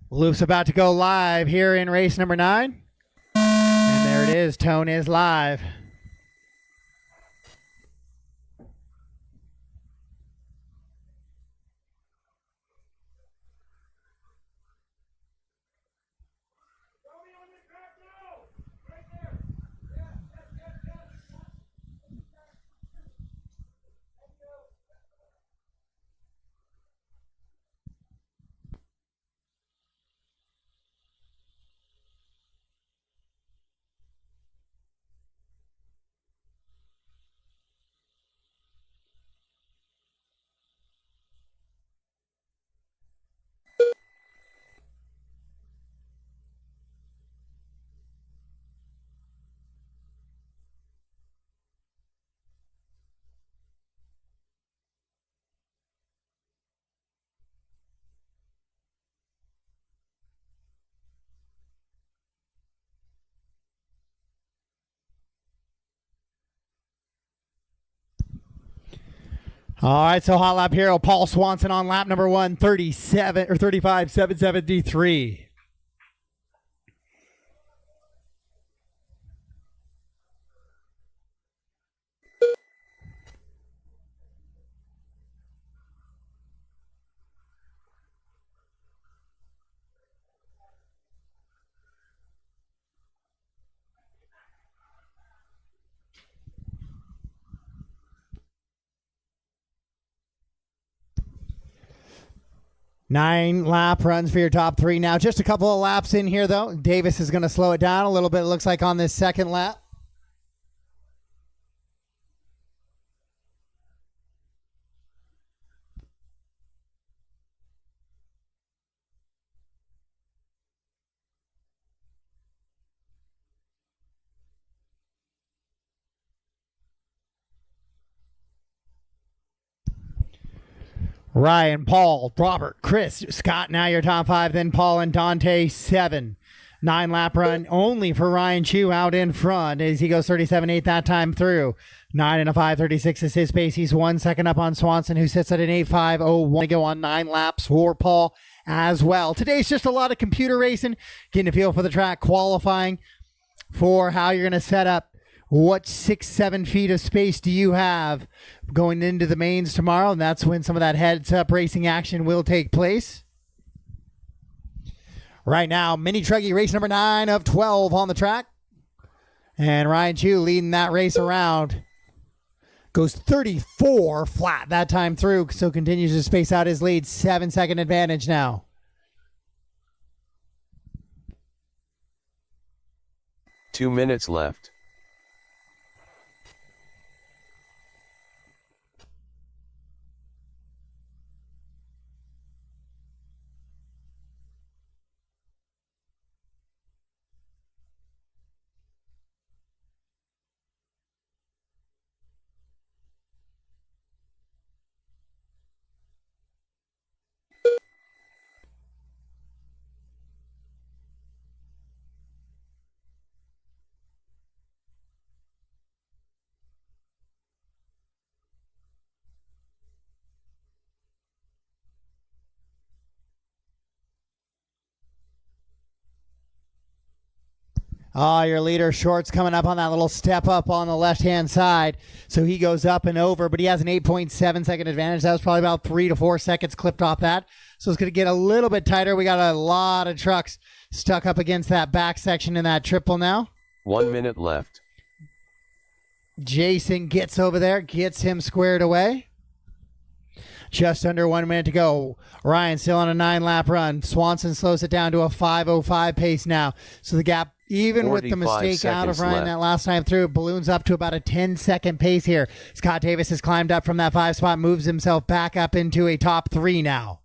Loop's about to go live here in race number 9. And there it is. Tone is live. All right, so hot lap hero Paul Swanson on lap number 1, 35,773. 9 lap runs for your top 3 now. Just a couple of laps in here, though. Davis is going to slow it down a little bit, it looks like, on this second lap. Ryan, Paul, Robert, Chris, Scott, now your top 5. Then Paul and Dante, 7. 9 lap run only for Ryan Chu out in front as he goes 37.8 that time through. 9 and a 5.36 is his pace. He's 1 second up on Swanson, who sits at an 8.5.01 to go on 9 laps for Paul as well. Today's just a lot of computer racing, getting a feel for the track, qualifying for how you're going to set up. What 6-7 feet of space do you have going into the mains tomorrow? And that's when some of that heads-up racing action will take place. Right now, Mini Truggy race number 9 of 12 on the track. And Ryan Chu leading that race around. Goes 34 flat that time through, so continues to space out his lead. 7-second advantage now. Two minutes left. Your leader, Short's coming up on that little step up on the left-hand side. So he goes up and over, but he has an 8.7-second advantage. That was probably about 3 to 4 seconds clipped off that. So it's going to get a little bit tighter. We got a lot of trucks stuck up against that back section in that triple now. 1 minute left. Jason gets over there, gets him squared away. Just under 1 minute to go. Ryan still on a 9-lap run. Swanson slows it down to a 5:05 pace now. So the gap, even with the mistake out of Ryan that last time through, balloons up to about a 10-second pace here. Scott Davis has climbed up from that 5 spot, moves himself back up into a top 3 now.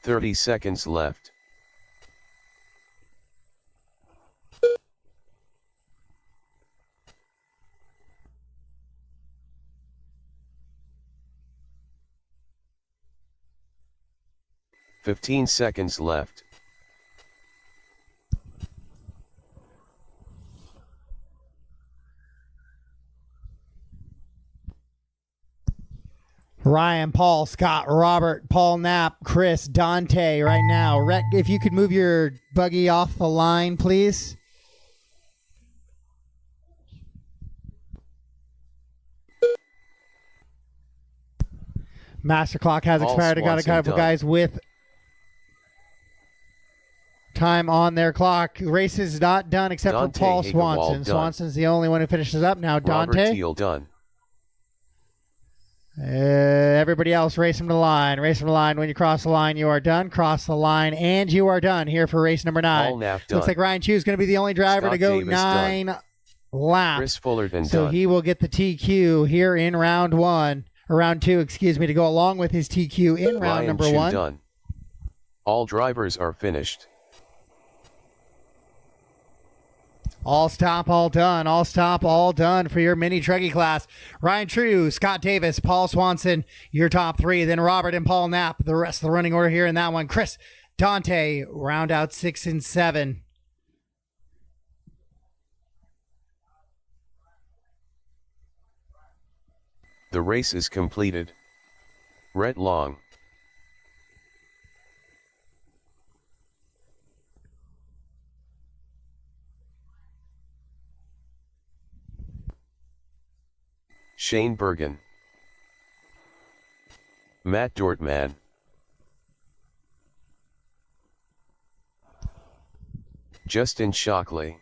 $30 seconds left. $15 seconds left. Ryan, Paul, Scott, Robert, Paul Knapp, Chris, Dante right now. Rhett, if you could move your buggy off the line, please. Master clock has expired. I got a couple guys with time on their clock. Race is not done except Dante for Paul Hagerwald Swanson. done. Swanson's the only one who finishes up now. Dante. Robert Teal done. Everybody else, race from the line. Race from the line. When you cross the line, you are done. Cross the line, and you are done here for race number 9. Looks like Ryan Chu is going to be the only driver to go Davis 9 done. laps. Chris Fullerton so done. he will get the TQ here in round 1. Or round 2, excuse me, to go along with his TQ in round Ryan number Chu 1. Done. All drivers are finished. All stop, all done. All stop, all done for your mini truggy class. Ryan True, Scott Davis, Paul Swanson, your top 3. Then Robert and Paul Knapp, the rest of the running order here in that one. Chris, Dante, round out 6 and 7. The race is completed. Rhett Long. Shane Bergen. Matt Dortman. Justin Shockley.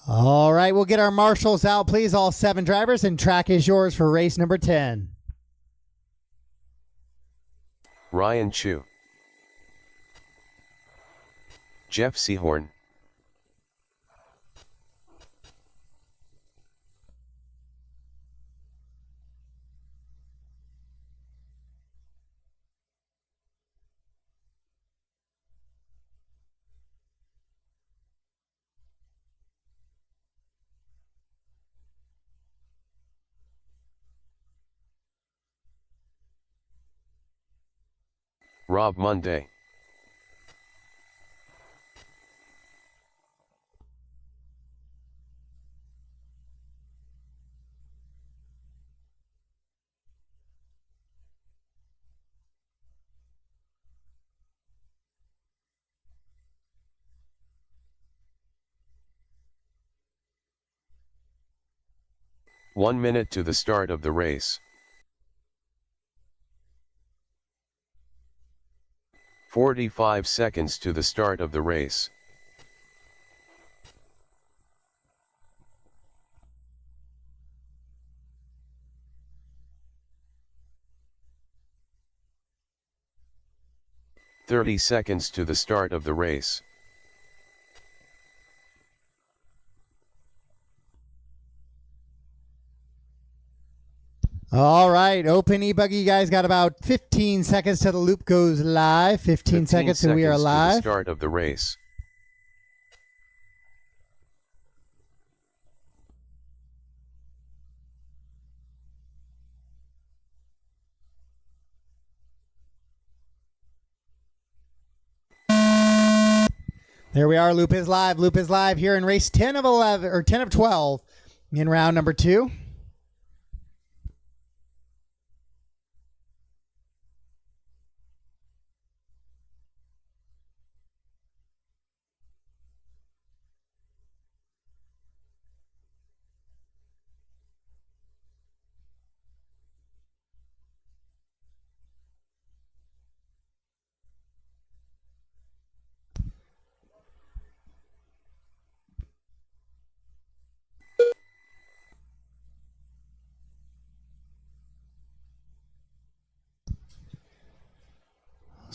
All right, we'll get our marshals out, please, all 7 drivers, and track is yours for race number 10. Ryan Chu, Jeff Seahorn, Rob Monday, One minute to the start of the race. 45 seconds to the start of the race. "30 seconds to the start of the race. All right, open e-buggy, you guys got about 15 seconds till the loop goes live. 15 seconds and we are live. To the start of the race. There we are, loop is live. Loop is live here in race 10 of 11 or 10 of 12 in round number 2.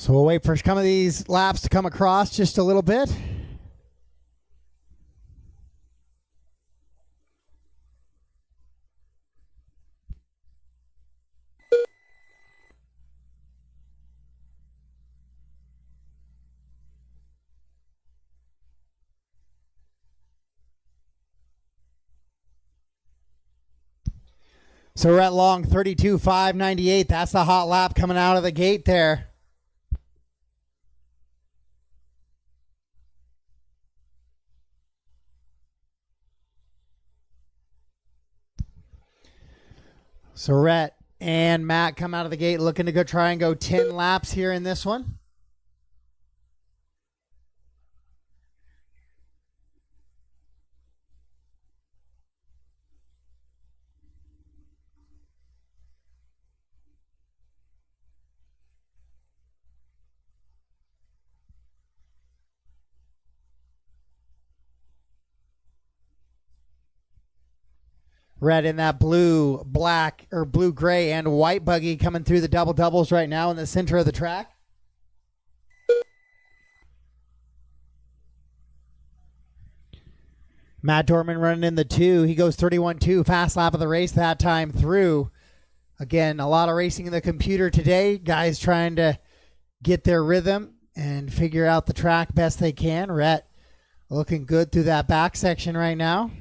So we'll wait for some of these laps to come across just a little bit. So we're at long 32.598. That's the hot lap coming out of the gate there. So Rhett and Matt come out of the gate looking to try and go 10 laps here in this one. Red in that blue, black, or blue, gray, and white buggy coming through the double doubles right now in the center of the track. Matt Dorman running in the 2. He goes 31.2, fast lap of the race that time through. Again, a lot of racing in the computer today. Guys trying to get their rhythm and figure out the track best they can. Rhett looking good through that back section right now.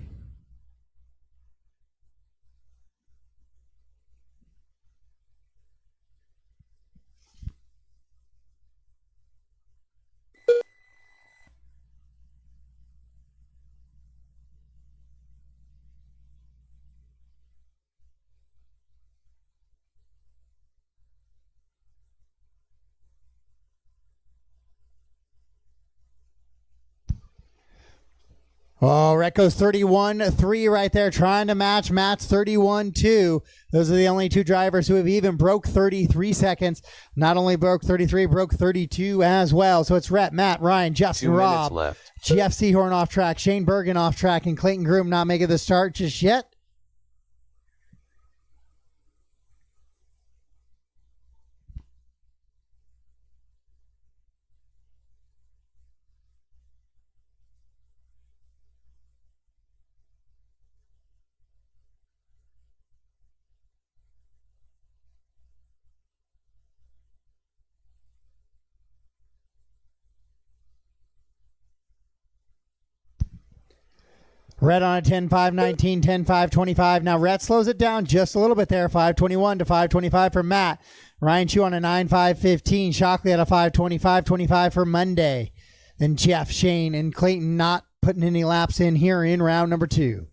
Oh, Rhett goes 31-3 right there, trying to match Matt's 31-2. Those are the only two drivers who have even broke 33 seconds. Not only broke 33, broke 32 as well. So it's Rhett, Matt, Ryan, Justin, 2 minutes Rob, left. Jeff Seahorn off track, Shane Bergen off track, and Clayton Groom not making the start just yet. Rhett on a 10-5-19, 10-5-25. Now Rhett slows it down just a little bit there. 5:21 to 5:25 for Matt. Ryan Chu on a 9-5-15. Shockley at a 5:25-25 for Monday. Then Jeff, Shane, and Clayton not putting any laps in here in round number 2.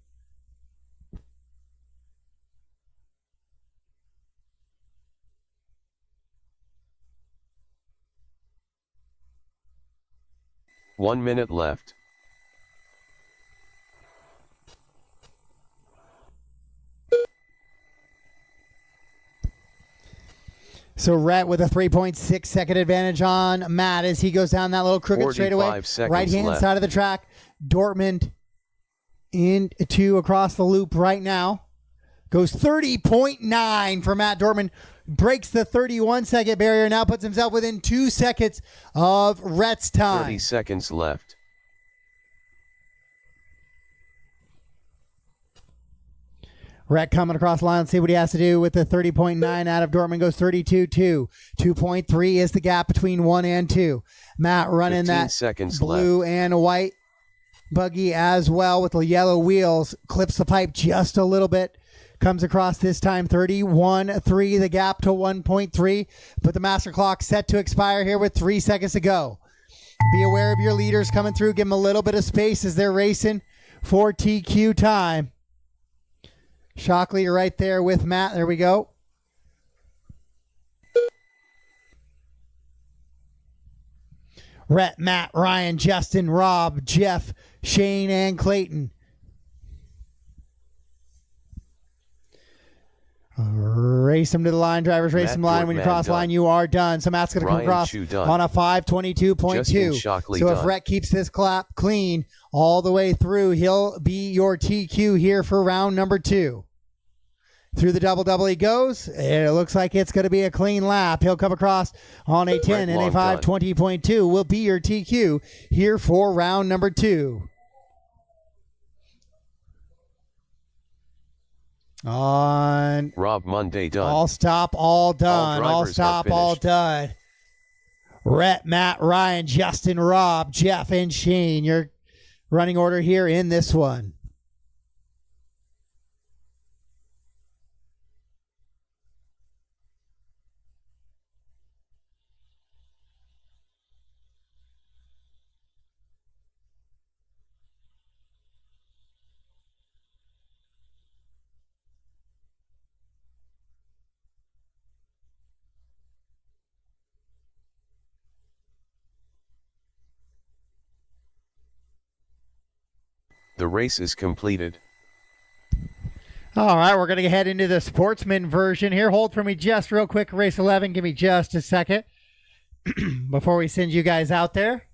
One minute left. So Rhett with a 3.6 second advantage on Matt as he goes down that little crooked straightaway. Right hand left. side of the track. Dortmund into across the loop right now. Goes 30.9 for Matt Dortmund. Breaks the 31-second barrier. Now puts himself within 2 seconds of Rhett's time. 30 seconds left. Rhett coming across the line. Let's see what he has to do with the 30.9 out of Dortmund. Goes 32.2. 2.3 is the gap between 1 and 2. Matt running that blue left. and white buggy as well with the yellow wheels. Clips the pipe just a little bit. Comes across this time 31.3, the gap to 1.3. But the master clock set to expire here with 3 seconds to go. Be aware of your leaders coming through. Give them a little bit of space as they're racing for TQ time. Shockley, you're right there with Matt. There we go. Rhett, Matt, Ryan, Justin, Rob, Jeff, Shane, and Clayton. Race them to the line, drivers. Race them line. When you cross line, you are done. So Matt's going to come across on a 5:22.2. So if Rhett keeps this clap clean all the way through, he'll be your TQ here for round number 2. Through the double he goes. It looks like it's going to be a clean lap. He'll come across on a 10 and a 5:20.2 will be your TQ here for round number 2. On Rob Monday done. All stop, all done. All stop, all done. Rhett, Matt, Ryan, Justin, Rob, Jeff, and Shane. Your running order here in this one. The race is completed. All right, we're going to head into the sportsman version here. Hold for me just real quick, race 11. Give me just a second before we send you guys out there.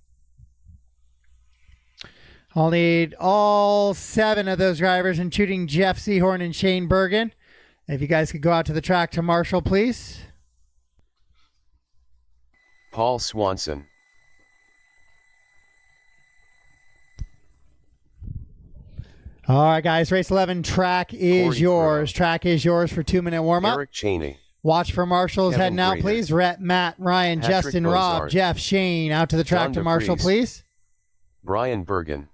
I'll need all 7 of those drivers, including Jeff Seahorn and Shane Bergen. If you guys could go out to the track to Marshall, please. Paul Swanson. All right, guys, race 11, track is yours. Track is yours for 2-minute warm-up. Eric Cheney. Watch for Marshall's heading out, please. Rhett, Matt, Ryan, Patrick Justin, Bozard. Rob, Jeff, Shane, out to the track John to Marshall, DeFries. please. Brian Bergen.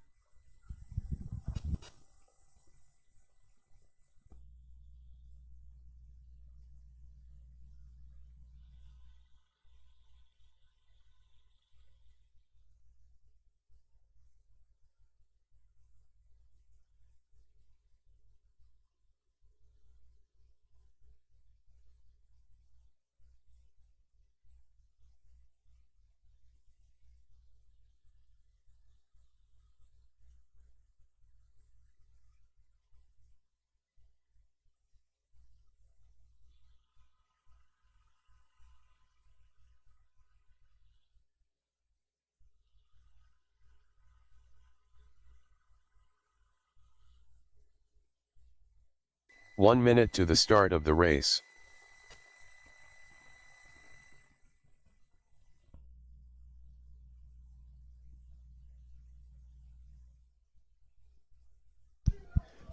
1 minute to the start of the race.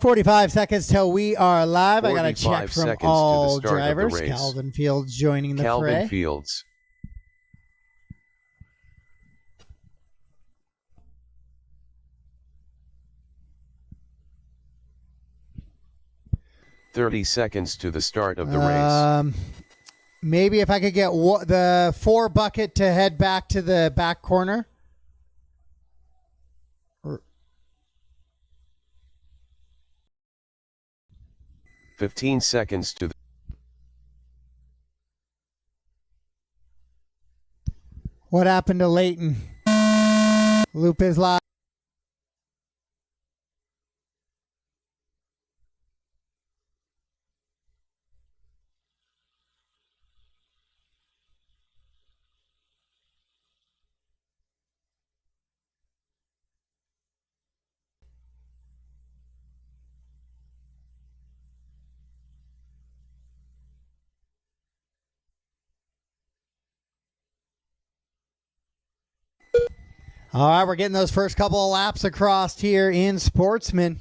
"45 seconds till we are live." I got to check 45 from seconds to the all start of the drivers. race. Calvin Fields joining the Calvin fray. Fields. "30 seconds to the start of the race. Maybe if I could get the 4 bucket to head back to the back corner. 15 seconds to the... What happened to Leighton? Loop is live. All right, we're getting those first couple of laps across here in Sportsman.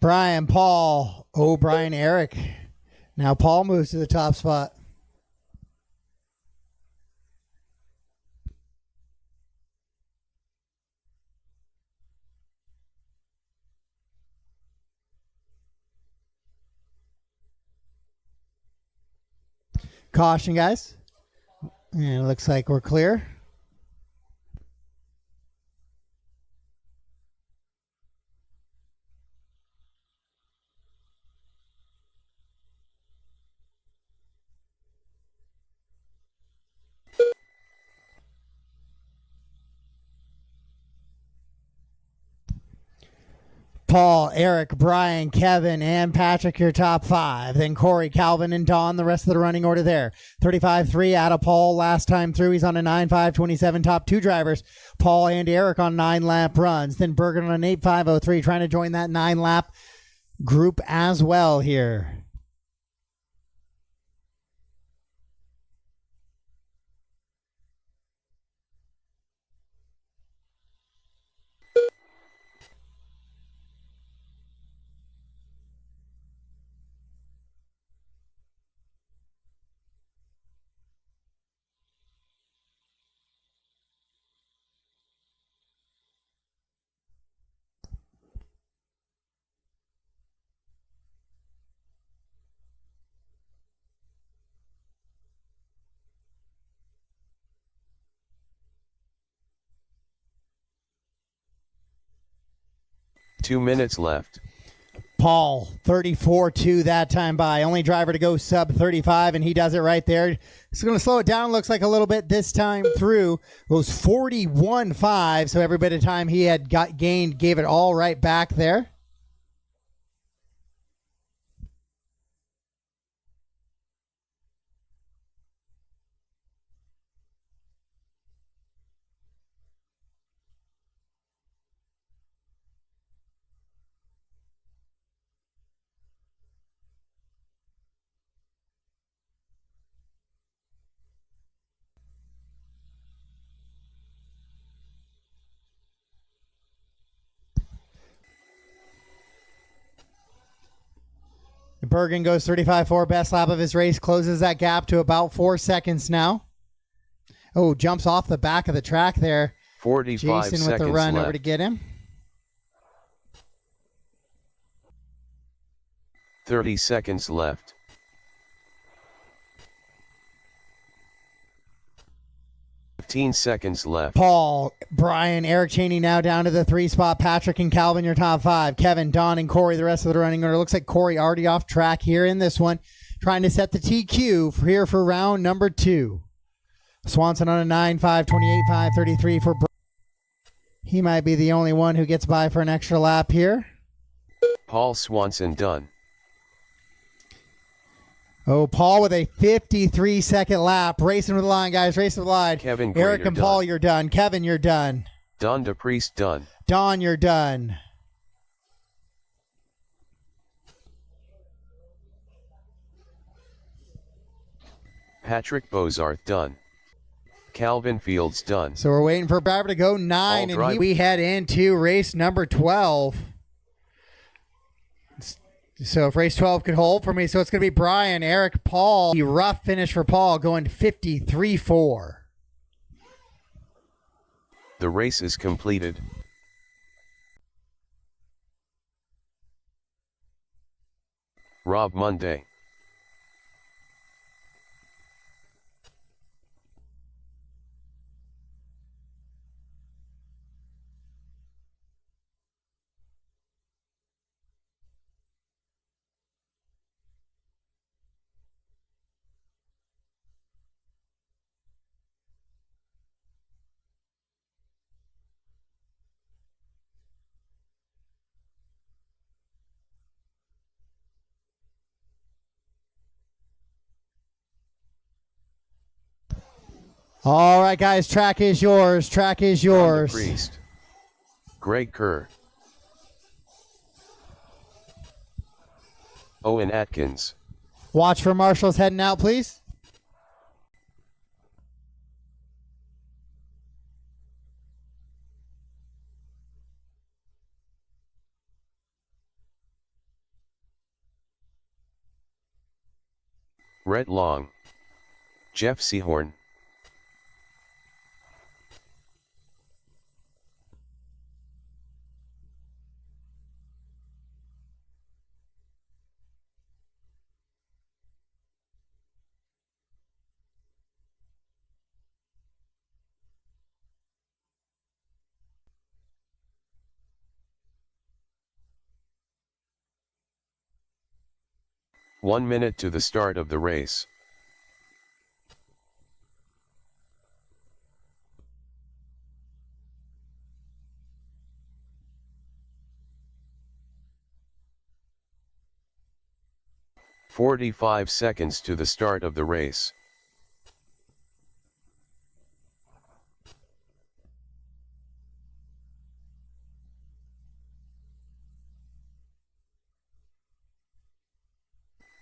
Brian, Paul, Brian, Eric. Now Paul moves to the top spot. Caution, guys. And it looks like we're clear. Paul, Eric, Brian, Kevin, and Patrick, your top 5. Then Corey, Calvin, and Don, the rest of the running order there. 35-3 out of Paul last time through. He's on a 9.5.27. Top 2 drivers, Paul and Eric, on 9-lap runs. Then Bergen on an 8.5.03, trying to join that 9-lap group as well here. Two minutes left. Paul, 34-2 that time by. Only driver to go sub 35, and he does it right there. It's going to slow it down, looks like a little bit this time through. Goes 41.5, so every bit of time he had gained gave it all right back there. Bergen goes 35.4, best lap of his race, closes that gap to about 4 seconds now. Oh, jumps off the back of the track there. 45 Jason seconds with the run left. over to get him. 30 seconds left. 15 seconds left. Paul, Brian, Eric Cheney now down to the 3 spot. Patrick and Calvin, your top 5. Kevin, Don, and Corey, the rest of the running order. Looks like Corey already off track here in this one. Trying to set the TQ for here for round number 2. Swanson on a 9.5.28.5.33 for Brian. He might be the only one who gets by for an extra lap here. Paul Swanson done. Oh, Paul with a 53-second lap. Racing with the line, guys. Racing with the line. Kevin Eric Grader and Paul, done. you're done. Kevin, you're done. Don DePriest done. Don, you're done. Patrick Bozarth done. Calvin Fields done. So we're waiting for Barbara to go 9, and we head into race number 12. So if race 12 could hold for me, so it's going to be Brian, Eric, Paul. The rough finish for Paul going 53-4. The race is completed. Rob Monday. All right, guys, track is yours. Track is yours. Don DePriest. Greg Kerr. Owen Atkins. Watch for marshals heading out, please. Rhett Long. Jeff Seahorn. One minute to the start of the race. "45 seconds to the start of the race.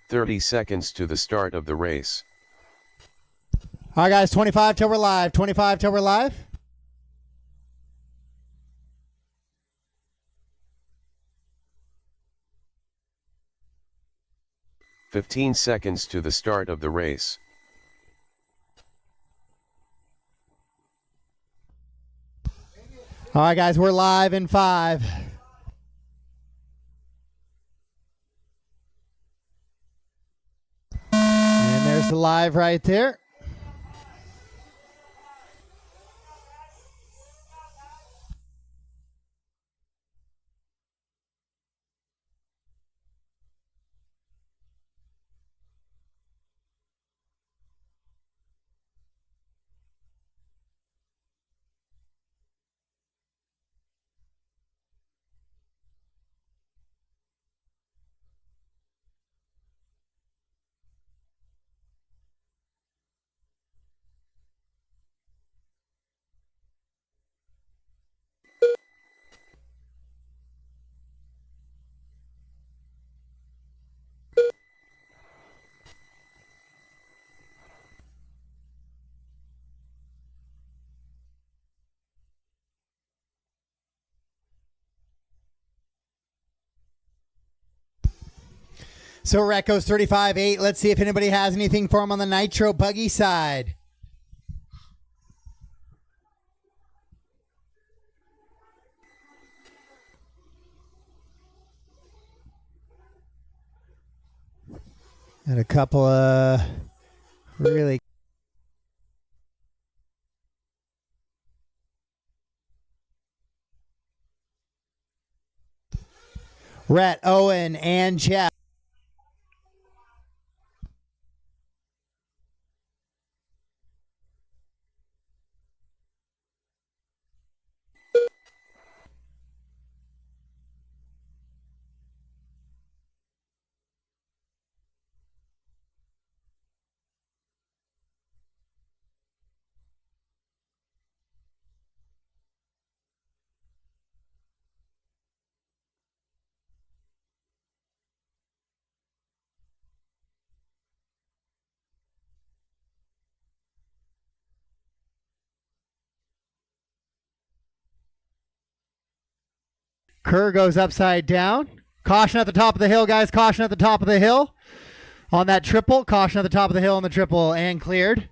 "30 seconds to the start of the race. All right, guys, 25 till we're live. 25 till we're live. "15 seconds to the start of the race. All right, guys, we're live in 5. And there's the live right there. So Rhett goes 35-8. Let's see if anybody has anything for him on the Nitro Buggy side. And a couple of really... Rhett, Owen, and Jeff. Kerr goes upside down. Caution at the top of the hill, guys. Caution at the top of the hill on that triple. Caution at the top of the hill on the triple, and cleared.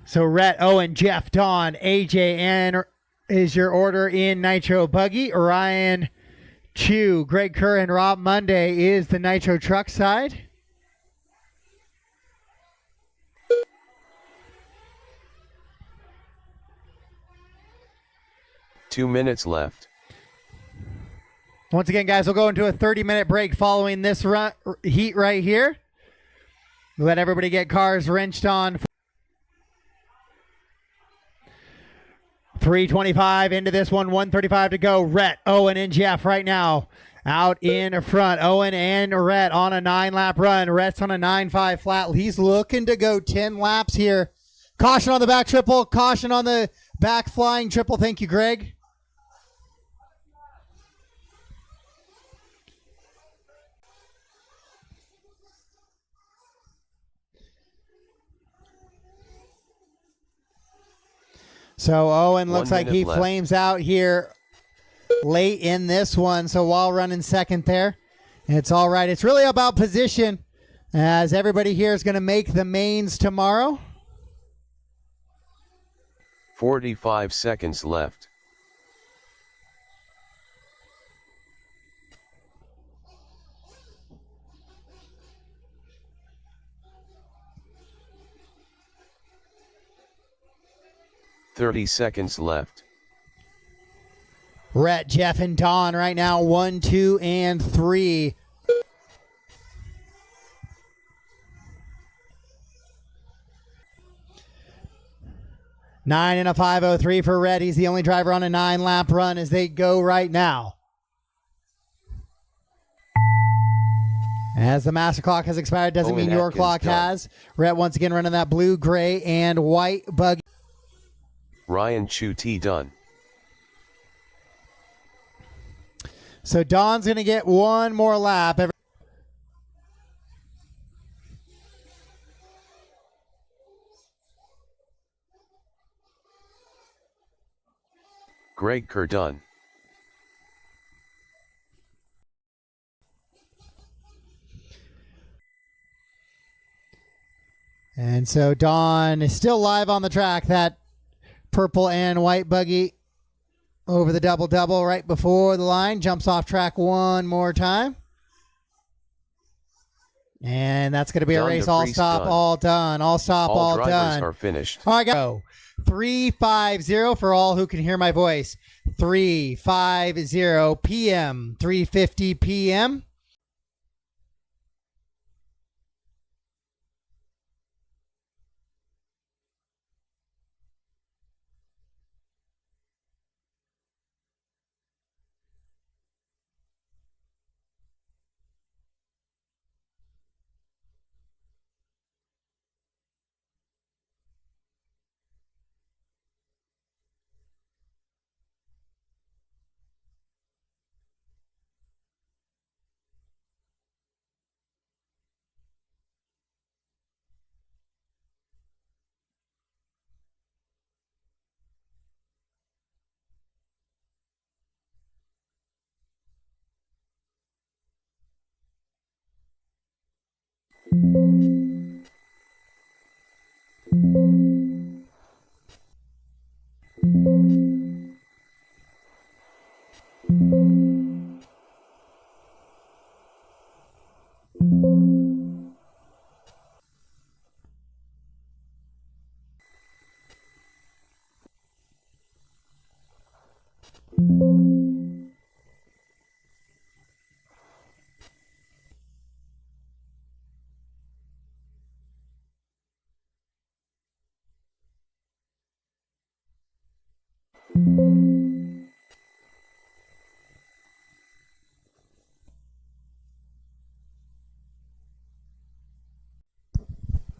So Rhett, Owen, Jeff, Don, AJ, and is your order in Nitro Buggy. Ryan, Chew, Greg Kerr, and Rob Monday is the Nitro Truck side. Two minutes left. Once again, guys, we'll go into a 30-minute break following this heat right here. Let everybody get cars wrenched on. 3:25 into this one, 1:35 to go. Rhett, Owen, and Jeff right now out in front. Owen and Rhett on a 9-lap run. Rhett's on a 9.5 flat. He's looking to go 10 laps here. Caution on the back triple. Caution on the back flying triple. Thank you, Greg. So Owen looks like he flames out here late in this one. So while running second there, it's all right. It's really about position, as everybody here is going to make the mains tomorrow. 45 seconds left. Thirty seconds left. Rhett, Jeff, and Don right now, 1, 2, and 3. Nine and a 5:03 for Rhett. He's the only driver on a 9-lap run as they go right now. As the master clock has expired, doesn't mean your clock has. Rhett once again running that blue, gray, and white buggy. Ryan Chu T done. So Don's going to get one more lap. Greg Kerr done. And so Don is still live on the track. That purple and white buggy over the double-double right before the line. Jumps off track one more time. And that's going to be a race. All stop, all done. All stop, all done. All drivers are finished. All right, go. 350 for all who can hear my voice. 350 p.m. 3:50 p.m.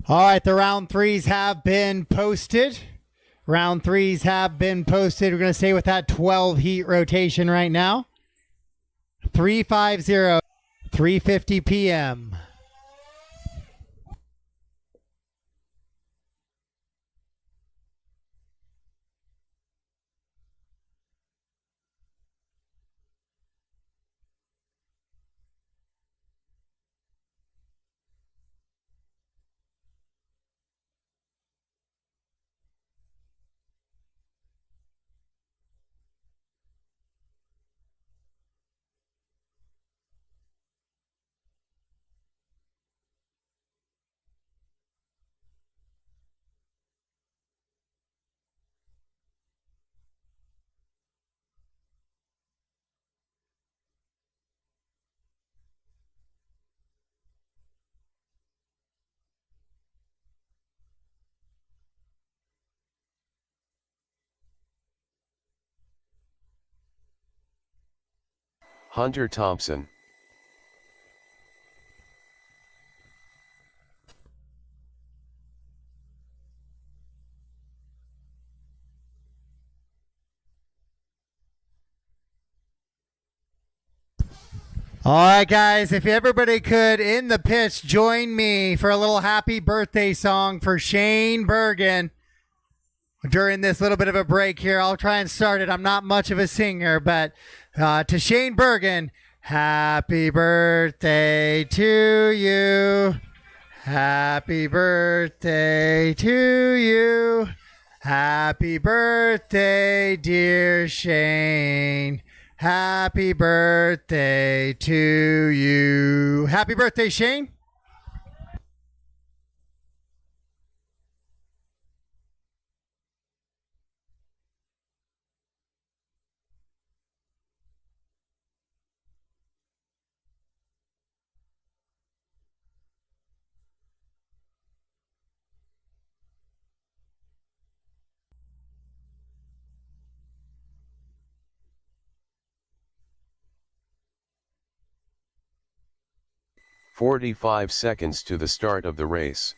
All right, the round threes have been posted. Round threes have been posted. We're going to stay with that 12 heat rotation right now. 350, 3:50 p.m. Hunter Thompson. All right, guys, if everybody could, in the pitch, join me for a little happy birthday song for Shane Bergen. During this little bit of a break here, I'll try and start it. I'm not much of a singer, but to Shane Bergen, happy birthday to you. Happy birthday to you. Happy birthday, dear Shane. Happy birthday to you. Happy birthday, Shane. "45 seconds to the start of the race.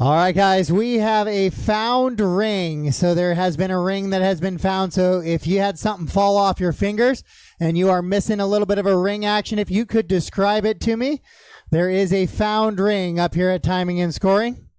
All right, guys, we have a found ring. So there has been a ring that has been found. So if you had something fall off your fingers and you are missing a little bit of a ring action, if you could describe it to me, there is a found ring up here at Timing and Scoring.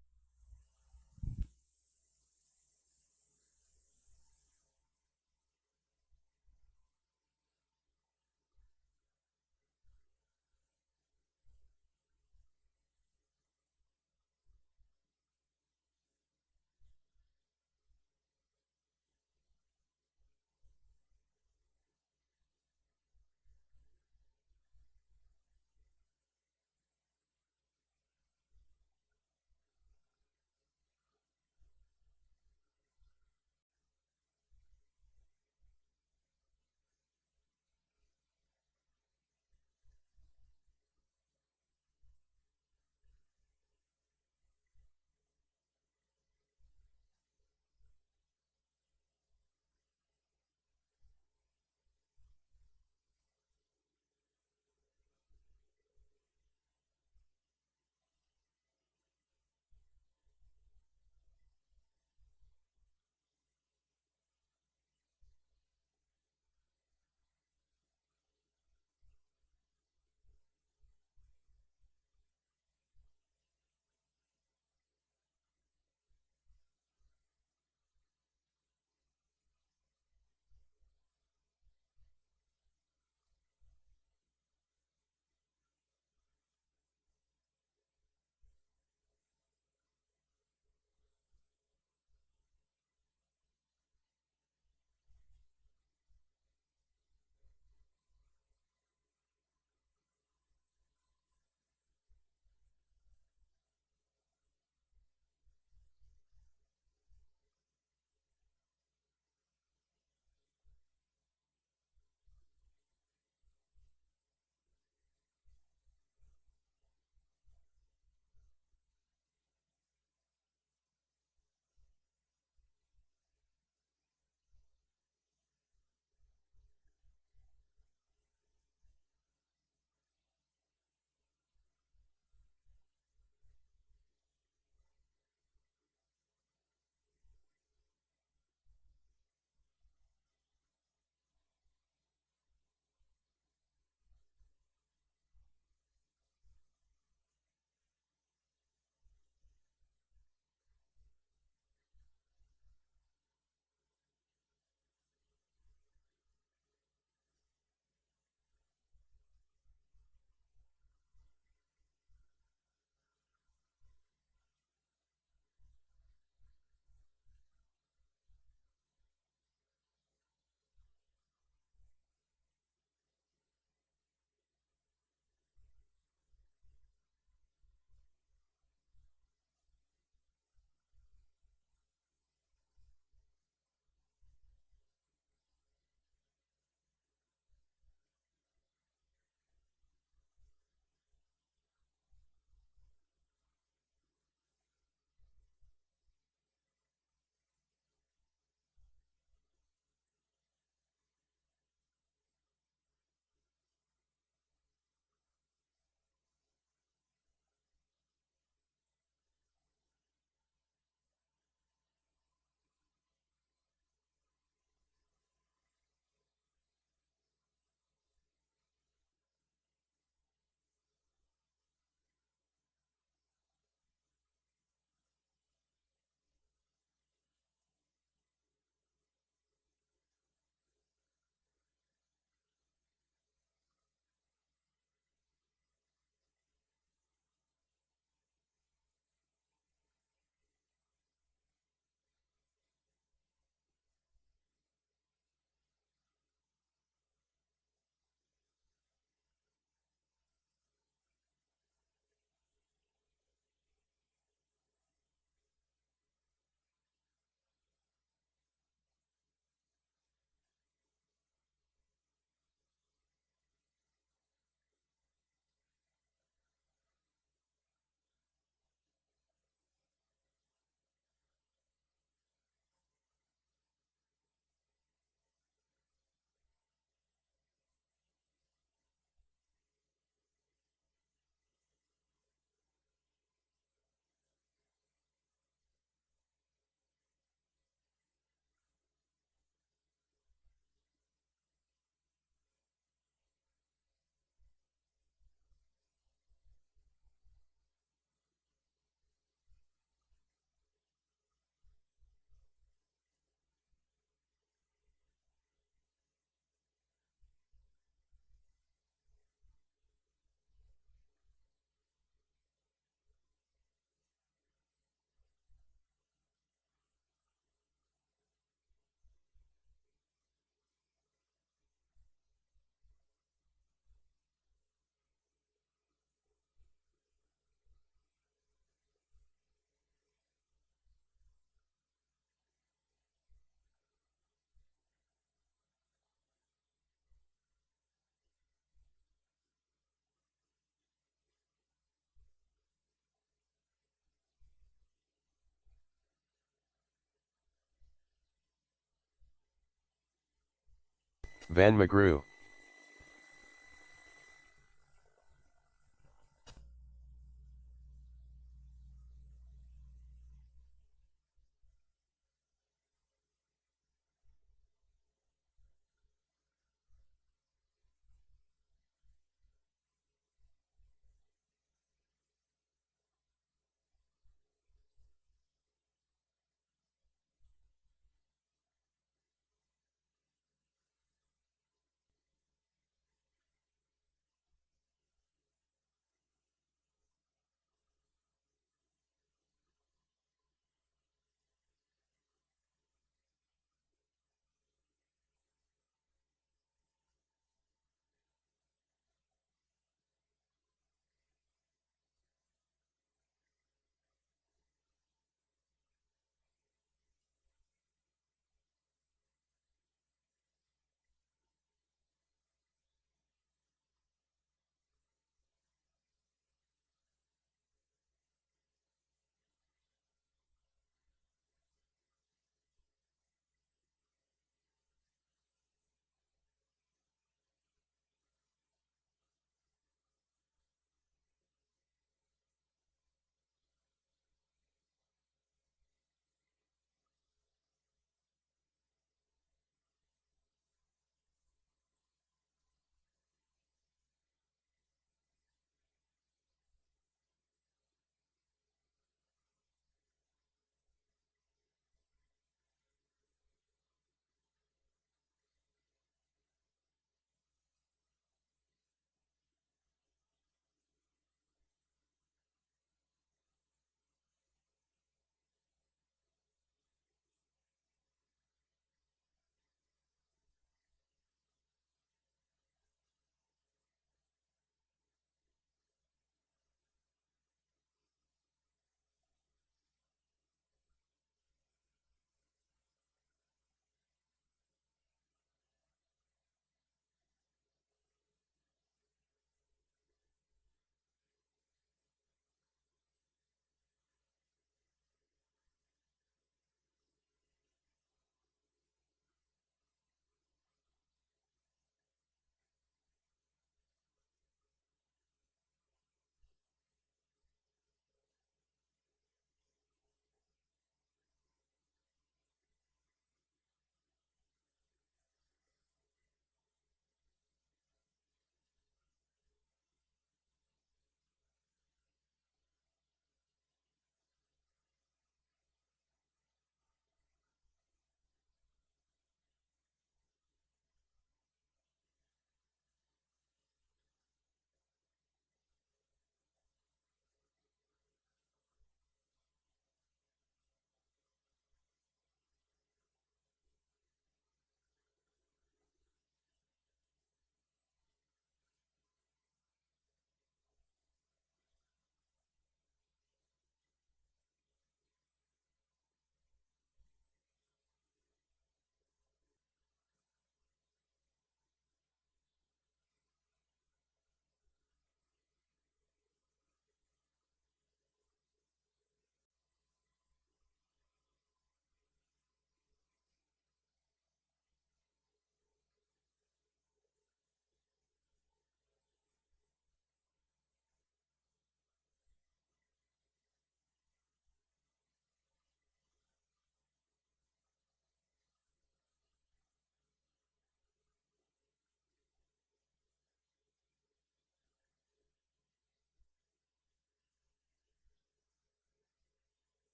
Van McGrew.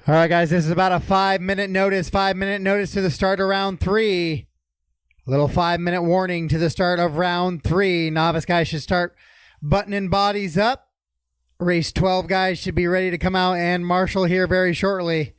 All right, guys, this is about a 5-minute notice. 5-minute notice to the start of round 3. Little 5-minute warning to the start of round 3. Novice guys should start buttoning bodies up. Race 12 guys should be ready to come out and marshal here very shortly.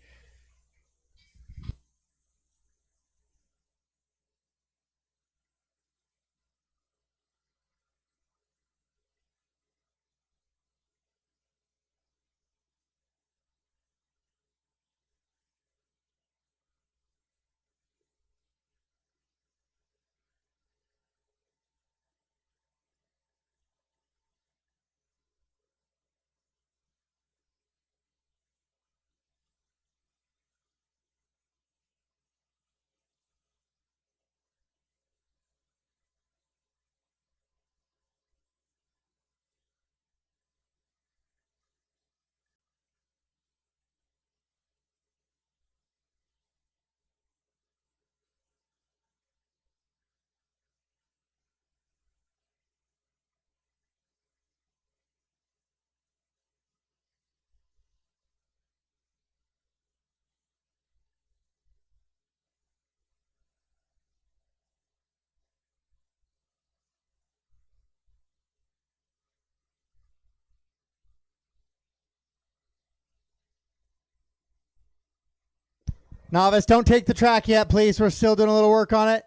Novice, don't take the track yet, please. We're still doing a little work on it.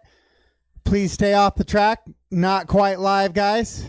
Please stay off the track. Not quite live, guys.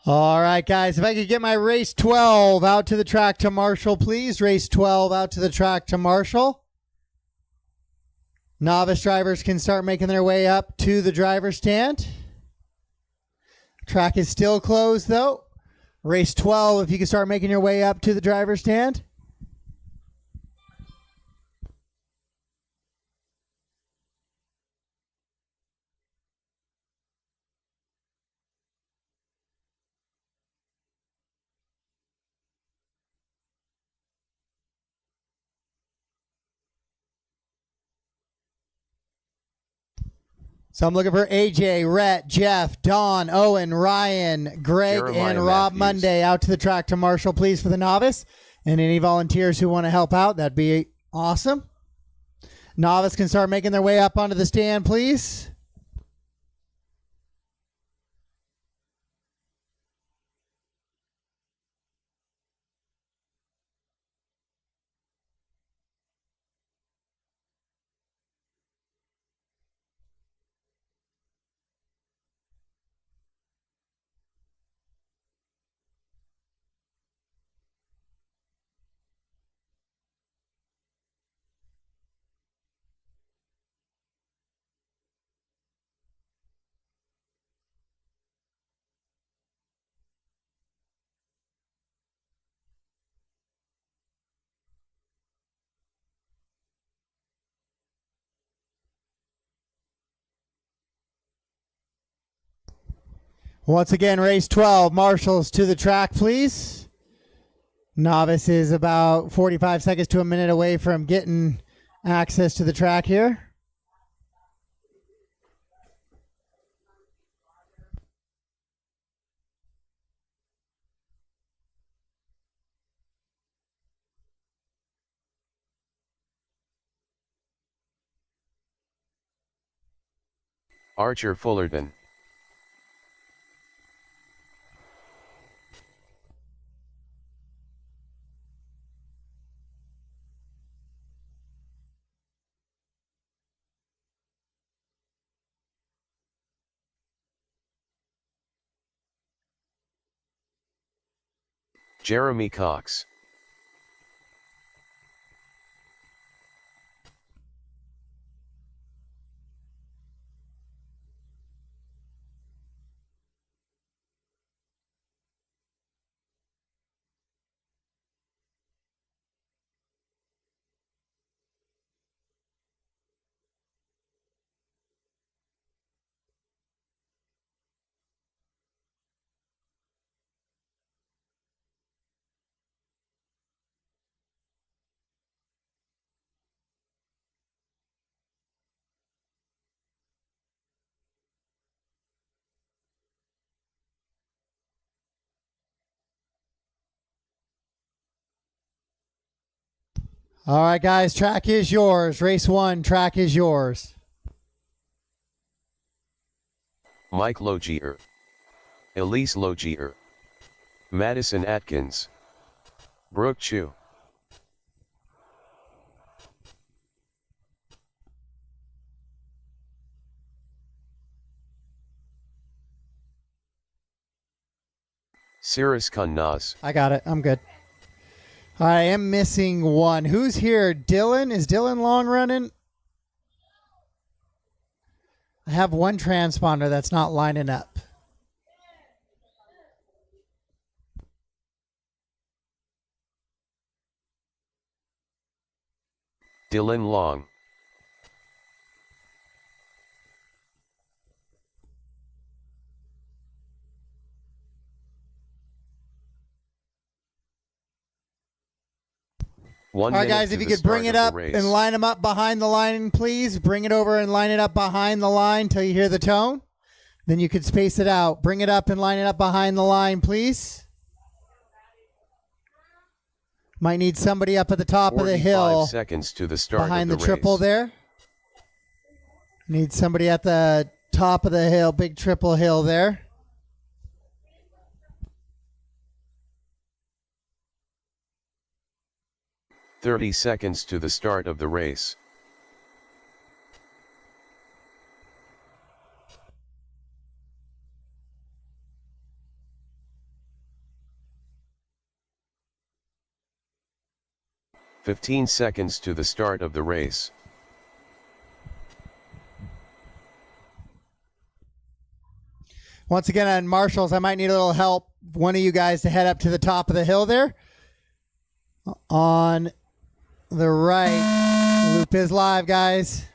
All right, guys, if I could get my race 12 out to the track to marshal, please. Race 12 out to the track to marshal. Novice drivers can start making their way up to the driver's stand. Track is still closed, though. Race 12, if you can start making your way up to the driver's stand. So I'm looking for AJ, Rhett, Jeff, Don, Owen, Ryan, Greg, Jeremiah and Rob Matthews. Monday out to the track to marshal, please, for the novice. And any volunteers who want to help out, that'd be awesome. Novice can start making their way up onto the stand, please. Once again, race 12, marshals to the track, please. Novice is about 45 seconds to a minute away from getting access to the track here. Archer Fullerton. Jeremy Cox. All right, guys, track is yours. Race 1, track is yours. Mike Logier. Elise Logier. Madison Atkins. Brooke Chu. Cirrus Khanaz. I got it. I'm good. I am missing one. Who's here? Dylan? Is Dylan long running? I have one transponder that's not lining up. Dylan Long. All right, guys, if you could bring it up and line them up behind the line, please. Bring it over and line it up behind the line till you hear the tone. Then you could space it out. Bring it up and line it up behind the line, please. Might need somebody up at the top of the hill. 45 seconds to the start behind of the triple race. there. Need somebody at the top of the hill, big triple hill there. "30 seconds to the start of the race. "15 seconds to the start of the race. Once again, on marshals, I might need a little help. One of you guys to head up to the top of the hill there. On the right. Loop is live, guys.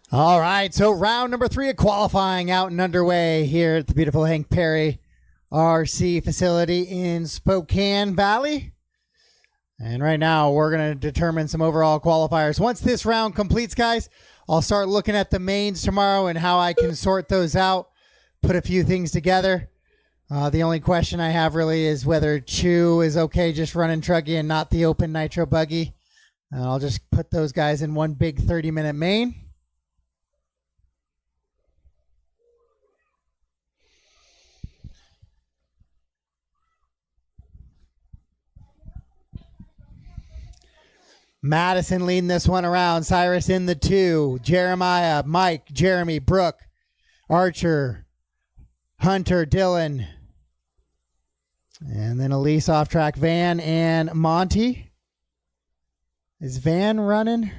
All right, so round number 3 of qualifying out and underway here at the beautiful Hank Perry RC facility in Spokane Valley. And right now, we're going to determine some overall qualifiers. Once this round completes, guys, I'll start looking at the mains tomorrow and how I can sort those out, put a few things together. The only question I have really is whether Chew is okay just running Truggy and not the open nitro buggy. And I'll just put those guys in one big 30-minute main. Madison leading this one around. Cyrus in the 2. Jeremiah, Mike, Jeremy, Brooke, Archer, Hunter, Dylan. And then Elise off track. Van and Monty. Is Van running?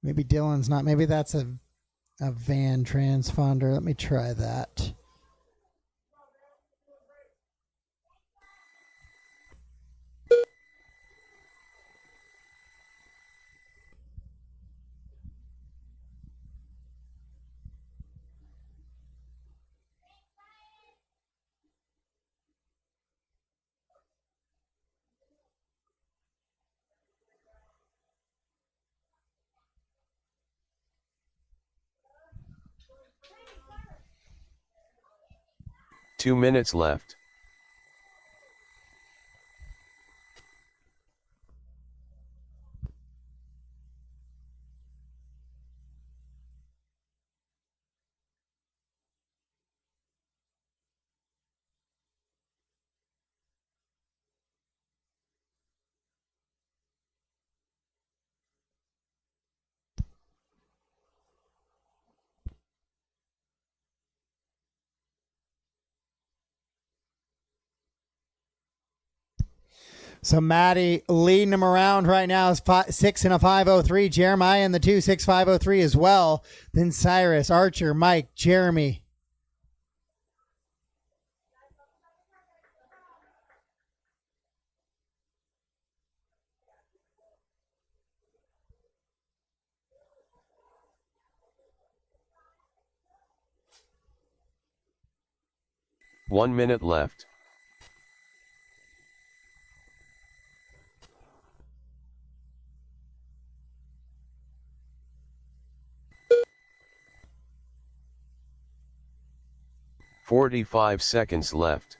Maybe Dylan's not. Maybe that's a Van transponder. Let me try that. Two minutes left. So Maddie leading him around right now is 6 and a 503. Jeremiah in the 2, 6-503 as well. Then Cyrus, Archer, Mike, Jeremy. One minute left. "45 seconds left.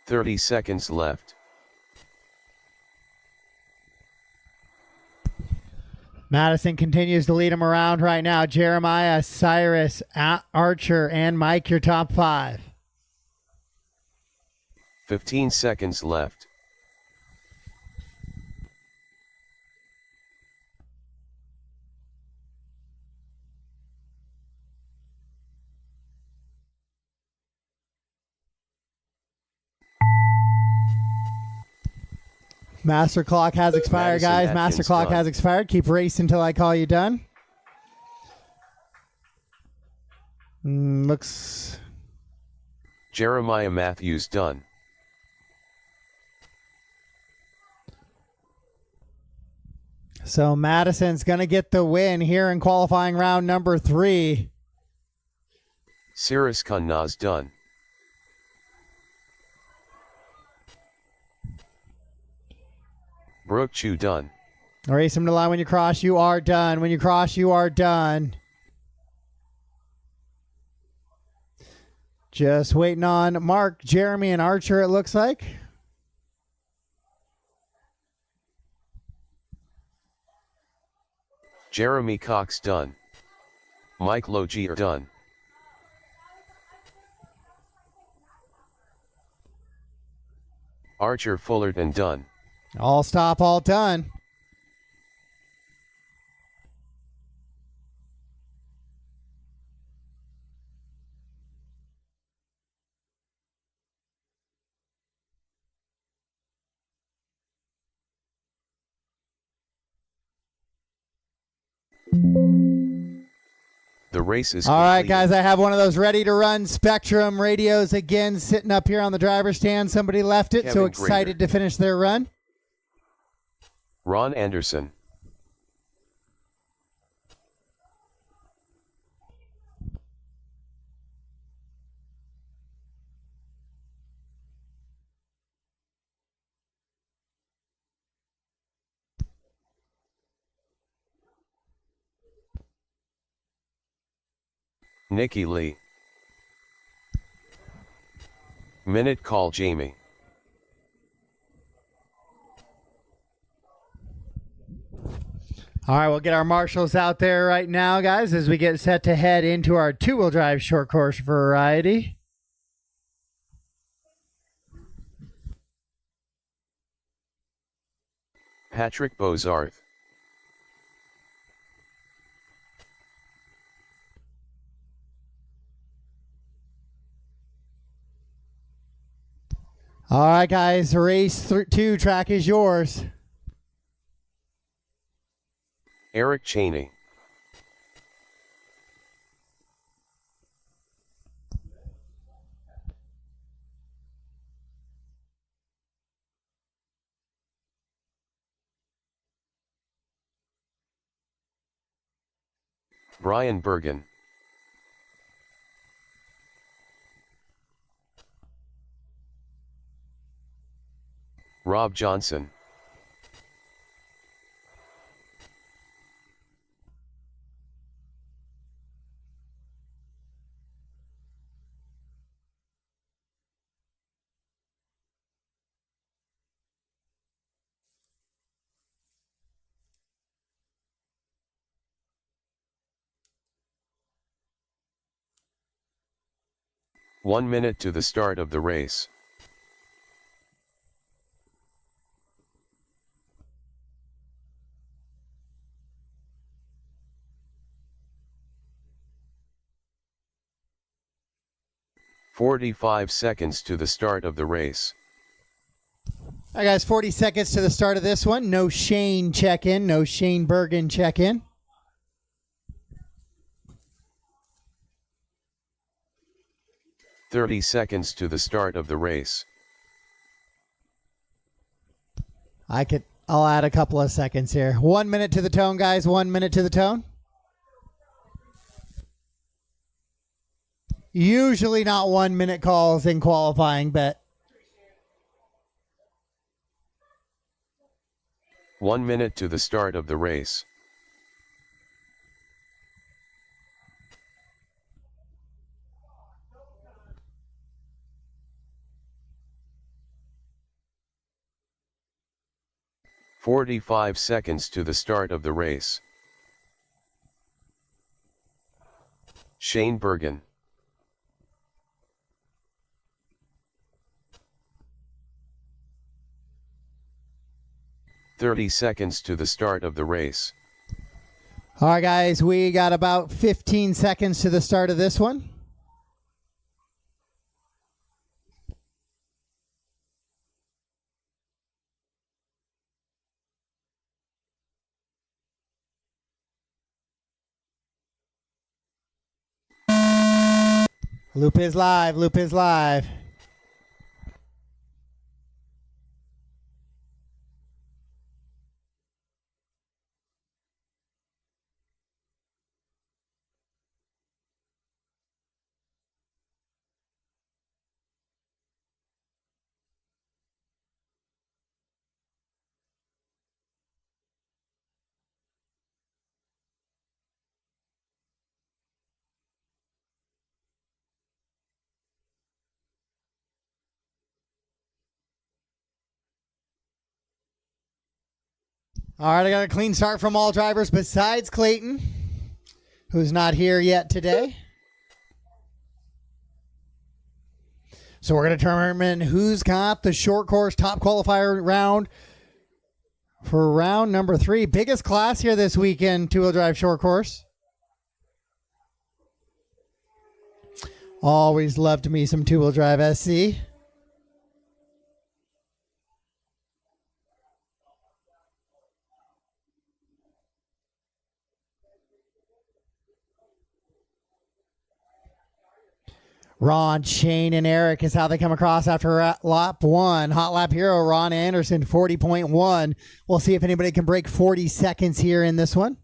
"30 seconds left. Madison continues to lead him around right now. Jeremiah, Cyrus, Archer, and Mike, your top 5. 15 seconds left. Master clock has expired, Madison guys. Atkins Master clock done. has expired. Keep racing until I call you done. Looks... Jeremiah Matthews done. So Madison's going to get the win here in qualifying round number 3. Cyrus Khanna's done. Brooke Chu done. Race him to line. When you cross, you are done. When you cross, you are done. Just waiting on Mark, Jeremy, and Archer, it looks like. Jeremy Cox done. Mike Logier done. Archer Fullerton done. All stop, all done. The race is all right, completed. guys, I have one of those ready to run Spectrum radios again sitting up here on the driver's stand. Somebody left it, so Kevin excited Grader. to finish their run. Ron Anderson. Nikki Lee. Minute call Jamie. All right, we'll get our marshals out there right now, guys, as we get set to head into our two-wheel drive short course variety. Patrick Bozarth. All right, guys, race 2 track is yours. Eric Cheney. Brian Bergen. Rob Johnson. One minute to the start of the race. "45 seconds to the start of the race. All right, guys, 40 seconds to the start of this one. No Shane check-in, no Shane Bergen check-in. "30 seconds to the start of the race. I'll add a couple of seconds here. 1 minute to the tone, guys. 1 minute to the tone. Usually not 1 minute calls in qualifying, but 1 minute to the start of the race. "45 seconds to the start of the race. Shane Bergen. "30 seconds to the start of the race. all right, guys, we got about 15 seconds to the start of this one. Loop is live. Loop is live. All right, I got a clean start from all drivers besides Clayton, who's not here yet today. So we're going to determine who's got the short course top qualifier round for round number 3. Biggest class here this weekend, two-wheel drive short course. Always loved me some two-wheel drive SC. Ron, Shane, and Eric is how they come across after lap 1. Hot lap hero, Ron Anderson, 40.1. We'll see if anybody can break 40 seconds here in this one.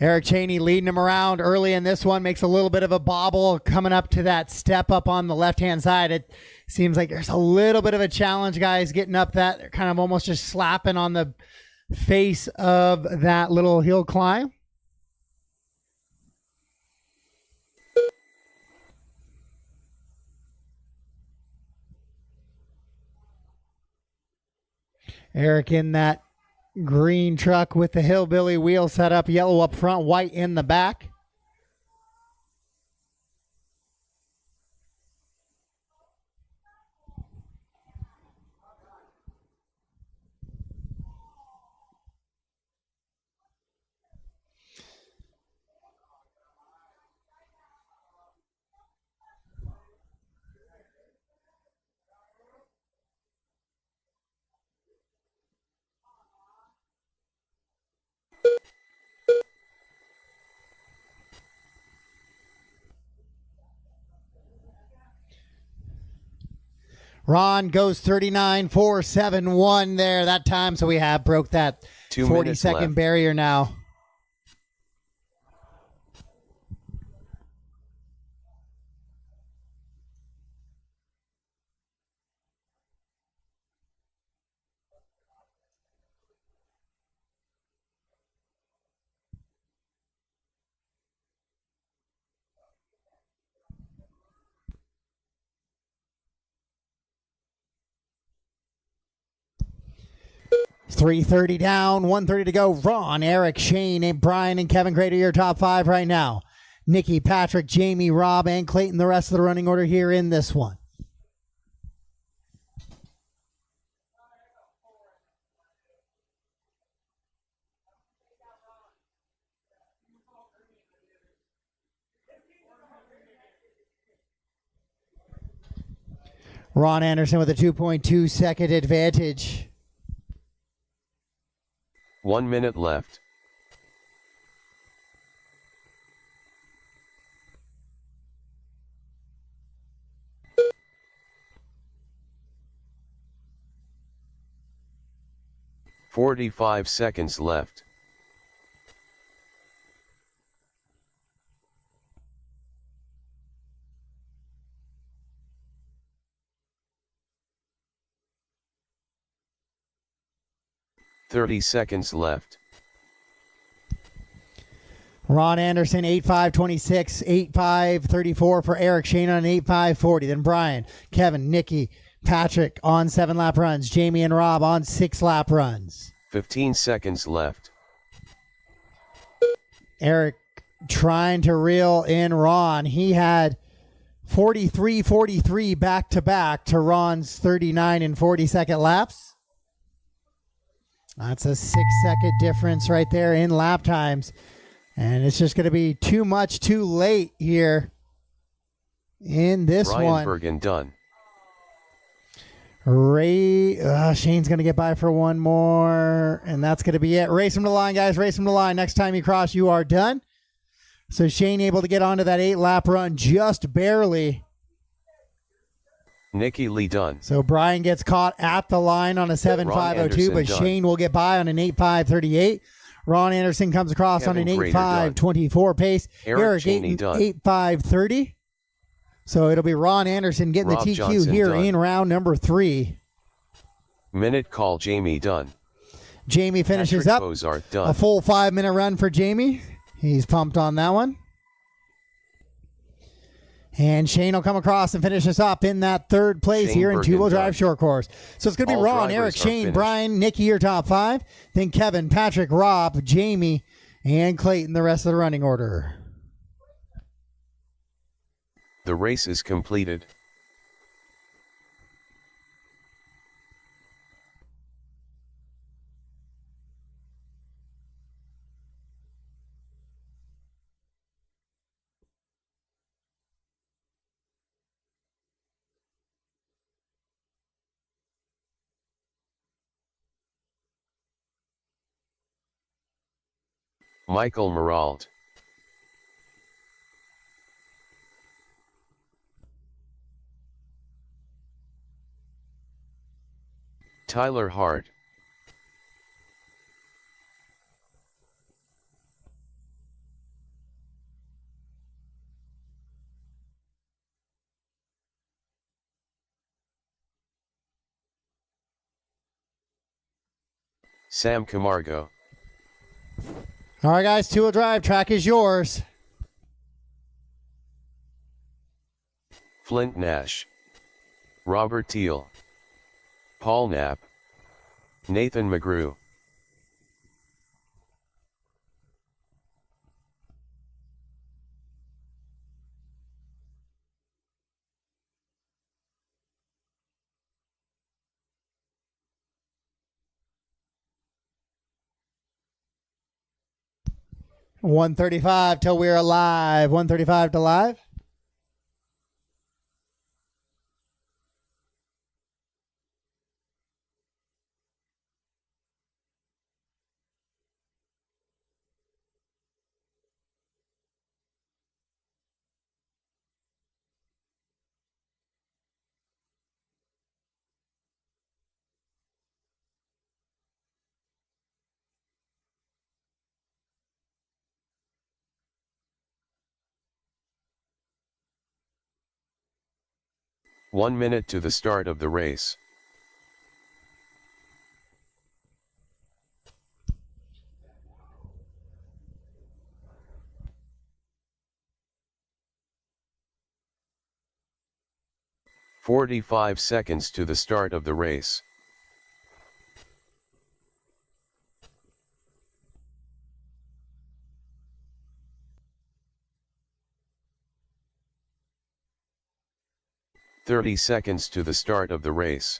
Eric Cheney leading him around early in this one, makes a little bit of a bobble coming up to that step up on the left-hand side. It seems like there's a little bit of a challenge, guys, getting up that. They're kind of almost just slapping on the face of that little hill climb. Eric in that green truck with the hillbilly wheel set up, yellow up front, white in the back. Ron goes 39.471 there that time, so we have broke that 40-second barrier now. .330 down, 1:30 to go. Ron, Eric, Shane, Brian, and Kevin Crater, your top five right now. Nikki, Patrick, Jamie, Rob, and Clayton, the rest of the running order here in this one. Ron Anderson with a 2.2 second advantage. 1 minute left. .45 seconds left. .30 seconds left. Ron Anderson, 8.526, 8.534 for Eric Shane on 8.540. Then Brian, Kevin, Nikki, Patrick on 7-lap runs. Jamie and Rob on 6-lap runs. 15 seconds left. Eric trying to reel in Ron. He had 43.43 back-to-back to Ron's 39 and 40-second laps. That's a 6-second difference right there in lap times. And it's just going to be too much too late here in this one. Ryan done. Shane's going to get by for one more, and that's going to be it. Race him to the line, guys. Race him to the line. Next time you cross, you are done. So Shane able to get onto that 8-lap run just barely. Nikki Lee done. So Brian gets caught at the line on a 7.502, but done. Shane will get by on an 8.538. Ron Anderson comes across Kevin on an 8.524 pace. Eric Cheney done. 8.530. So it'll be Ron Anderson getting Rob the TQ Johnson here done. in round number 3. Minute call Jamie done. Jamie finishes Patrick up. Bozart done. A full 5-minute run for Jamie. He's pumped on that one. And Shane will come across and finish us up in that third place Shane here in Bergen two-wheel done. drive short course. So it's going to be All Ron, drivers Eric, are Shane, finished. Brian, Nikki, your top 5. Then Kevin, Patrick, Rob, Jamie, and Clayton, the rest of the running order. The race is completed. Michael Meralt. Tyler Hart. Sam Camargo. All right, guys, two-wheel drive. Track is yours. Flint Nash. Robert Teal. Paul Knapp. Nathan McGrew. $135 till we're alive. $135 to live. One minute to the start of the race. $45 to the start of the race. $30 to the start of the race.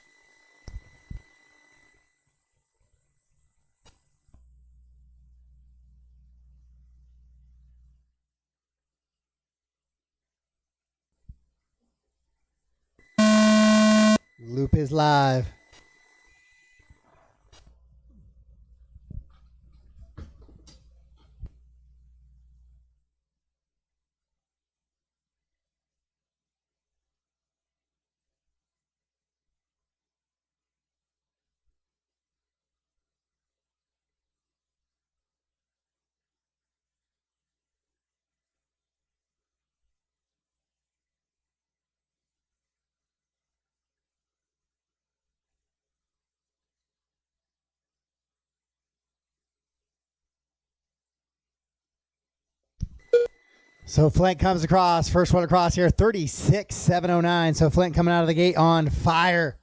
Loop is live. So Flint comes across. First one across here, 36,709. So Flint coming out of the gate on fire.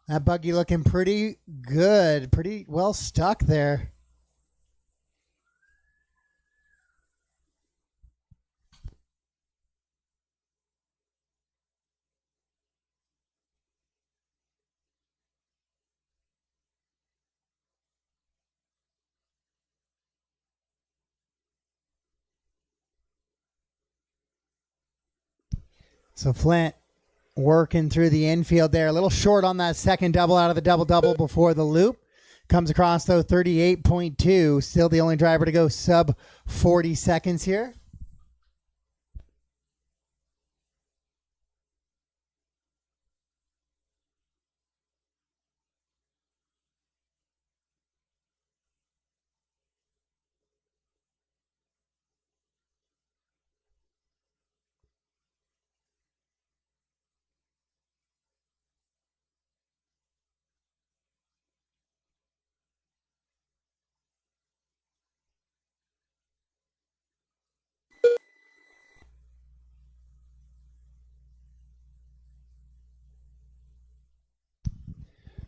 That buggy looking pretty good. Pretty well stuck there. So Flint working through the infield there. A little short on that second double out of the double-double before the loop. Comes across, though, 38.2. Still the only driver to go sub 40 seconds here.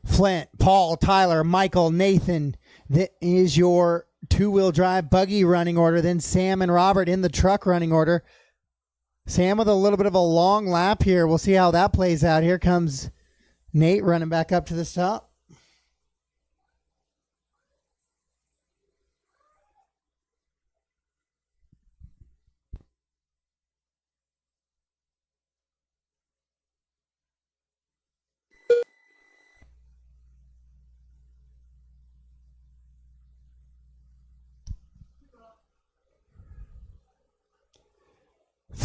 Flint, Paul, Tyler, Michael, Nathan. That is your two-wheel drive buggy running order. Then Sam and Robert in the truck running order. Sam with a little bit of a long lap here. We'll see how that plays out. Here comes Nate running back up to the stop.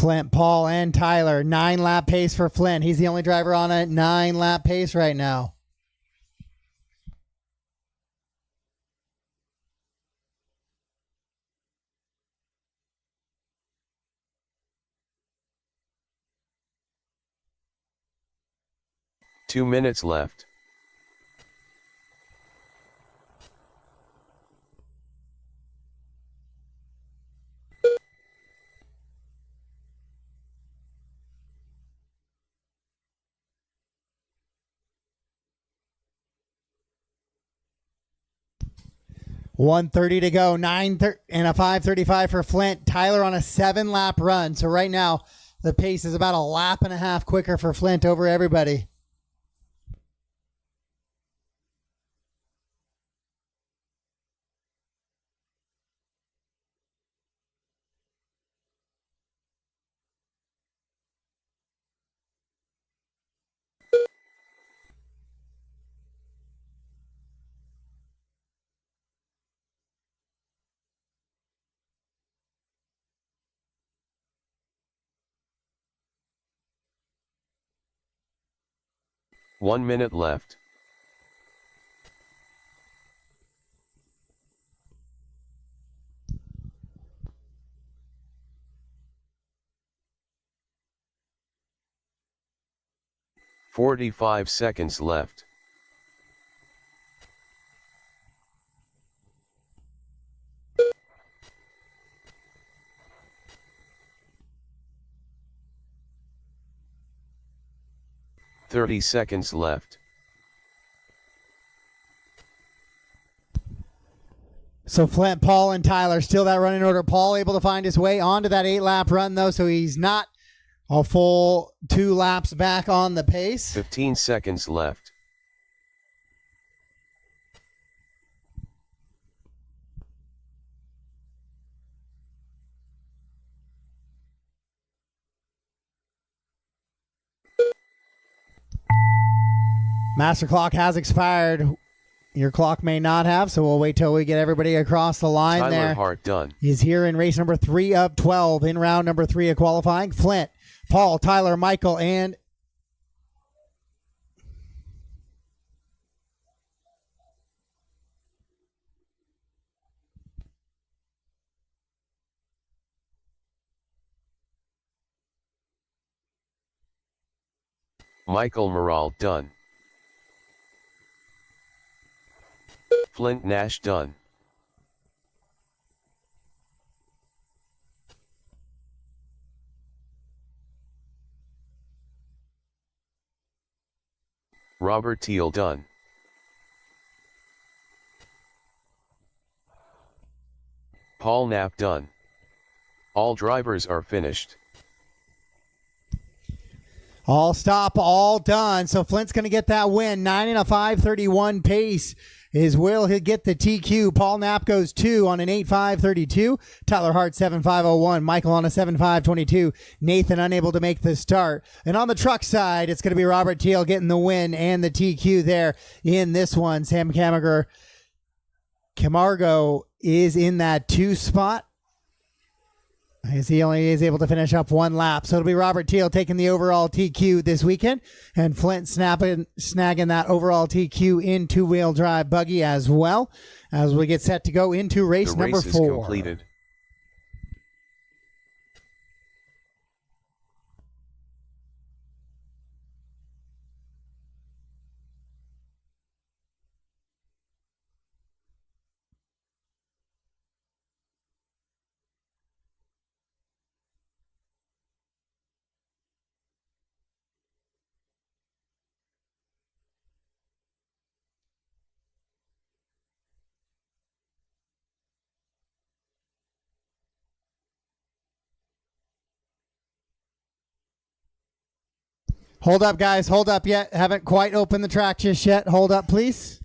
Flint, Paul, and Tyler. 9-lap pace for Flint. He's the only driver on a 9-lap pace right now. Two minutes left. 1:30 to go. 9 and a 5:35 for Flint. Tyler on a 7-lap run. So right now, the pace is about a lap and a half quicker for Flint over everybody. One minute left. $45 left. $30 left. So Flint, Paul, and Tyler still that running order. Paul able to find his way onto that 8-lap run, though, so he's not a full 2 laps back on the pace. 15 seconds left. Master clock has expired. Your clock may not have, so we'll wait till we get everybody across the line. Tyler there. Hart done. He's here in race number 3 of 12 in round number 3 of qualifying. Flint, Paul, Tyler, Michael, and Michael Morale done. Flint Nash done. Robert Teal done. Paul Knapp done. All drivers are finished. all stop, all done. So Flint's going to get that win. 9 and a 5:31 pace is will he get the TQ. Paul Knapp goes 2 on an 8.532. Tyler Hart 7.501. Michael on a 7.522. Nathan unable to make the start. And on the truck side, it's going to be Robert Teal getting the win and the TQ there in this one. Sam Camargo is in that 2 spot, as he only is able to finish up 1 lap. So it'll be Robert Teal taking the overall TQ this weekend, and Flint snagging that overall TQ in 2-wheel drive buggy as well, as we get set to go into race The number race 4. is completed. Hold up, guys. Hold up yet. Haven't quite opened the track just yet. Hold up, please.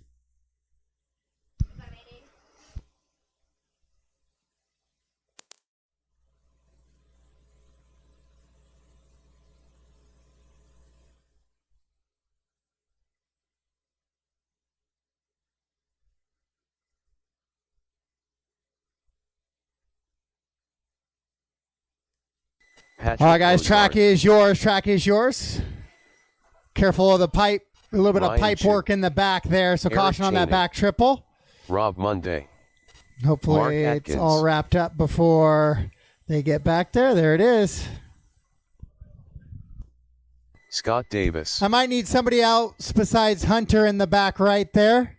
Patrick All right, guys. Ozark. Track is yours. Track is yours. Careful of the pipe. A little bit of Ryan pipe Chu. work in the back there, so Eric caution on that Cheney. back triple. Rob Monday. Mark Hopefully it's Atkins. all wrapped up before they get back there. There it is. Scott Davis. I might need somebody else besides Hunter in the back right there.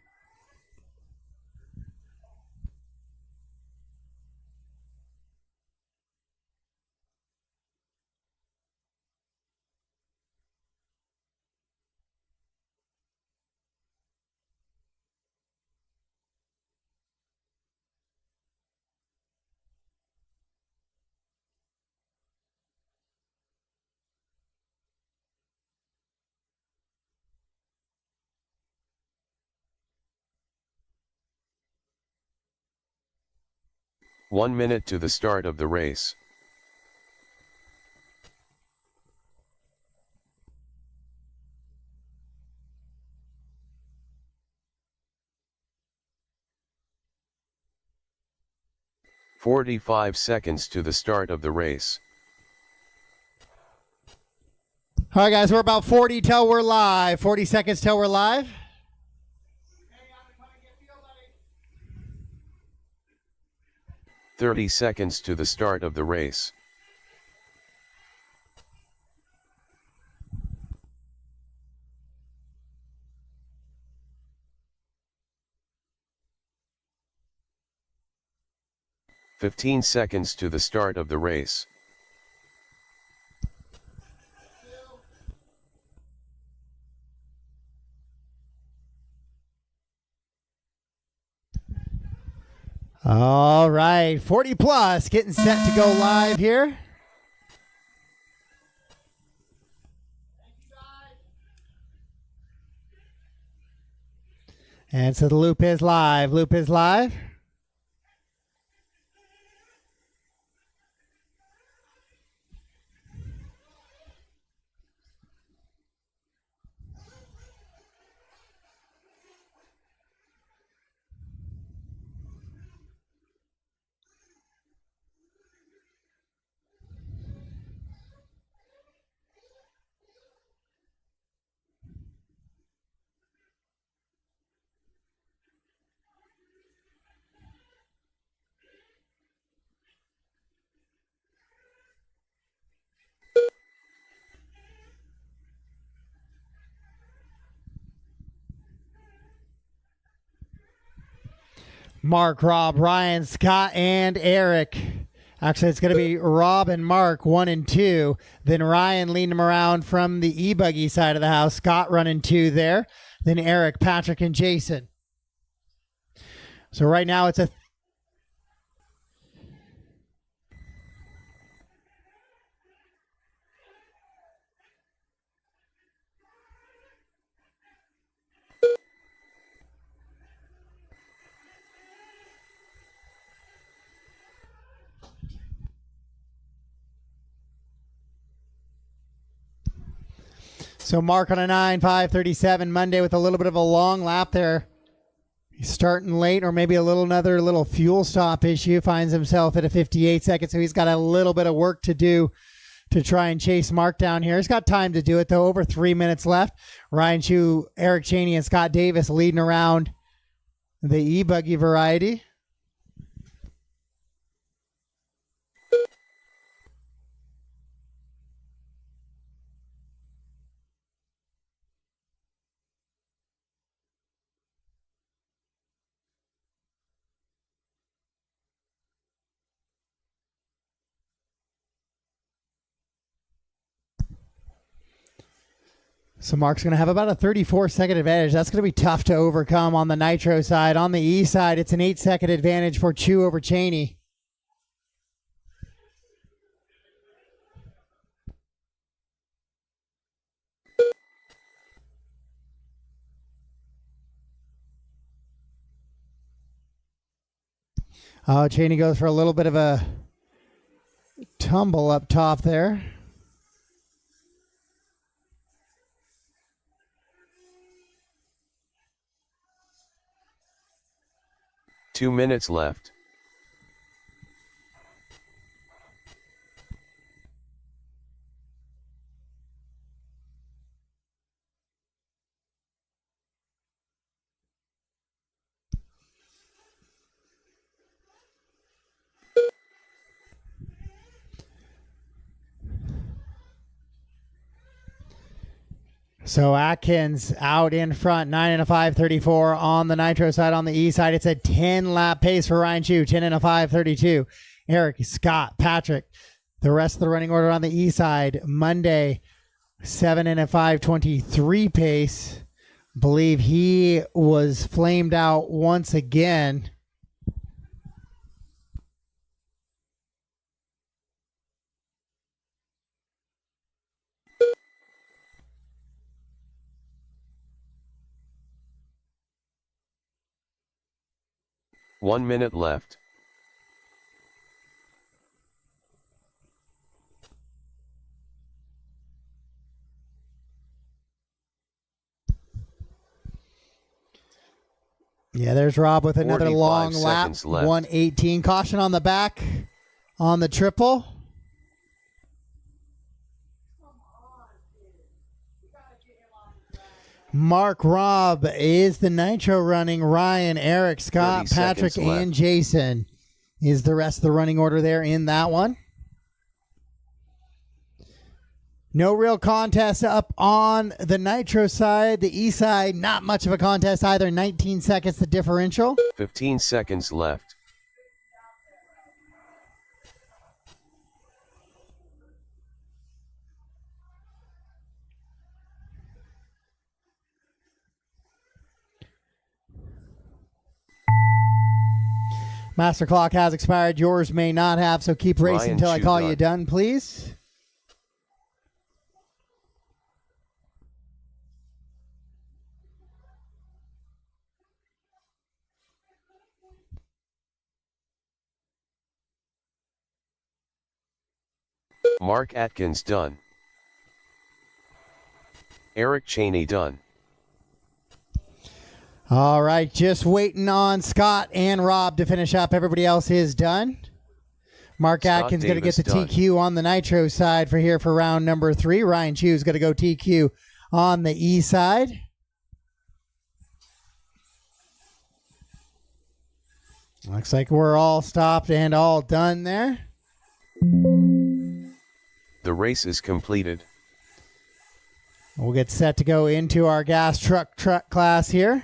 1 minute to the start of the race. "45 seconds to the start of the race. All right, guys, we're about 40 till we're live. 40 seconds till we're live. 30 seconds to the start of the race. 15 seconds to the start of the race. 2. All right, 40 plus, getting set to go live here. And so the loop is live. Loop is live. Mark, Rob, Ryan, Scott, and Eric. Actually, it's going to be Rob and Mark, 1 and 2. Then Ryan leading them around from the e-buggy side of the house. Scott running 2 there. Then Eric, Patrick, and Jason. So right now it's a... So Mark on a 9:5:37 Monday with a little bit of a long lap there. He's starting late, or maybe another little fuel stop issue. Finds himself at a 58 seconds, so he's got a little bit of work to do to try and chase Mark down here. He's got time to do it, though. Over 3 minutes left. Ryan Chu, Eric Cheney, and Scott Davis leading around the e-buggy variety. So Mark's going to have about a 34-second advantage. That's going to be tough to overcome on the Nitro side. On the E side, it's an 8-second advantage for Chu over Cheney. Oh, Cheney goes for a little bit of a tumble up top there. Two minutes left. So Atkins out in front, 9 and a 5:34 on the Nitro side. On the E side, it's a 10-lap pace for Ryan Chu, 10 and a 5:32. Eric, Scott, Patrick, the rest of the running order on the E side. Monday, 7 and a 5:23 pace. Believe he was flamed out once again. One minute left. Yeah, there's Rob with another long 45 lap. seconds left. 118. Caution on the back on the triple. Mark, Rob is the Nitro running. Ryan, Eric, Scott, 30 Patrick, seconds left. and Jason is the rest of the running order there in that one. No real contest up on the Nitro side. The E side, not much of a contest either. 19 seconds the differential. 15 seconds left. Master clock has expired. Yours may not have, so keep racing Ryan until I Chu call done. you done, please. Mark Atkins done. Eric Cheney done. All right, just waiting on Scott and Rob to finish up. Everybody else is done. Mark Scott Atkins going to get Davis the done. TQ on the Nitro side for here for round number 3. Ryan Chu's going to go TQ on the E side. Looks like we're all stopped and all done there. The race is completed. We'll get set to go into our gas truck class here.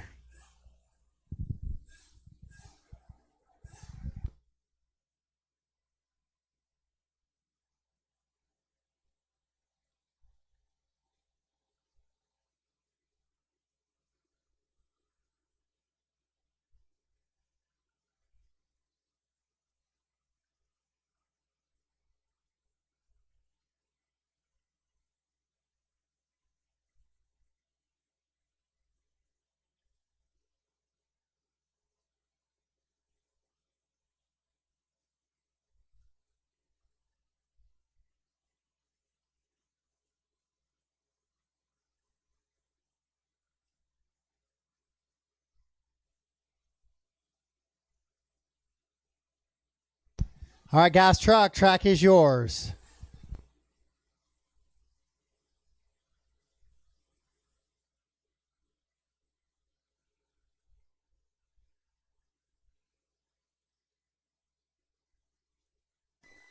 All right, gas truck, track is yours.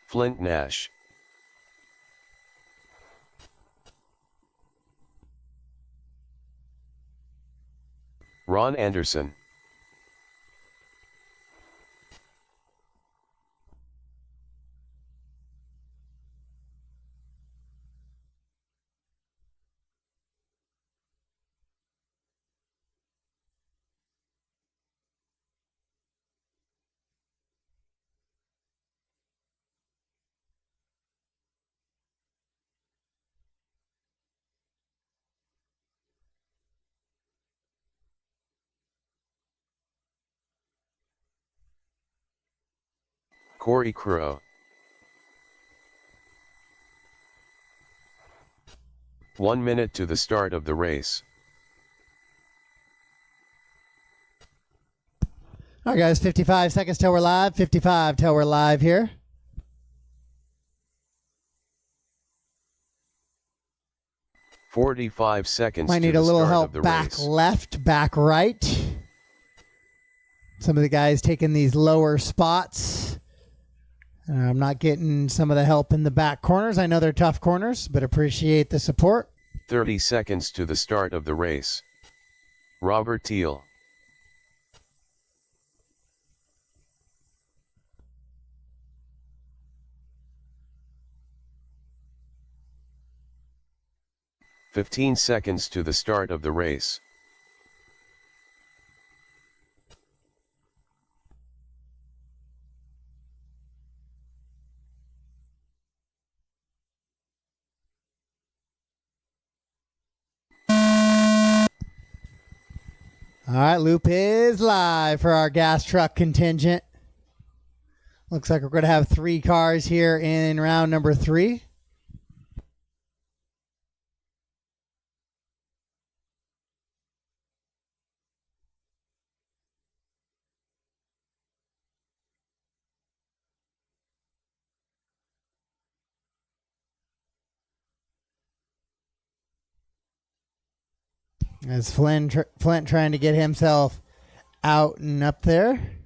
Flint Nash. Ron Anderson. Corey Crow. One minute to the start of the race. All right, guys, 55 seconds till we're live. 55 till we're live here. "45 seconds Might to need the a little start help of the back race. left, back right. Some of the guys taking these lower spots. I'm not getting some of the help in the back corners. I know they're tough corners, but appreciate the support. 30 seconds to the start of the race. Robert Teal. "15 seconds to the start of the race. All right, loop is live for our gas truck contingent. Looks like we're going to have 3 cars here in round number 3. As Flint trying to get himself out and up there.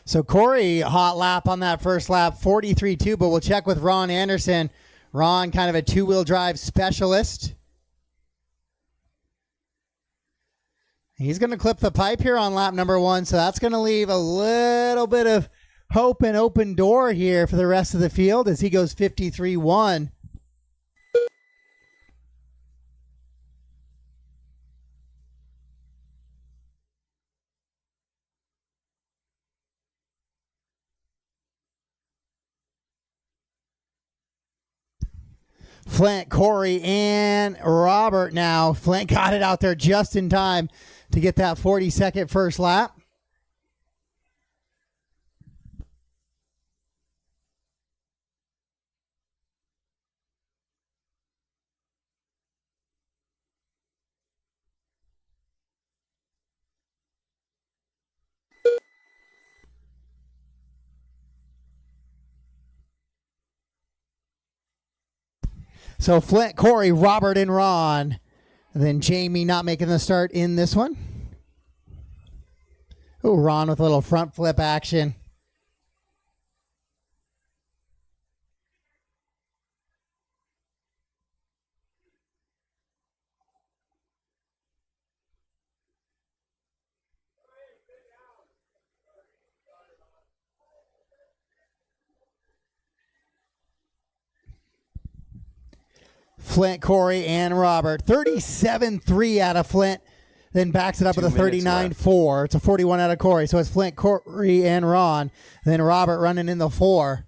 So Corey, hot lap on that first lap, 43.2, but we'll check with Ron Anderson. Ron, kind of a two-wheel drive specialist. He's going to clip the pipe here on lap number 1, so that's going to leave a little bit of hope and open door here for the rest of the field as he goes 53.1. Flint, Corey, and Robert now. Flint got it out there just in time to get that 42nd first lap. So Flint, Corey, Robert, and Ron. And then Jamie not making the start in this one. Oh, Ron with a little front flip action. Flint, Corey, and Robert. 37.3 out of Flint. Then backs it up with a 39.4. It's a 41 out of Corey. So it's Flint, Corey, and Ron. Then Robert running in the 4.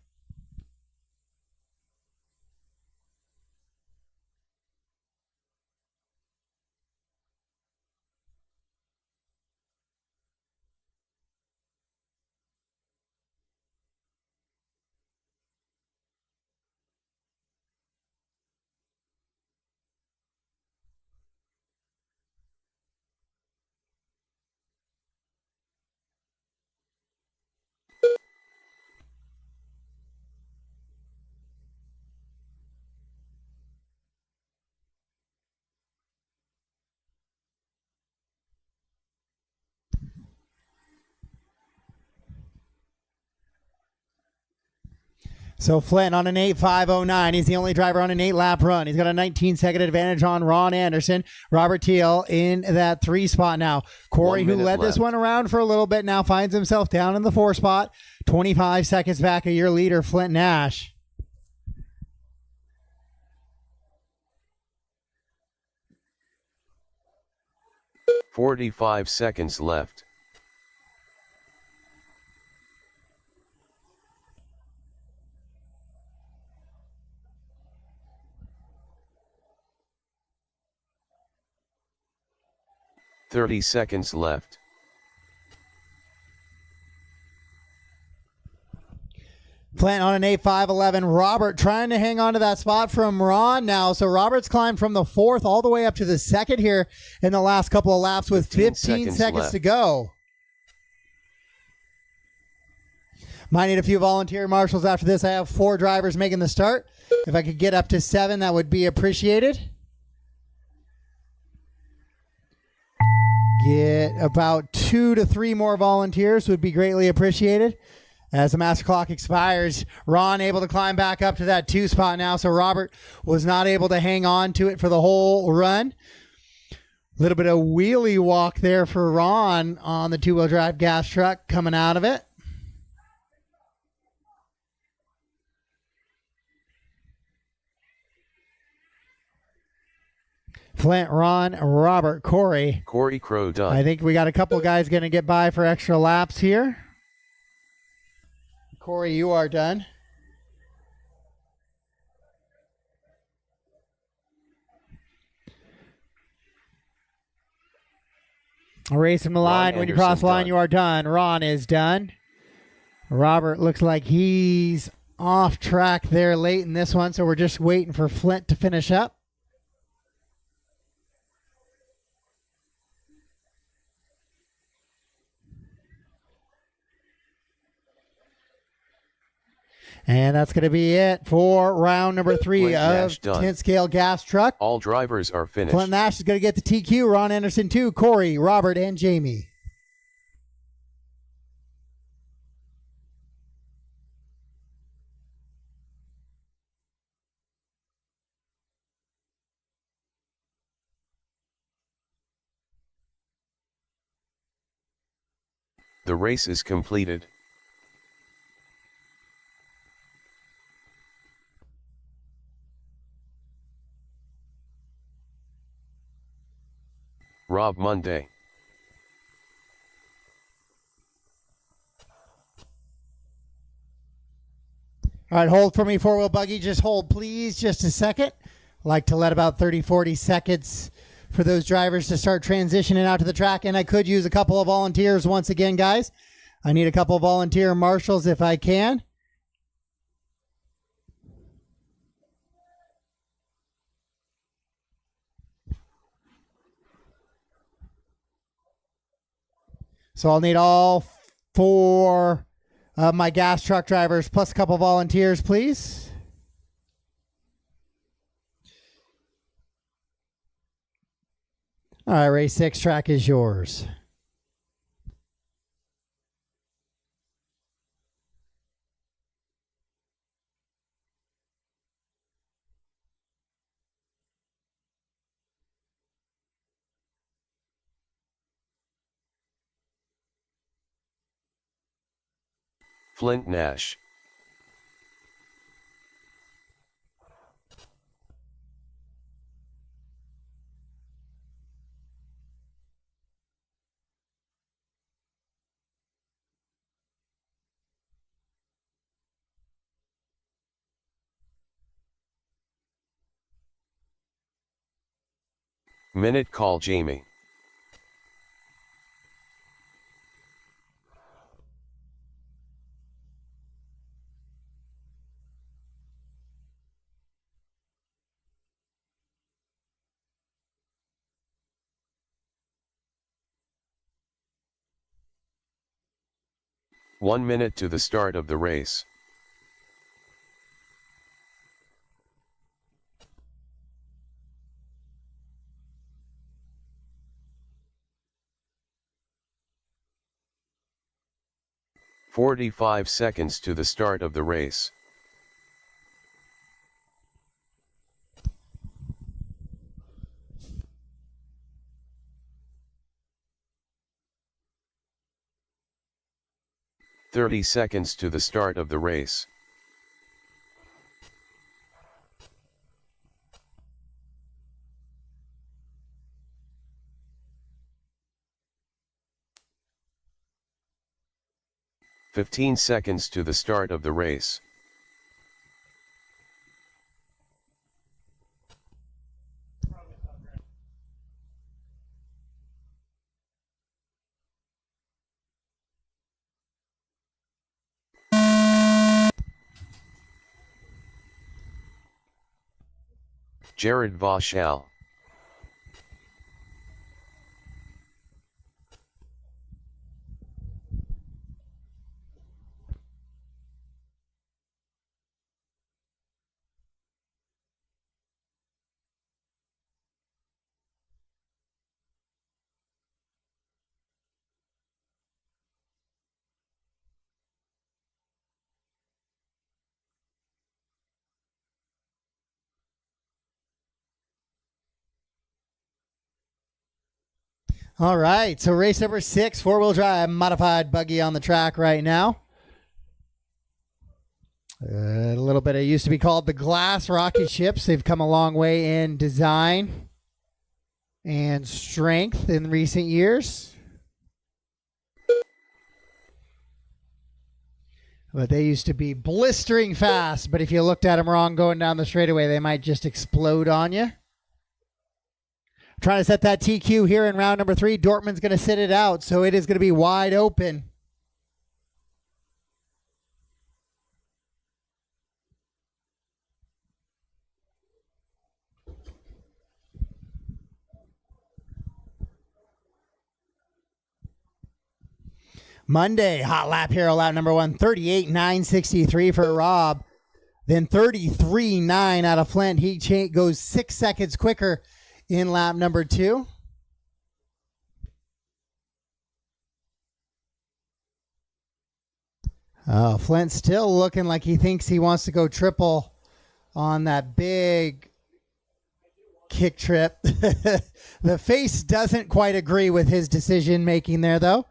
So Flint on an 8.509. He's the only driver on an 8-lap run. He's got a 19-second advantage on Ron Anderson. Robert Teal in that 3 spot now. Corey, who led this one around for a little bit, now finds himself down in the 4 spot. 25 seconds back of your leader, Flint Nash. "45 seconds left. "30 seconds left. Flint on an 8.511. Robert trying to hang on to that spot from Ron now. So Robert's climbed from the 4th all the way up to the 2nd here in the last couple of laps with 15 seconds to go. Might need a few volunteer marshals after this. I have 4 drivers making the start. If I could get up to 7, that would be appreciated. Get about 2 to 3 more volunteers would be greatly appreciated. As the master clock expires, Ron able to climb back up to that 2 spot now. So Robert was not able to hang on to it for the whole run. A little bit of wheelie walk there for Ron on the 2-wheel drive gas truck coming out of it. Flint, Ron, Robert, Corey. Corey Crow done. I think we got a couple guys going to get by for extra laps here. Corey, you are done. Racing the line. When you cross the line, done. you are done. Ron is done. Robert looks like he's off track there late in this one, so we're just waiting for Flint to finish up. And that's going to be it for round number 3 Flint of Nash done. 10 scale gas truck. All drivers are finished. Flint Nash is going to get the TQ. Ron Anderson 2, Corey, Robert, and Jamie. The race is completed. Rob Monday. All right, hold for me, four-wheel buggy. Just hold, please, just a second. Like to let about 30, 40 seconds for those drivers to start transitioning out to the track. And I could use a couple of volunteers once again, guys. I need a couple of volunteer marshals if I can. So I'll need all 4 of my gas truck drivers plus a couple volunteers, please. All right, race 6 track is yours. Flint Nash. Minute call Jamie. One minute to the start of the race. "45 seconds to the start of the race. "30 seconds to the start of the race. "15 seconds to the start of the race. Jared Vauchal. All right, so race number 6, four-wheel drive modified buggy on the track right now. A little bit, it used to be called the Glass Rocket Ships. They've come a long way in design. and strength in recent years. But they used to be blistering fast, but if you looked at them wrong going down the straightaway, they might just explode on you. Trying to set that TQ here in round number 3. Dortmund's going to sit it out, so it is going to be wide open. Monday, hot lap hero lap number 1, 38.963 for Rob. Then 33.9 out of Flint. He goes 6 seconds quicker in lap number 2. Flint still looking like he thinks he wants to go triple on that big kick trip. The face doesn't quite agree with his decision making there, though,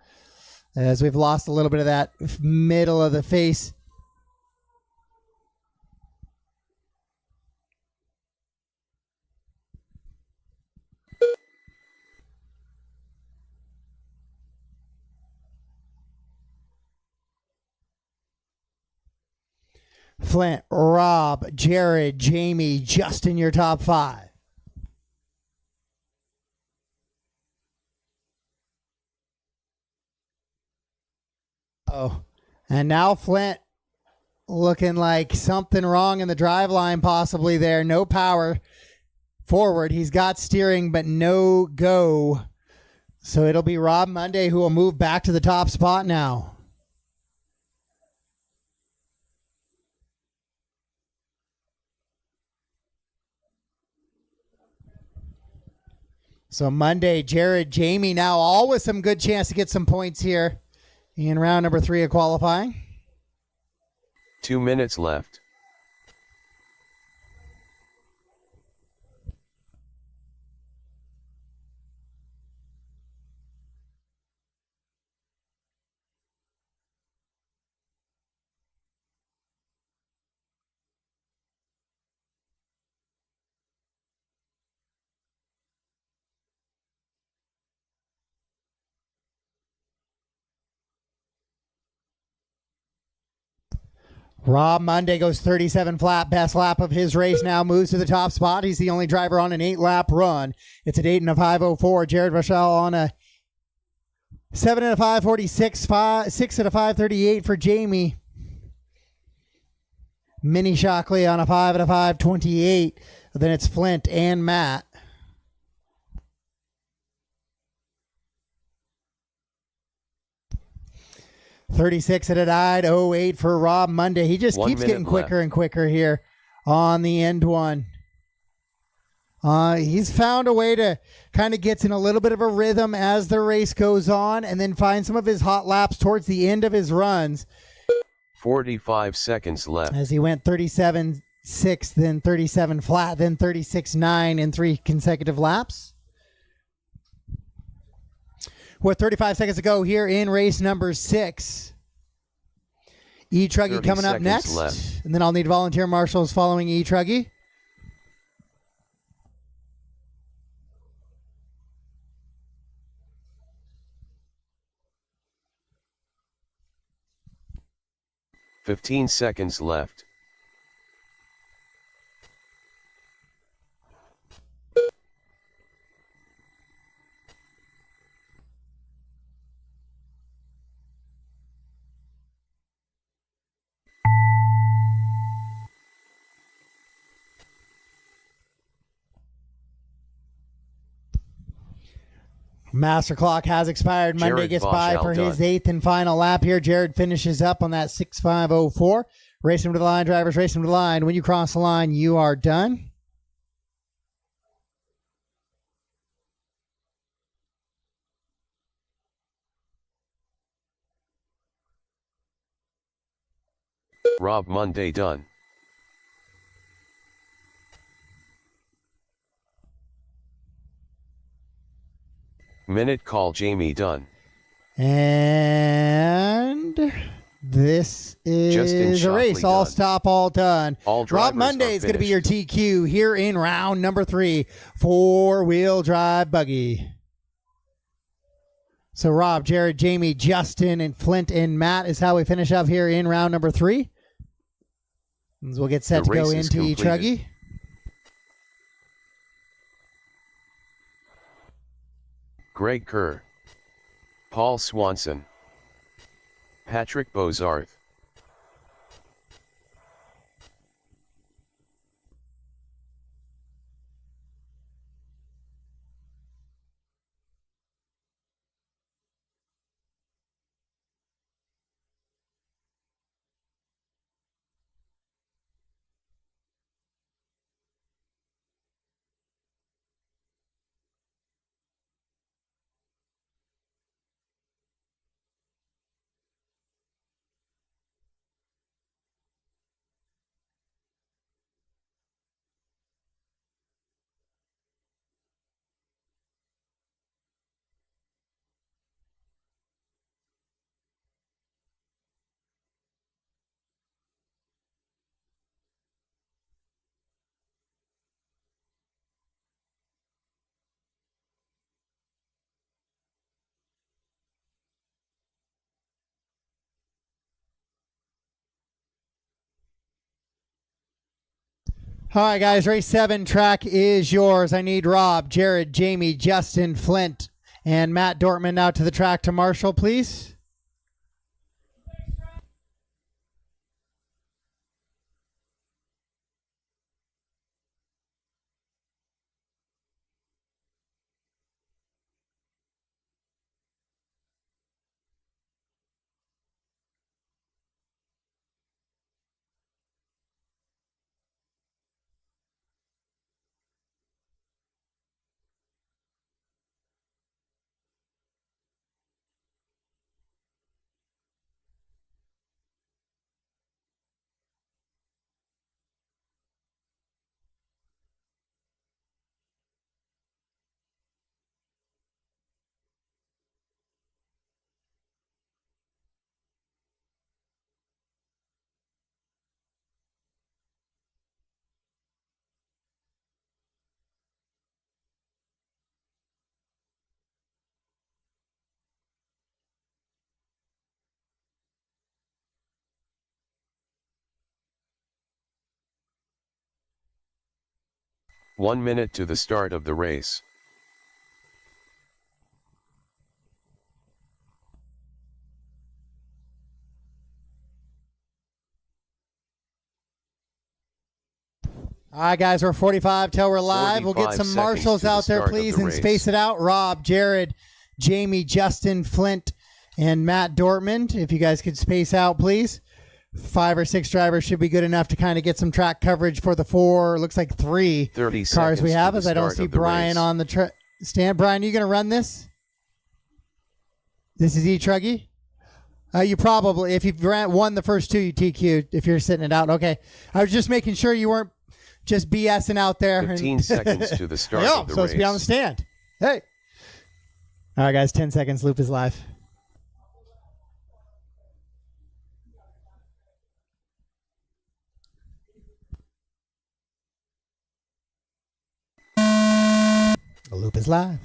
as we've lost a little bit of that middle of the face. Flint, Rob, Jared, Jamie, Justin, your top 5. Oh, and now Flint looking like something wrong in the drive line possibly there. No power forward. He's got steering, but no go. So it'll be Rob Monday who will move back to the top spot now. So Monday, Jared, Jamie now all with some good chance to get some points here in round number 3 of qualifying. 2 minutes left. Rob Monday goes 37 flat, best lap of his race now, moves to the top spot. He's the only driver on an 8-lap run. It's at 8 and a 5:04. Jared Rochelle on a 7 and a 5:46, 6 and a 5:38 for Jamie. Minnie Shockley on a 5 and a 5:28. Then it's Flint and Matt. $36 at a died, 08 for Rob Monday. He just keeps getting quicker and quicker here on the end one. He's found a way to kind of gets in a little bit of a rhythm as the race goes on and then find some of his hot laps towards the end of his runs. 45 seconds left. As he went 37.6, then 37 flat, then 36.9 in 3 consecutive laps. With 35 seconds to go here in race number 6. E-Truggy coming up next. Left. And then I'll need volunteer marshals following E-Truggy. $15 seconds left. Master clock has expired. Monday Jared gets Bosch by for his 8th and final lap here. Jared finishes up on that 6:5:04. Racing to the line, drivers, racing to the line. When you cross the line, you are done. Rob Monday done. Minute call Jamie done. And this is is a race. Shockley All done. stop, all done. All Rob drivers Monday are is going to be your finished. TQ here in round number 3. 4-wheel drive buggy. So Rob, Jared, Jamie, Justin, and Flint and Matt is how we finish up here in round number 3. As we'll get set The to go race is into completed. E-Truggy. Greg Kerr, Paul Swanson, Patrick Bozarth. All right, guys, race 7 track is yours. I need Rob, Jared, Jamie, Justin, Flint, and Matt Dortmund out to the track to Marshall, please. One minute to the start of the race. All right, guys, we're 45 till we're live. We'll get 45 some seconds marshals to the out there, start of please, the and race. space it out. Rob, Jared, Jamie, Justin, Flint, and Matt Dortmund. If you guys could space out, please. 5 or 6 drivers should be good enough to kind of get some track coverage for the 4, looks like 3 30 cars we seconds have, to as the I don't start see of the Brian race. on the stand. Brian, are you going to run this? This is E-Truggy? You probably, if you've won the first 2, you TQ'd if you're sitting it out. Okay. I was just making sure you weren't just BSing out there. 15 seconds to the start Oh, of the supposed to be on the race. stand. Hey. All right, guys, 10 seconds. Loop is live. The loop is live.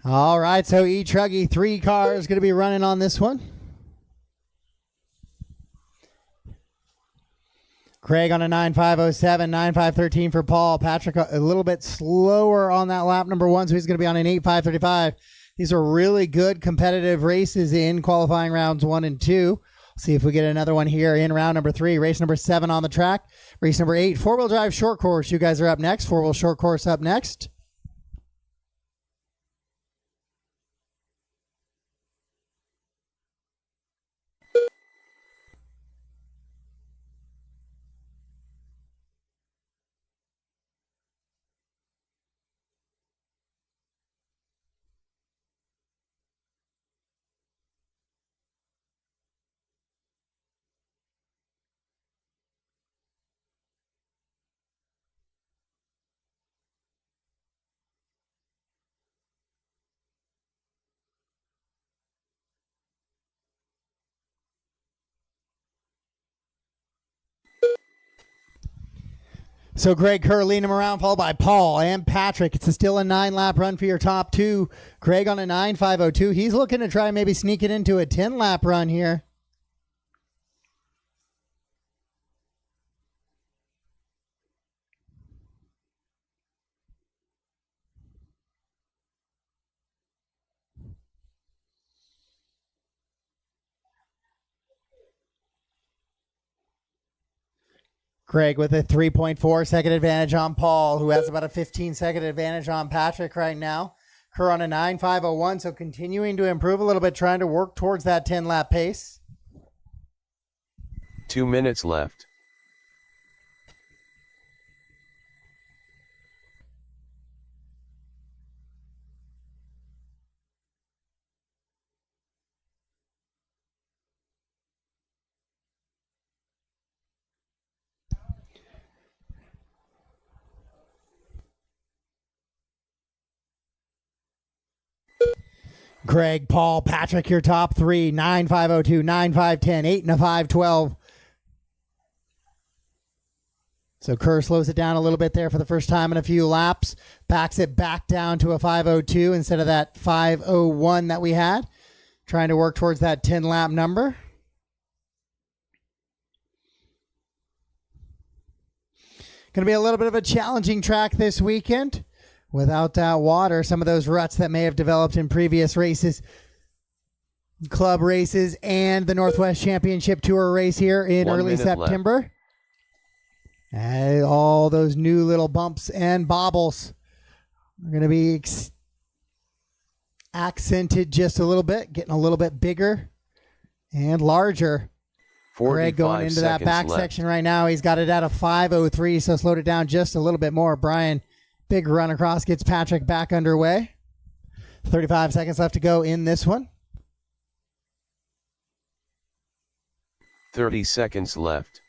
All right, so E-Truggy, 3 cars going to be running on this one. Craig on a 9.507, 9.513 for Paul. Patrick a little bit slower on that lap number 1, so he's going to be on an 8.535. These are really good competitive races in qualifying rounds 1 and 2. See if we get another one here in round number 3. Race number 7 on the track. Race number 8, 4-wheel drive short course. You guys are up next. 4-wheel short course up next. So Greg Kerr leading him around, followed by Paul and Patrick. It's still a 9-lap run for your top 2. Greg on a 9.502. He's looking to try maybe sneak it into a 10-lap run here. Craig with a 3.4-second advantage on Paul, who has about a 15-second advantage on Patrick right now. Kerr on a 9.501, so continuing to improve a little bit, trying to work towards that 10-lap pace. 2 minutes left. Greg, Paul, Patrick, your top 3, 9.502, 9.510, 8 and a 5.12. So Kerr slows it down a little bit there for the first time in a few laps. Backs it back down to a 5.02 instead of that 5.01 that we had. Trying to work towards that 10-lap number. Going to be a little bit of a challenging track this weekend. Without that water, some of those ruts that may have developed in previous races, club races, and the Northwest Championship Tour race here in early September. And all those new little bumps and bobbles are going to be accented just a little bit, getting a little bit bigger and larger. Greg going into that back section right now. He's got it at a 5.03, so slowed it down just a little bit more. Brian, big run across, gets Patrick back underway. 35 seconds left to go in this one. 30 seconds left.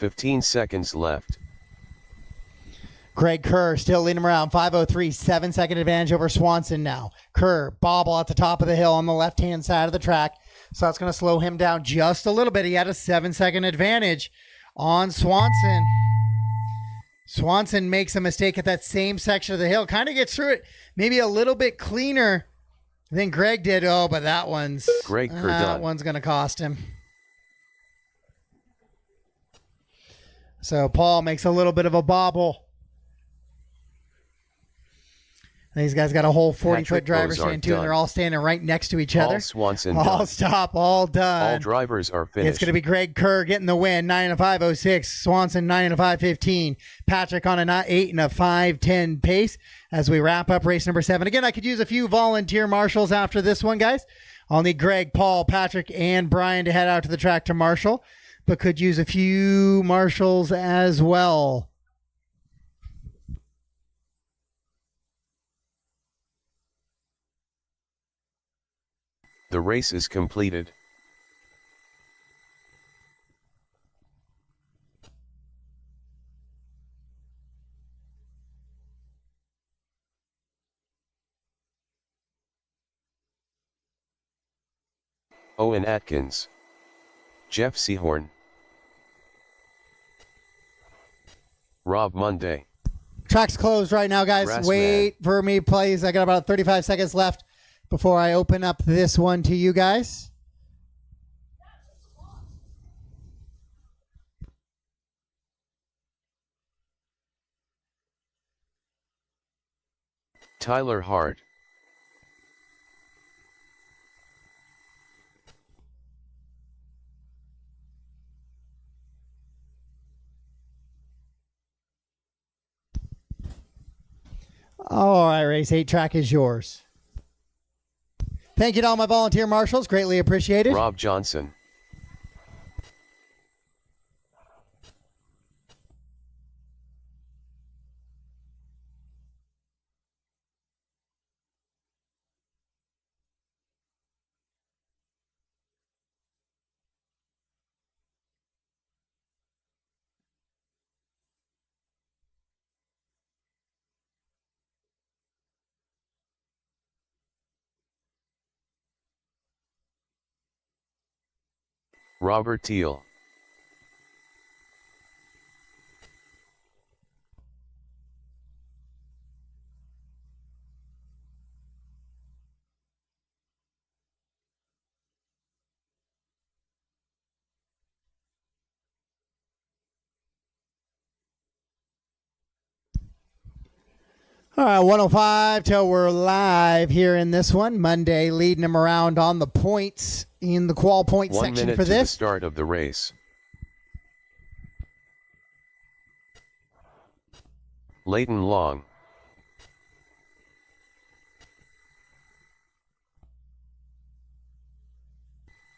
$15 seconds left. Greg Kerr still leading him around. 5.03, 7-second advantage over Swanson now. Kerr, bobble at the top of the hill on the left-hand side of the track. So that's going to slow him down just a little bit. He had a 7-second advantage on Swanson. Swanson makes a mistake at that same section of the hill. Kind of gets through it maybe a little bit cleaner than Greg did. Oh, but that one's Greg Kerr that one's going to cost him. So Paul makes a little bit of a bobble. These guys got a whole 40-foot driver's stand, too, and they're all standing right next to each other. All Swanson all done. Stop, all done. All drivers are finished. It's going to be Greg Kerr getting the win, 9 and a 5.06. Swanson, 9 and a 5.15. Patrick on a 8 and a 5.10 pace as we wrap up race number 7. Again, I could use a few volunteer marshals after this one, guys. I'll need Greg, Paul, Patrick, and Brian to head out to the track to marshal, but could use a few marshals as well. The race is completed. Owen Atkins, Jeff Seahorn, Rob Monday. Track's closed right now, guys. Grassman. Wait for me, please. I got about 35 seconds left before I open up this one to you guys. Tyler Hart, All right, race 8 track is yours. Thank you to all my volunteer marshals. Greatly appreciated. Rob Johnson, Robert Teal, All right, 105 till we're live here in this one. Monday leading them around on the points in the qual point 1 section minute for to the this. start of the race. Leighton Long,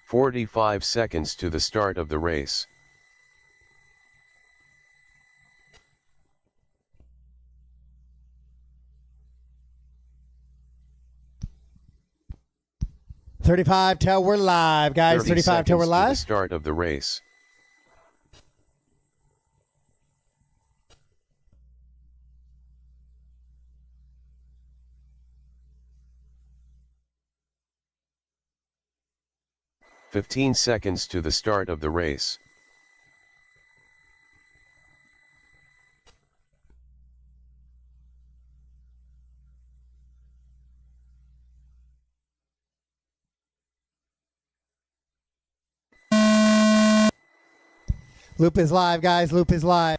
.45 seconds to the start of the race. $35 till we're live, guys. 30 $35 till we're seconds to the live. start of the race. $15 seconds to the start of the race. Loop is live, guys. Loop is live.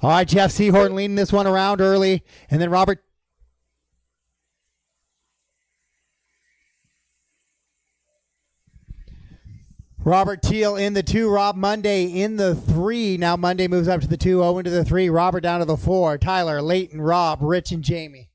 All right, Jeff Seahorn leading this one around early. And then Robert Teal in the 2. Rob Monday in the 3. Now Monday moves up to the 2. Owen to the 3. Robert down to the 4. Tyler, Leighton, Rob, Rich, and Jamie.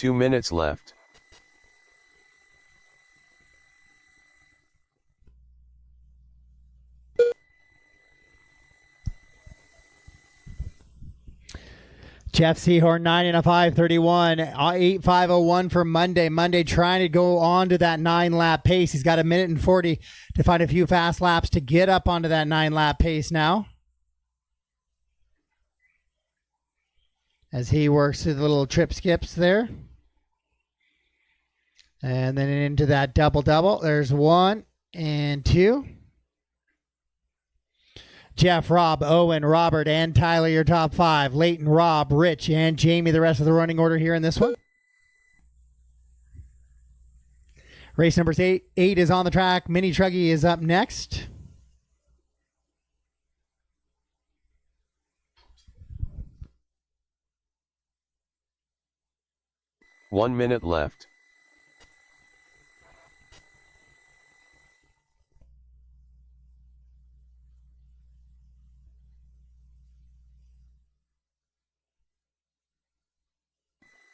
2 minutes left. Jeff Seahorn, 9 and a 5:31, 8:5:01 for Monday. Monday trying to go on to that 9-lap pace. He's got a minute and 40 to find a few fast laps to get up onto that 9-lap pace now. As he works through the little trip skips there. And then into that double-double. There's 1 and 2. Jeff, Rob, Owen, Robert, and Tyler, your top 5. Leighton, Rob, Rich, and Jamie, the rest of the running order here in this one. Race number 8 is on the track. Mini Truggy is up next. One minute left.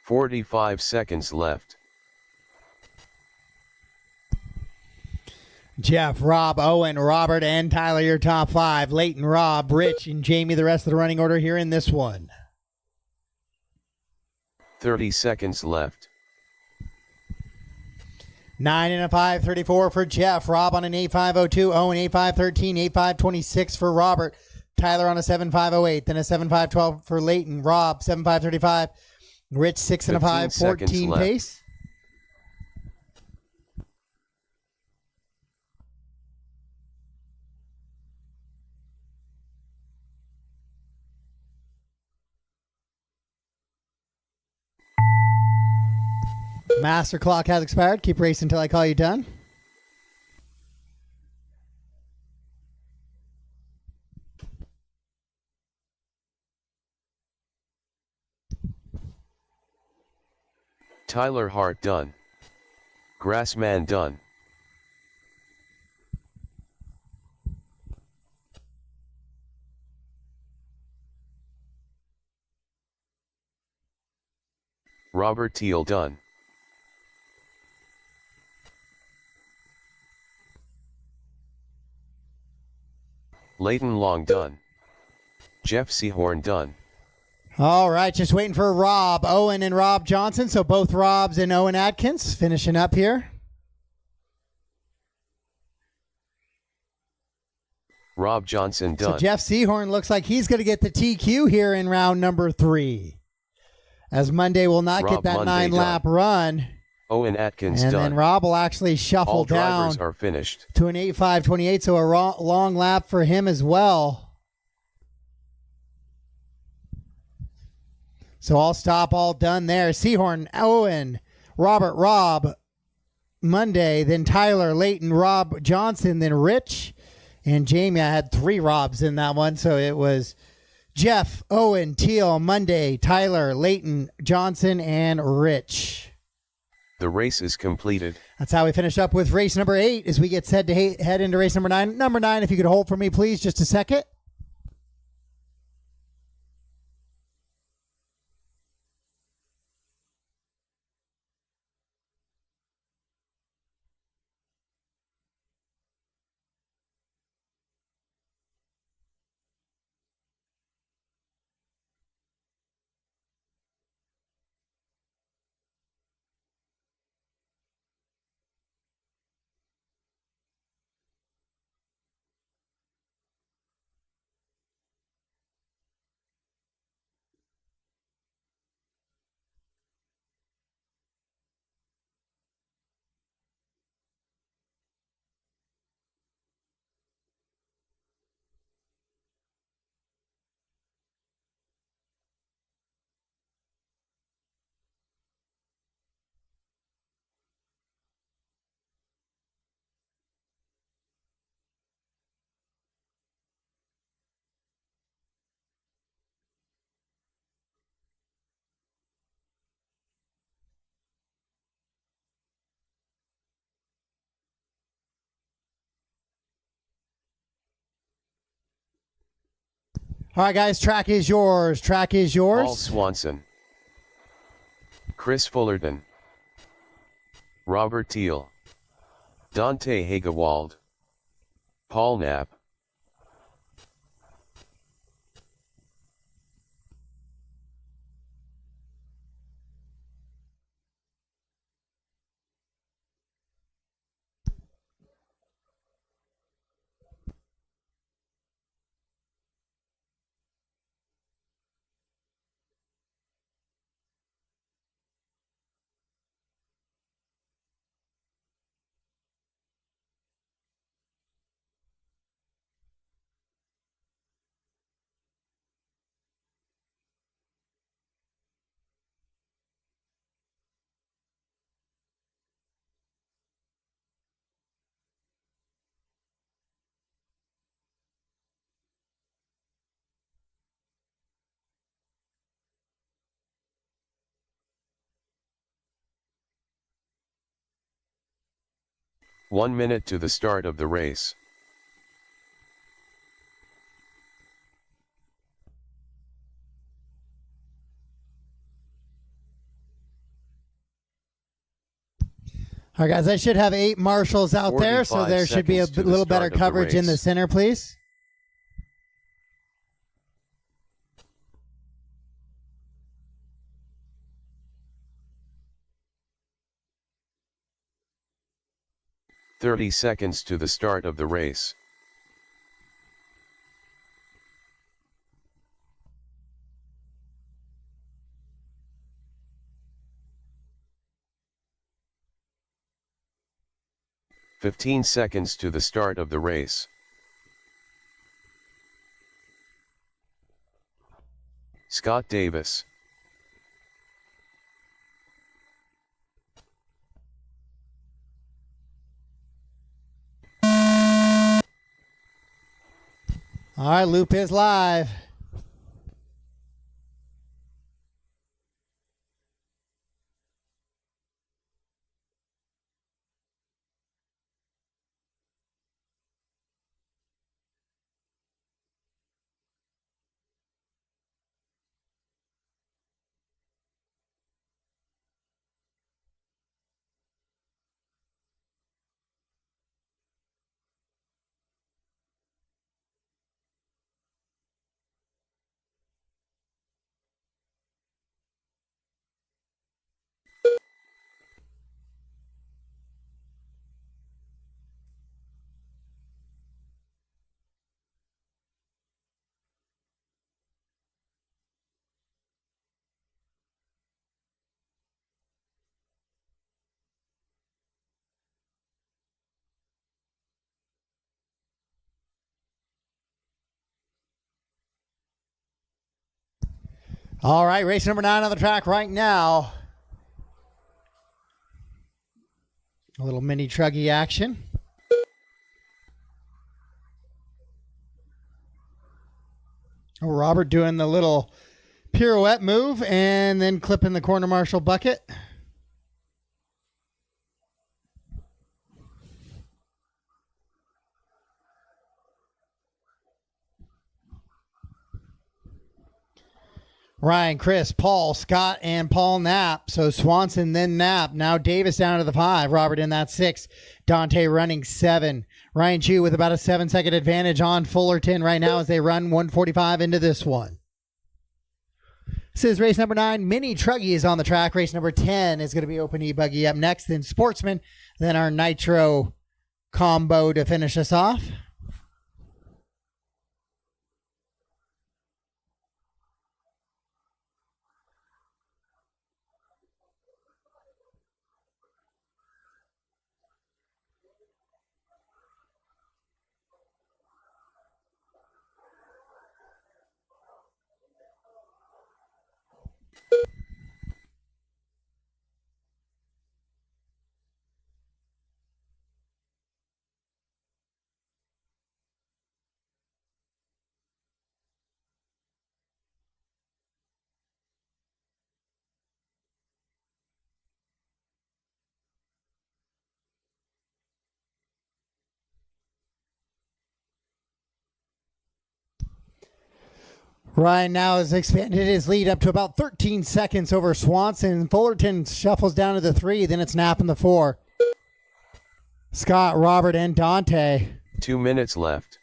"45 seconds left. Jeff, Rob, Owen, Robert, and Tyler, your top 5. Leighton, Rob, Rich, and Jamie, the rest of the running order here in this one. 30 seconds left. 9 and a 5:34 for Jeff. Rob on an 8:5:02. Owen 8:5:13. 8:5:26 for Robert. Tyler on a 7:5:08. Then a 7:5:12 for Leighton. Rob 7:5:35. Rich 6 and a 5:14 pace. Master clock has expired. Keep racing until I call you done. Tyler Hart done. Grassman done. Robert Teal done. Leighton Long done. Jeff Seahorn done. All right, just waiting for Rob, Owen, and Rob Johnson. So both Robs and Owen Atkins finishing up here. Rob Johnson done. So Jeff Seahorn looks like he's going to get the TQ here in round number 3. As Monday will not get that 9-lap run. Owen Atkins and done. then Rob will actually shuffle All down drivers are finished. to an 8:5:28, so a long lap for him as well. So all stop, all done there. Seahorn, Owen, Robert, Rob, Monday, then Tyler, Leighton, Rob Johnson, then Rich, and Jamie. I had 3 Robs in that one, so it was Jeff, Owen, Teal, Monday, Tyler, Leighton, Johnson, and Rich. The race is completed. That's how we finish up with race number 8 as we get set to head into race number 9. Number 9, if you could hold for me, please, just a second. All right, guys, track is yours. Track is yours. Paul Swanson. Chris Fullerton, Robert Thiel, Dante Hagewald, Paul Knapp. One minute to the start of the race. All right, guys, I should have 8 marshals out there, so 45 there should be a seconds to the little better start of the coverage in the race. center, please. "30 seconds to the start of the race. "15 seconds to the start of the race. Scott Davis, All right, loop is live. All right, race number 9 on the track right now. A little mini truggy action. Oh, Robert doing the little pirouette move and then clipping the corner marshal bucket. Ryan, Chris, Paul, Scott, and Paul Knapp. So Swanson, then Knapp. Now Davis down to the 5. Robert in that 6. Dante running 7. Ryan Chu with about a 7-second advantage on Fullerton right now as they run 1:45 into this one. This is race number 9. Mini Truggy is on the track. Race number 10 is going to be Open E-Buggy up next. Then Sportsman. Then our Nitro combo to finish us off. Ryan now has expanded his lead up to about 13 seconds over Swanson. Fullerton shuffles down to the 3, then it's Knapp in the 4. Scott, Robert, and Dante. 2 minutes left.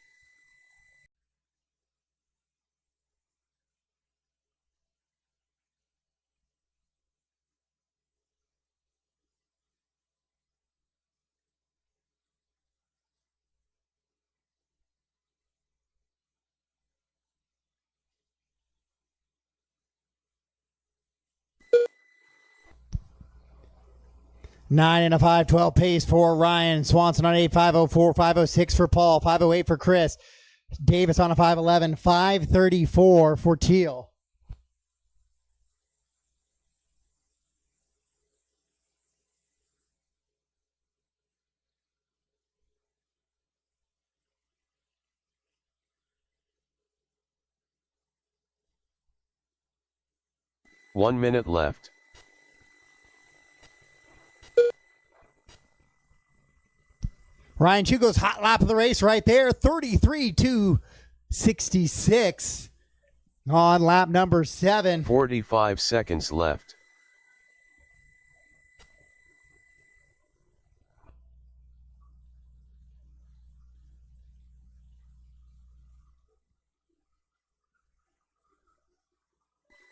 Nine and a 5:12 pace for Ryan. Swanson on 8, 5:04, 5:06 for Paul, 5:08 for Chris. Davis on a 5:11, 5:34 for Teal. One minute left. Ryan Chu goes hot lap of the race right there, 33-66 on lap number 7. 45 seconds left.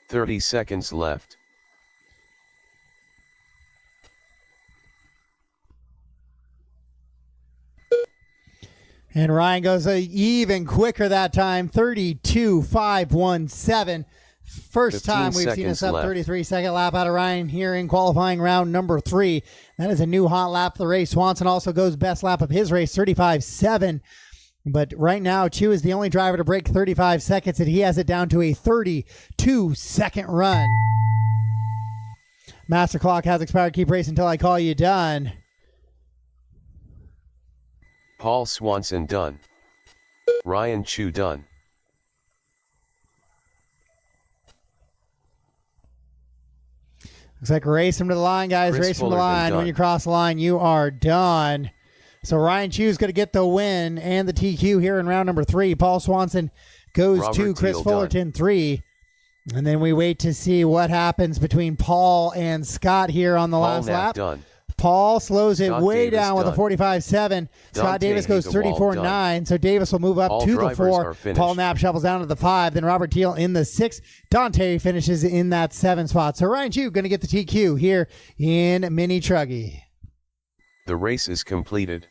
Thirty seconds left. And Ryan goes even quicker that time, 32-517. First time we've seen a sub 33-second lap out of Ryan here in qualifying round number 3. That is a new hot lap for the race. Swanson also goes best lap of his race, 35-7. But right now, Chu is the only driver to break 35 seconds, and he has it down to a 32-second run. Master clock has expired. Keep racing until I call you done. Paul Swanson done. Ryan Chu done. Looks like race him to the line, guys. Race him to the line. When you cross the line, you are done. So Ryan Chu's going to get the win and the TQ here in round number 3. Paul Swanson goes Robert to Chris Teal Fullerton 3. And then we wait to see what happens between Paul and Scott here on the last lap. Done. Paul slows it Scott way Davis down with done. a 45-7. Scott Davis goes 34-9. So Davis will move up All to the 4. Paul Knapp shovels down to the 5. Then Robert Teal in the 6. Dante finishes in that 7 spot. So Ryan Chu going to get the TQ here in Mini Truggy. The race is completed.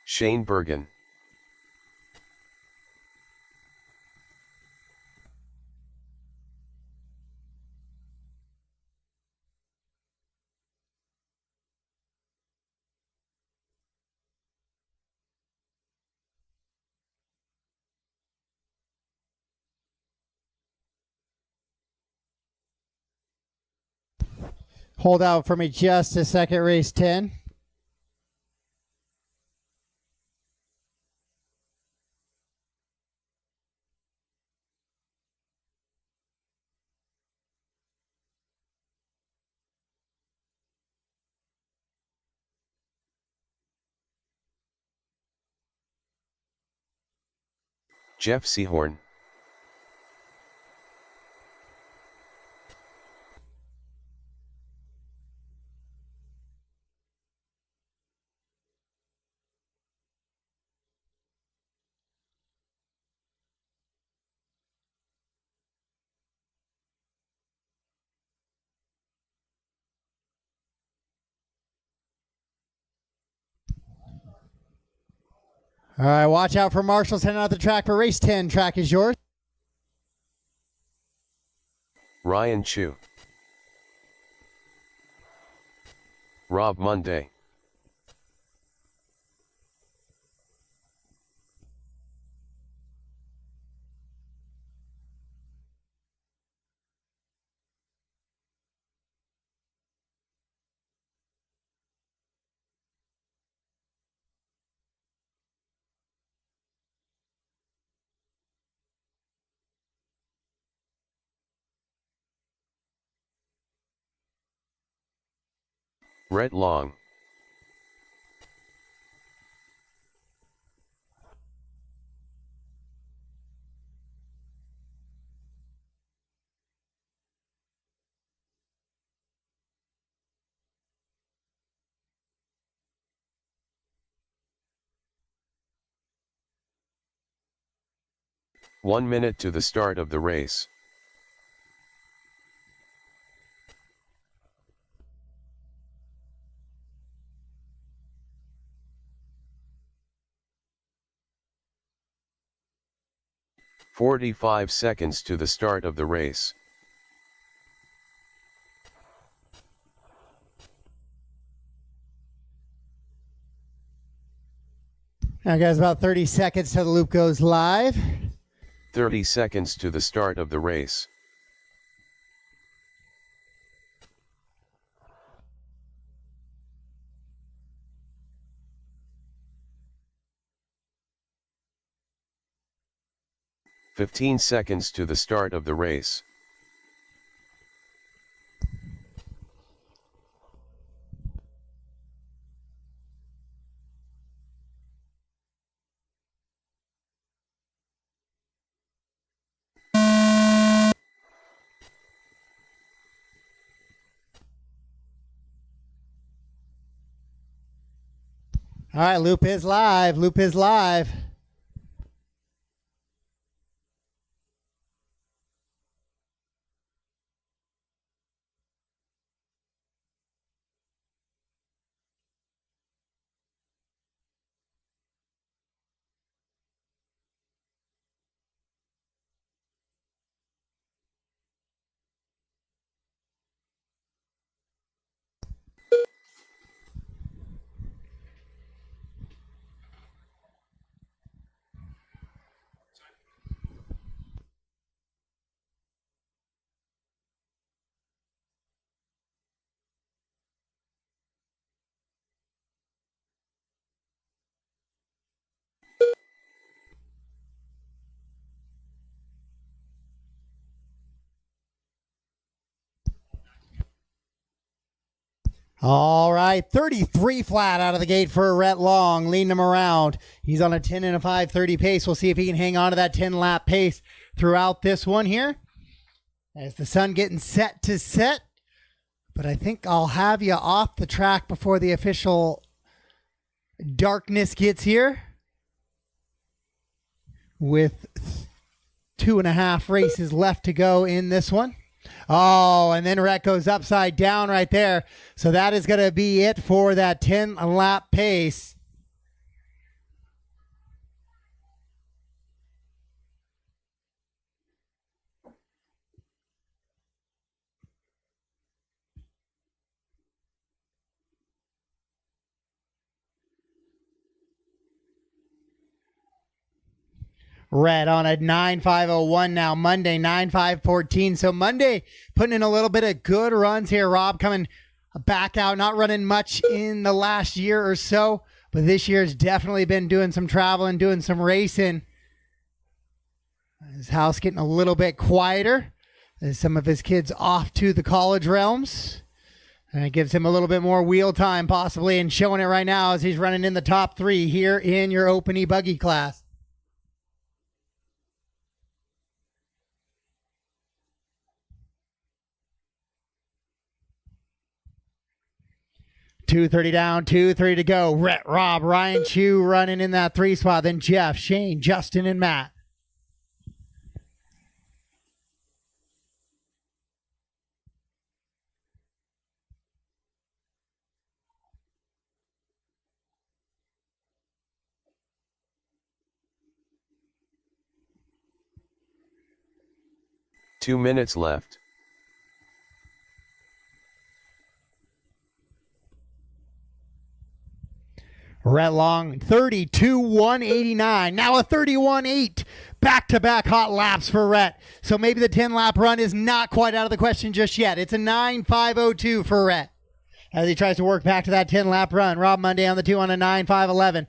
Shane Bergen. Hold out for me just a second, race 10. Jeff Seahorn. All right, watch out for Marshall's heading out the track for race 10. Track is yours. Ryan Chu. Rob Monday. Rhett Long. One minute to the start of the race. "45 seconds to the start of the race. Now, guys, about 30 seconds till the loop goes live. 30 seconds to the start of the race. "15 seconds to the start of the race. All right, loop is live. Loop is live. All right, 33 flat out of the gate for Rhett Long, leading him around. He's on a 10 and a 5:30 pace. We'll see if he can hang on to that 10 lap pace throughout this one here. As the sun getting set to set. But I think I'll have you off the track before the official darkness gets here. With 2.5 races left to go in this one. Oh, and then Rhett goes upside down right there. So that is going to be it for that 10 lap pace. Rhett on a 9.501 now. Monday, 9.514. So Monday putting in a little bit of good runs here. Rob coming back out, not running much in the last year or so. But this year's definitely been doing some traveling, doing some racing. His house getting a little bit quieter as some of his kids off to the college realms. And it gives him a little bit more wheel time possibly, and showing it right now as he's running in the top 3 here in your Open E-Buggy class. 2:30 down, 2:30 to go. Rhett, Rob, Ryan Chu running in that 3 spot. Then Jeff, Shane, Justin, and Matt. Two minutes left. Rhett Long, 32-189. Now a 31-8. Back-to-back hot laps for Rhett. So maybe the 10-lap run is not quite out of the question just yet. It's a 9.502 for Rhett as he tries to work back to that 10-lap run. Rob Monday on the 2 on a 9.511.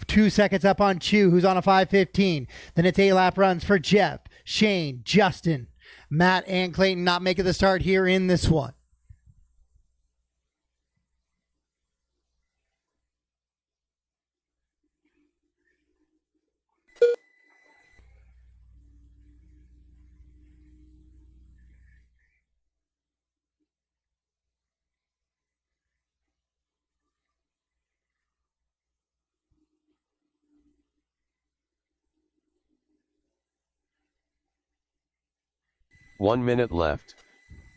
2 seconds up on Chu, who's on a 5.15. Then it's 8-lap runs for Jeff, Shane, Justin, Matt, and Clayton not making the start here in this one. One minute left.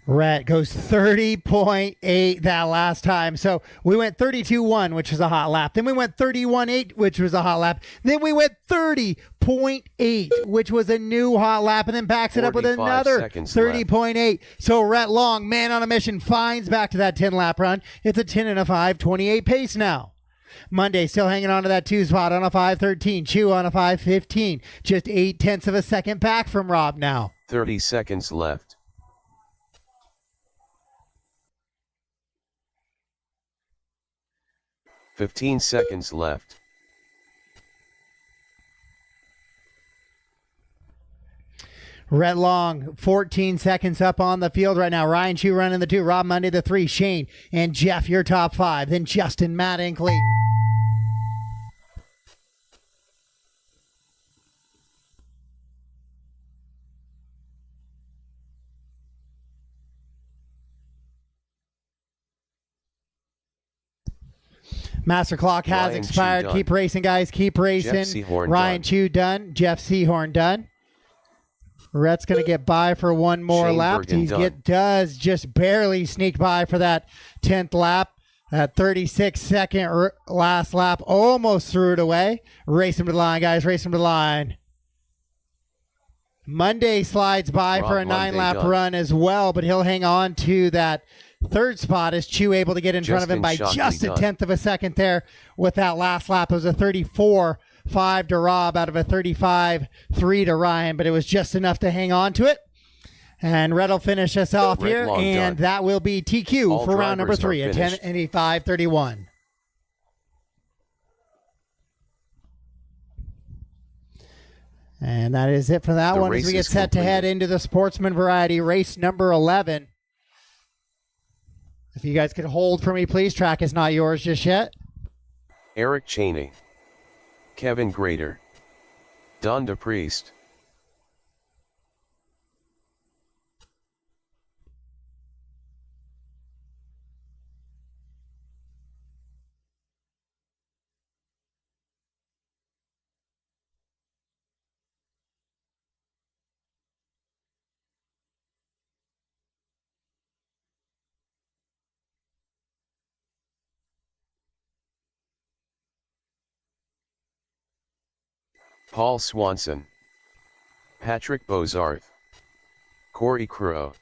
Rhett goes 30.8 that last time. So we went 32.1, which was a hot lap. Then we went 31.8, which was a hot lap. Then we went 30.8, which was a new hot lap, and then backs it up with another 30.8. So Rhett Long, man on a mission, finds back to that 10-lap run. It's a 10 and a 5.28 pace now. Monday still hanging on to that 2 spot on a 5.13. Chu on a 5.15. Just 0.8 of a second back from Rob now. 30 seconds left. $15 seconds left. Rhett Long, 14 seconds up on the field right now. Ryan Chu running the 2. Rob Monday the 3. Shane and Jeff, your top 5. Then Justin, Matt, and Clayton. Master clock has Ryan expired. Chu Keep racing, guys. Keep racing. Ryan Chu done. Jeff Seahorn done. Rhett's going to get by for one more Shane lap. Bergen Does just barely sneak by for that 10th lap. That 36-second last lap. Almost threw it away. Race him to the line, guys. Race him to the line. Monday slides by for a 9-lap run as well, but he'll hang on to that 3rd spot as Chu able to get in front of him by just a 10th of a second there with that last lap. It was a 34.5 to Rob out of a 35.3 to Ryan, but it was just enough to hang on to it. And Rhett will finish us off here, and that will be TQ for round number 3 at 10:85:31. And that is it for that one as we get set to head into the Sportsman Variety race number 11. If you guys could hold for me, please. Track is not yours just yet. Eric Cheney, Kevin Grader, Don DePriest. Paul Swanson, Patrick Bozarth, Corey Crow.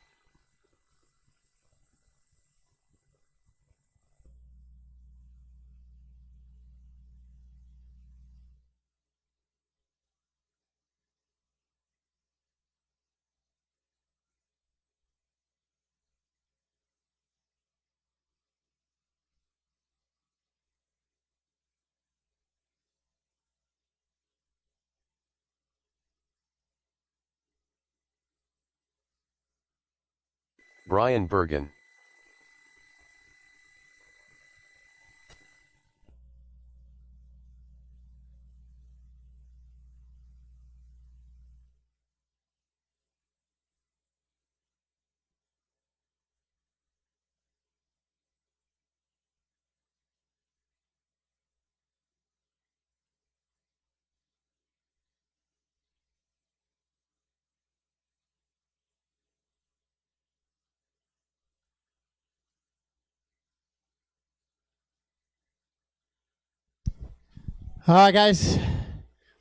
Brian Bergen. All right, guys.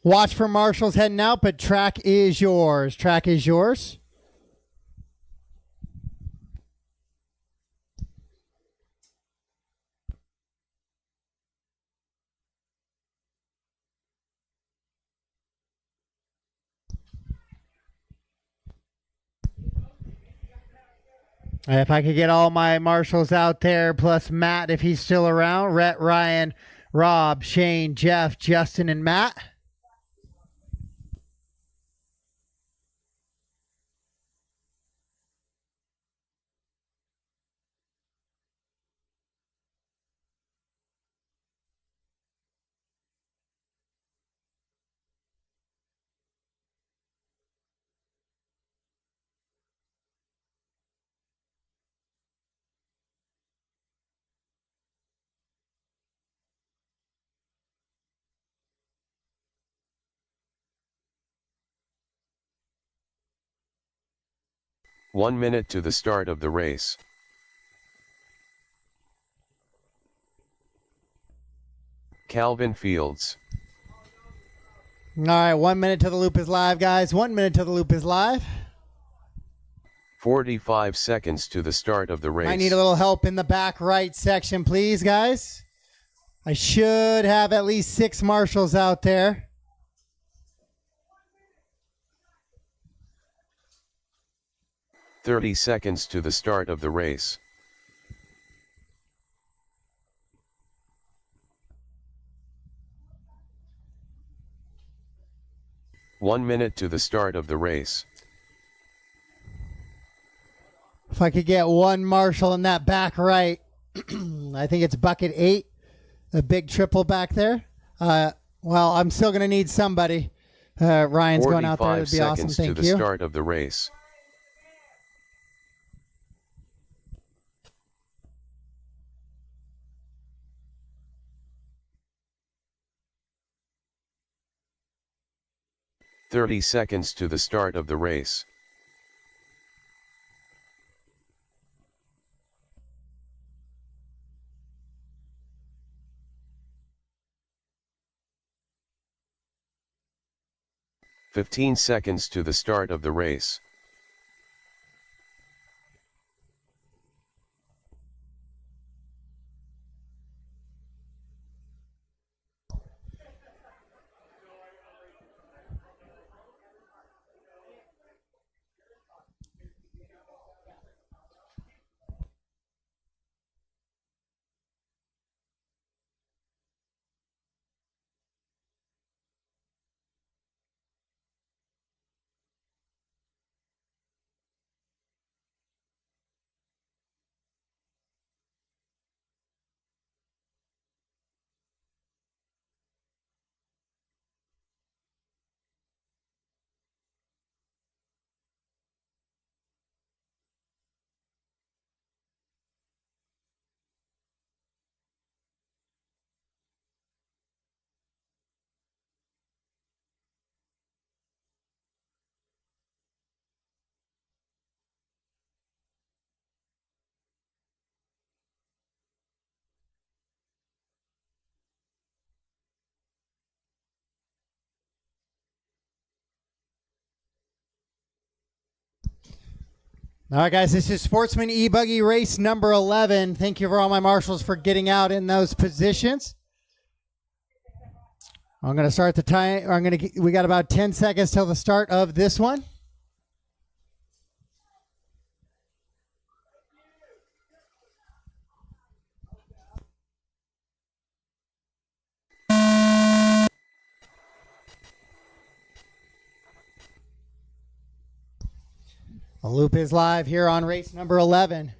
Watch for marshals heading out, but track is yours. Track is yours. If I could get all my marshals out there, plus Matt if he's still around. Rhett, Ryan, Rob, Shane, Jeff, Justin, and Matt. One minute to the start of the race. Calvin Fields. All right, 1 minute till the loop is live, guys. 1 minute till the loop is live. 45 seconds to the start of the race. I need a little help in the back right section, please, guys. I should have at least 6 marshals out there. .30 seconds to the start of the race. One minute to the start of the race. If I could get one marshal in that back right, I think it's bucket 8, a big triple back there. Well, I'm still going to need somebody. Ryan's going out there. That'd be awesome. 45 seconds Thank to the you. start of the race. .30 seconds to the start of the race. .15 seconds to the start of the race. All right, guys, this is Sportsman E-Buggy race number 11. Thank you for all my marshals for getting out in those positions. I'm going to start the time. We got about 10 seconds till the start of this one. The loop is live here on race number 11.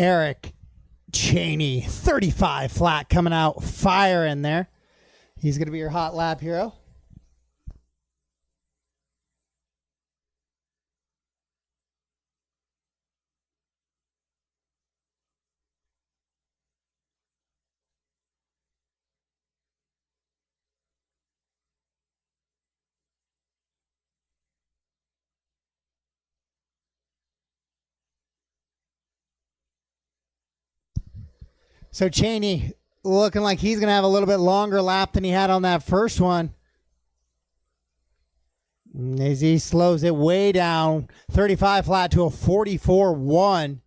Eric Cheney, 35 flat, coming out fire in there. He's going to be your hot lap hero. So Cheney looking like he's going to have a little bit longer lap than he had on that first one. As he slows it way down, 35 flat to a 44.1.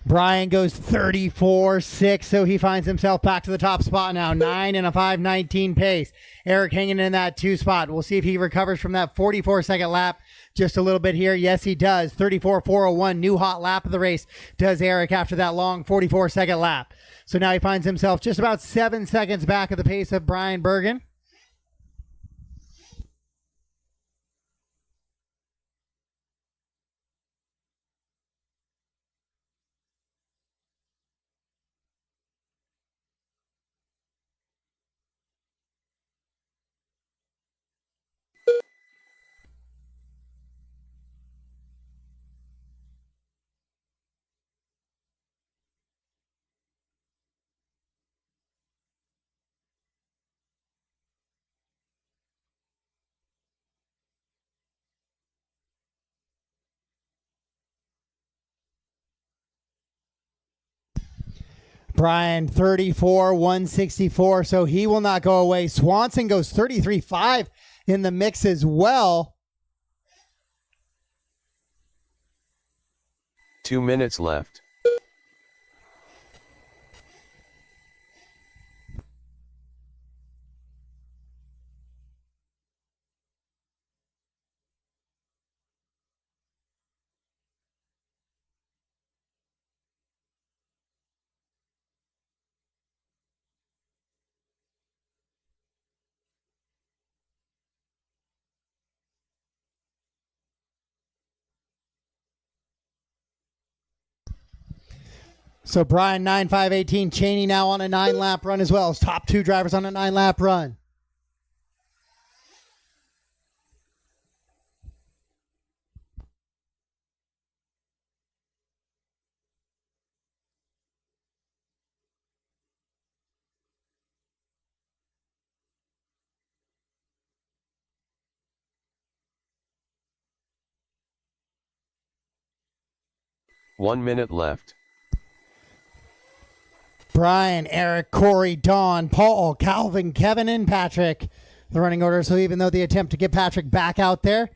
Brian goes 34.6, so he finds himself back to the top spot now. 9 and a 5:19 pace. Eric hanging in that 2 spot. We'll see if he recovers from that 44-second lap just a little bit here. Yes, he does. 34.401, new hot lap of the race, does Eric after that long 44-second lap. So now he finds himself just about 7 seconds back of the pace of Brian Bergen. Brian 34.164, so he will not go away. Swanson goes 33.5 in the mix as well. 2 minutes left. So Brian 9.518, Cheney now on a 9-lap run as well. His top 2 drivers on a 9-lap run. One minute left. Brian, Eric, Corey, Don, Paul, Calvin, Kevin, and Patrick. The running order. So even though the attempt to get Patrick back out there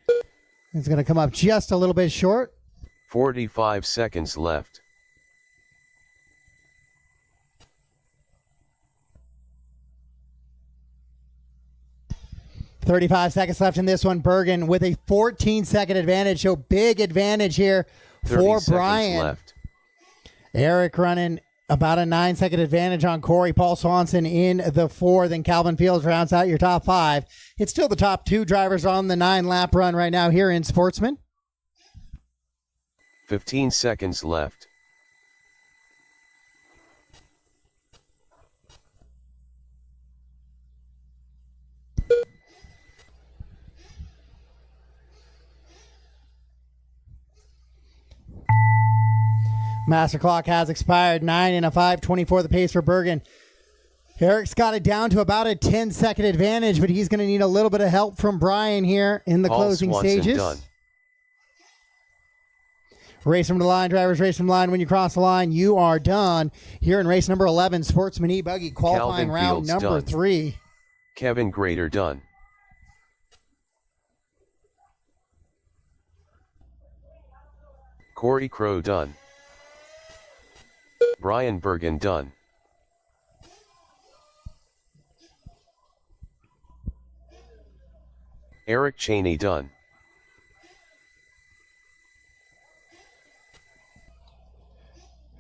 is going to come up just a little bit short. 45 seconds left. .35 seconds left in this one. Bergen with a 14-second advantage. So big advantage here for Brian. Left. Eric running about a 9-second advantage on Corey. Paul Swanson in the 4. Then Calvin Fields rounds out your top 5. It's still the top 2 drivers on the 9-lap run right now here in Sportsman. 15 seconds left. Master clock has expired. 9 and a 5:24 the pace for Bergen. Eric's got it down to about a 10-second advantage, but he's going to need a little bit of help from Brian here in the closing stages. Done. Race from the line, drivers race from the line. When you cross the line, you are done. Here in race number 11, Sportsman E-Buggy qualifying round number 3. Kevin Grader done. Corey Crow done. Brian Bergen done. Eric Cheney done.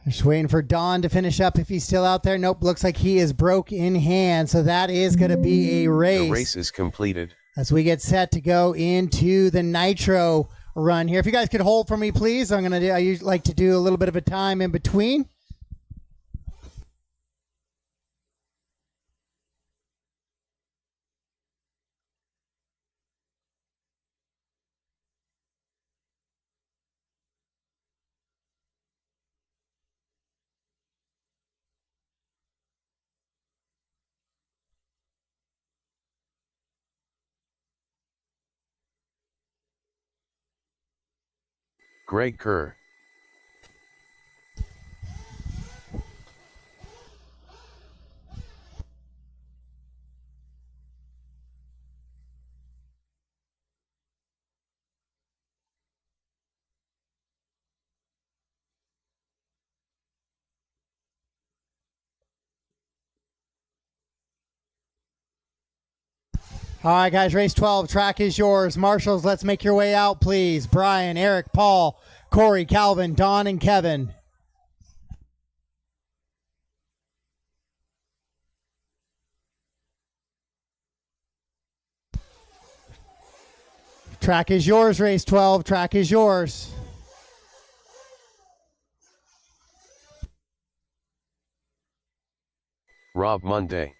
Just waiting for Don to finish up if he's still out there. Nope, looks like he is broke in hand. So that is going to be a race. The race is completed. As we get set to go into the Nitro run here. If you guys could hold for me, please. I usually like to do a little bit of a time in between. Greg Kerr. All right, guys, race 12, track is yours. Marshals, let's make your way out, please. Brian, Eric, Paul, Corey, Calvin, Don, and Kevin. Track is yours, race 12. Track is yours. Rob Monday.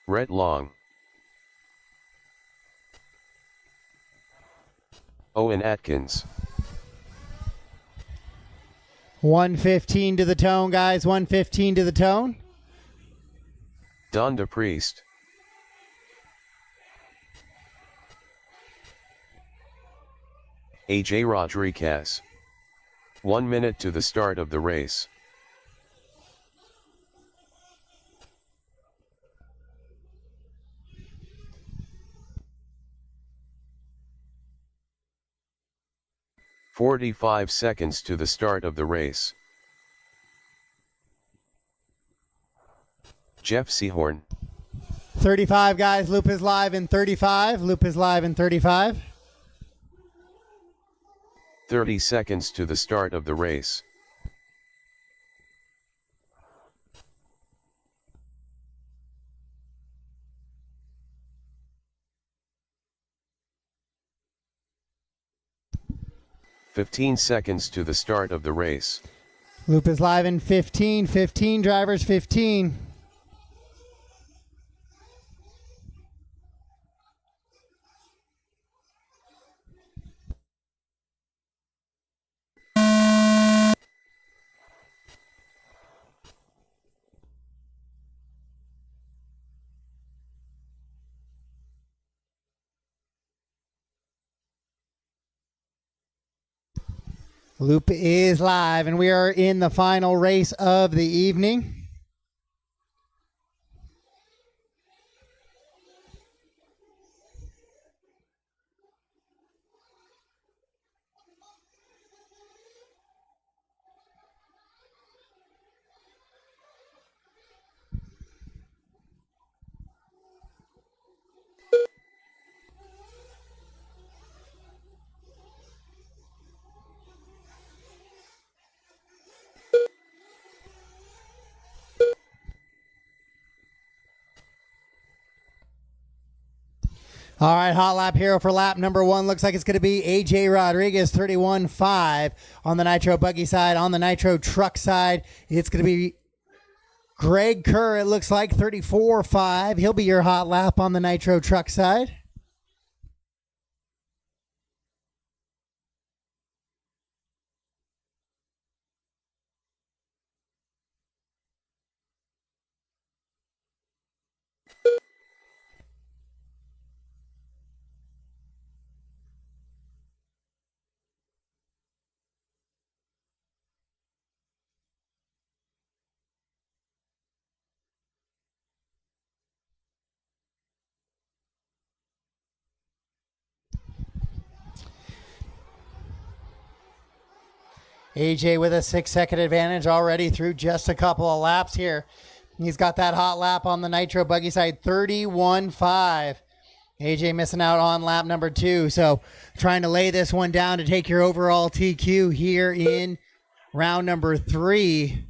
Rhett Long. Owen Atkins. 115 to the tone, guys. 115 to the tone. Don DePriest. AJ Rodriguez. 1 minute to the start of the race. "45 seconds to the start of the race. Jeff Seahorn. 35, guys. Loop is live in 35. Loop is live in 35. 30 seconds to the start of the race. "15 seconds to the start of the race. Loop is live in 15. 15, drivers, 15. Loop is live, and we are in the final race of the evening. All right, hot lap hero for lap number 1. Looks like it's going to be AJ Rodriguez, 31.5 on the Nitro buggy side. On the Nitro truck side, it's going to be Greg Kerr, it looks like, 34.5. He'll be your hot lap on the Nitro truck side. AJ with a 6-second advantage already through just a couple of laps here. He's got that hot lap on the Nitro buggy side, 31.5. AJ missing out on lap number 2. So trying to lay this one down to take your overall TQ here in round number 3.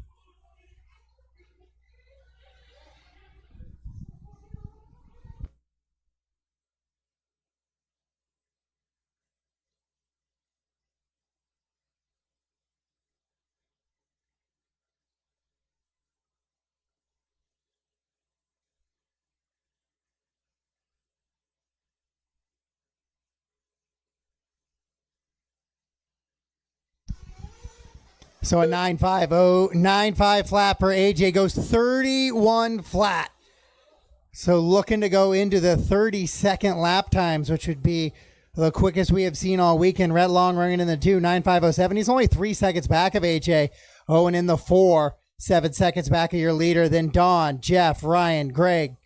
So a 9.50, 9.5 flat for AJ goes 31 flat. So looking to go into the 30-second lap times, which would be the quickest we have seen all weekend. Rhett Long running in the 2, 9.507. He's only 3 seconds back of AJ. Owen in the 4, 7 seconds back of your leader. Then Don, Jeff, Ryan, Greg.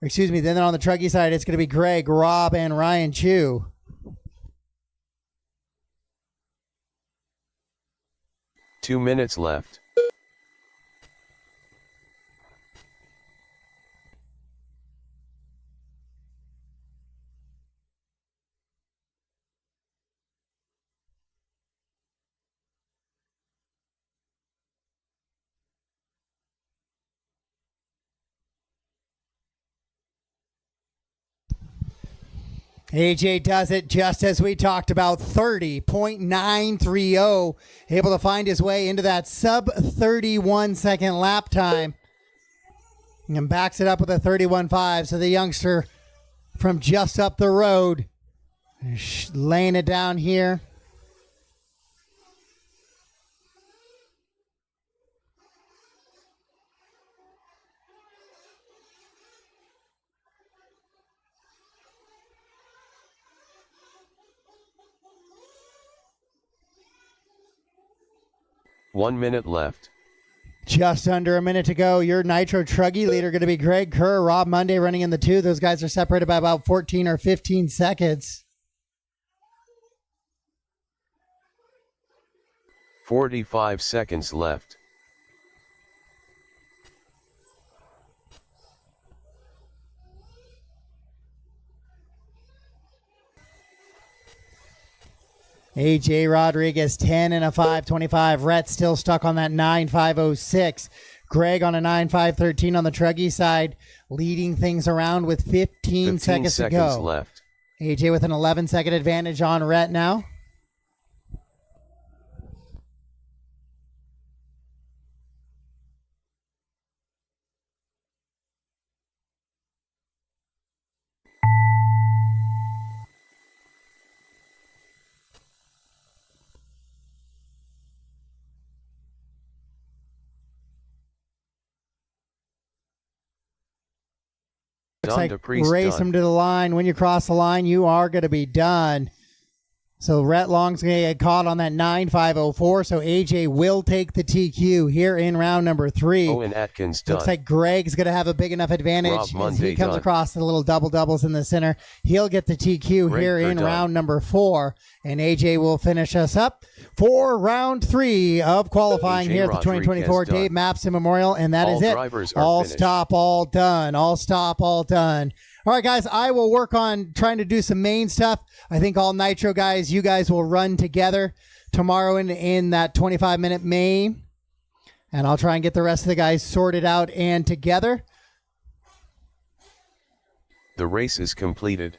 Excuse me, then on the Truggy side, it's going to be Greg, Rob, and Ryan Chu. Two minutes left. AJ does it just as we talked about, 30.930, able to find his way into that sub 31 second lap time and backs it up with a 31.5. So the youngster from just up the road laying it down here. One minute left. Just under a minute to go. Your Nitro Truggy leader going to be Greg Kerr, Rob Monday running in the 2. Those guys are separated by about 14 or 15 seconds. 45 seconds left. AJ Rodriguez 10 and a 5.25. Rhett still stuck on that 9.506. Greg on a 9.513 on the Truggy side, leading things around with 15 seconds to go. Left. AJ with an 11-second advantage on Rhett now. Looks like race him to the line. When you cross the line, you are going to be done. So Rhett Long's going to get caught on that 9.504. So AJ will take the TQ here in round number 3. Owen Atkins done. Looks like Greg's going to have a big enough advantage as he comes across the little doubles in the center. He'll get the TQ here in round number 4. And AJ will finish us up for round 3 of qualifying here at the 2024 Dave Mapston Memorial. And that is it. All stop, all done. All stop, all done. All right, guys, I will work on trying to do some main stuff. I think all Nitro guys, you guys will run together tomorrow in that 25-minute main. And I'll try and get the rest of the guys sorted out and together. The race is completed.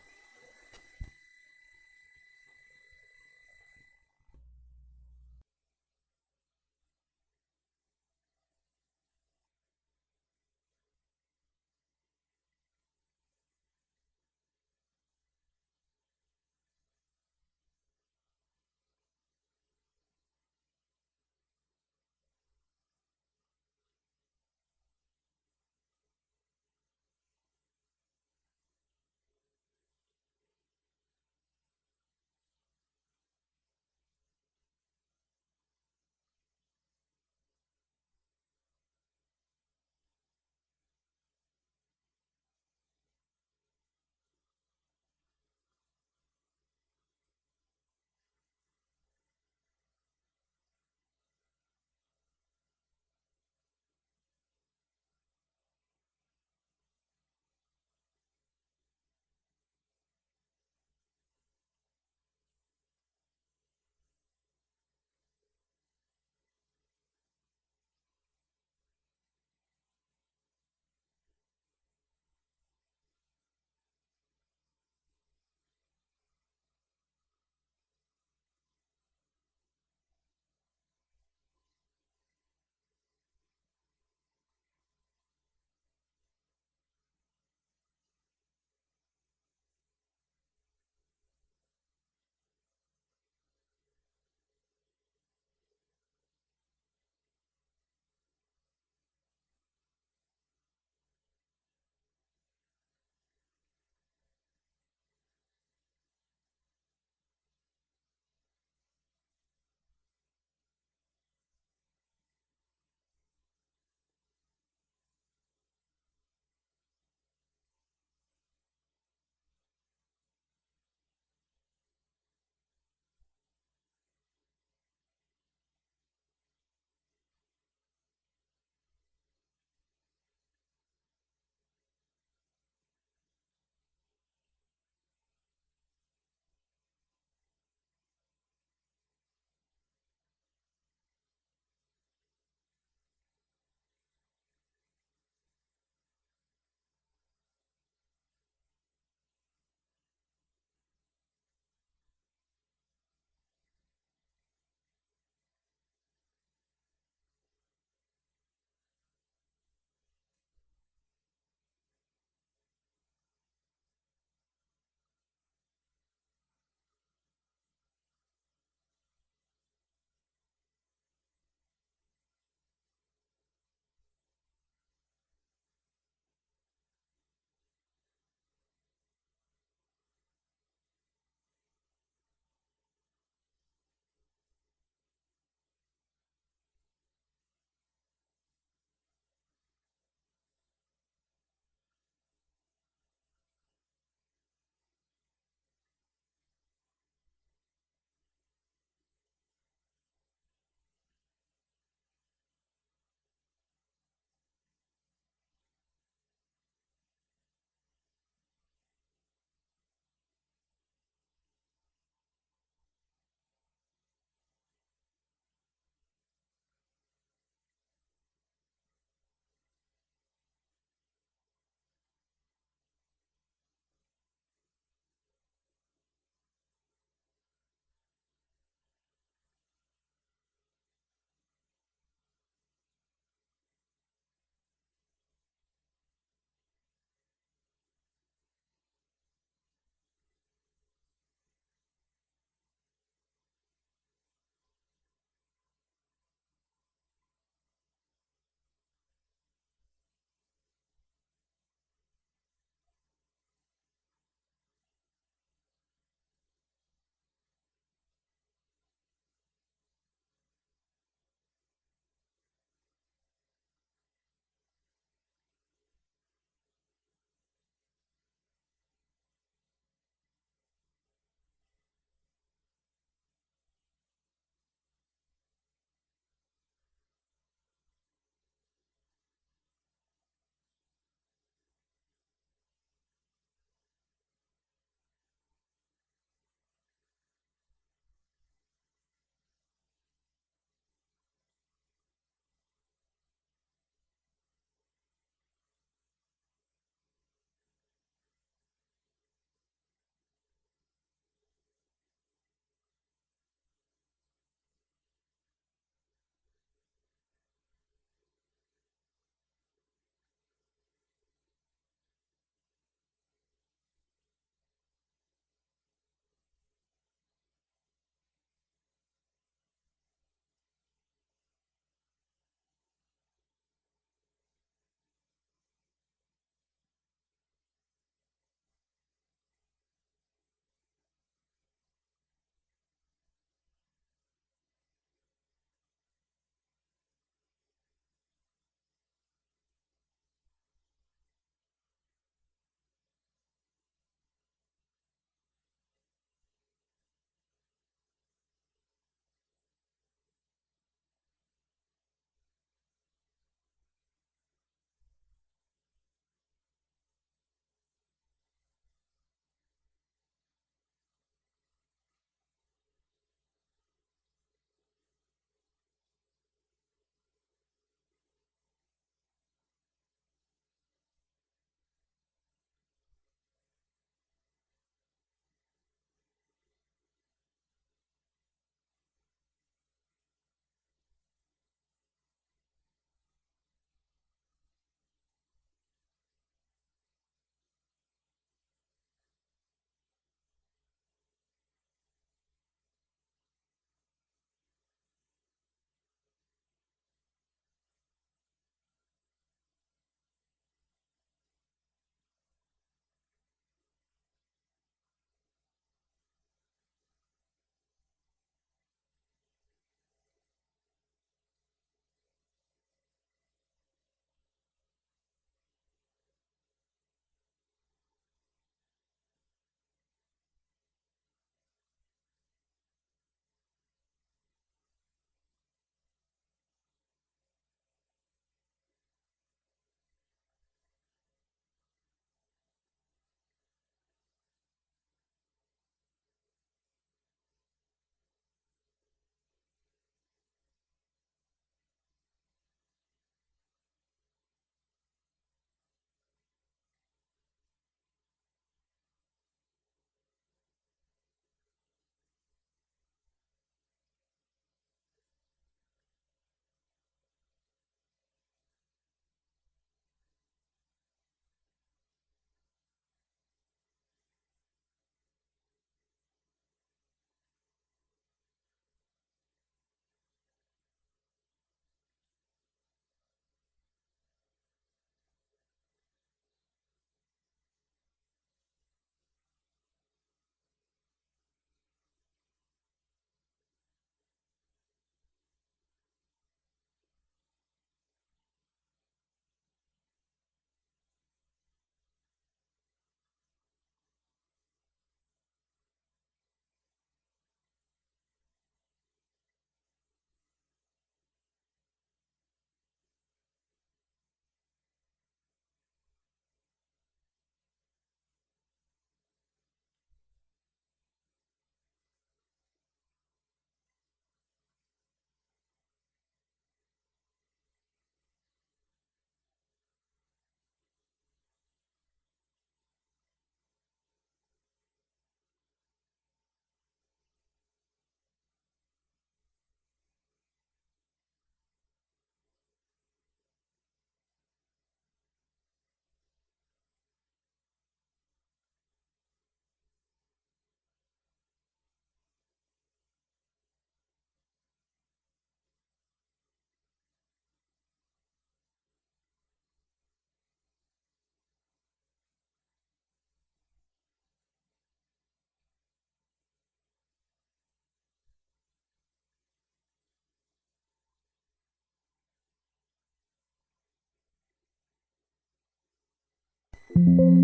You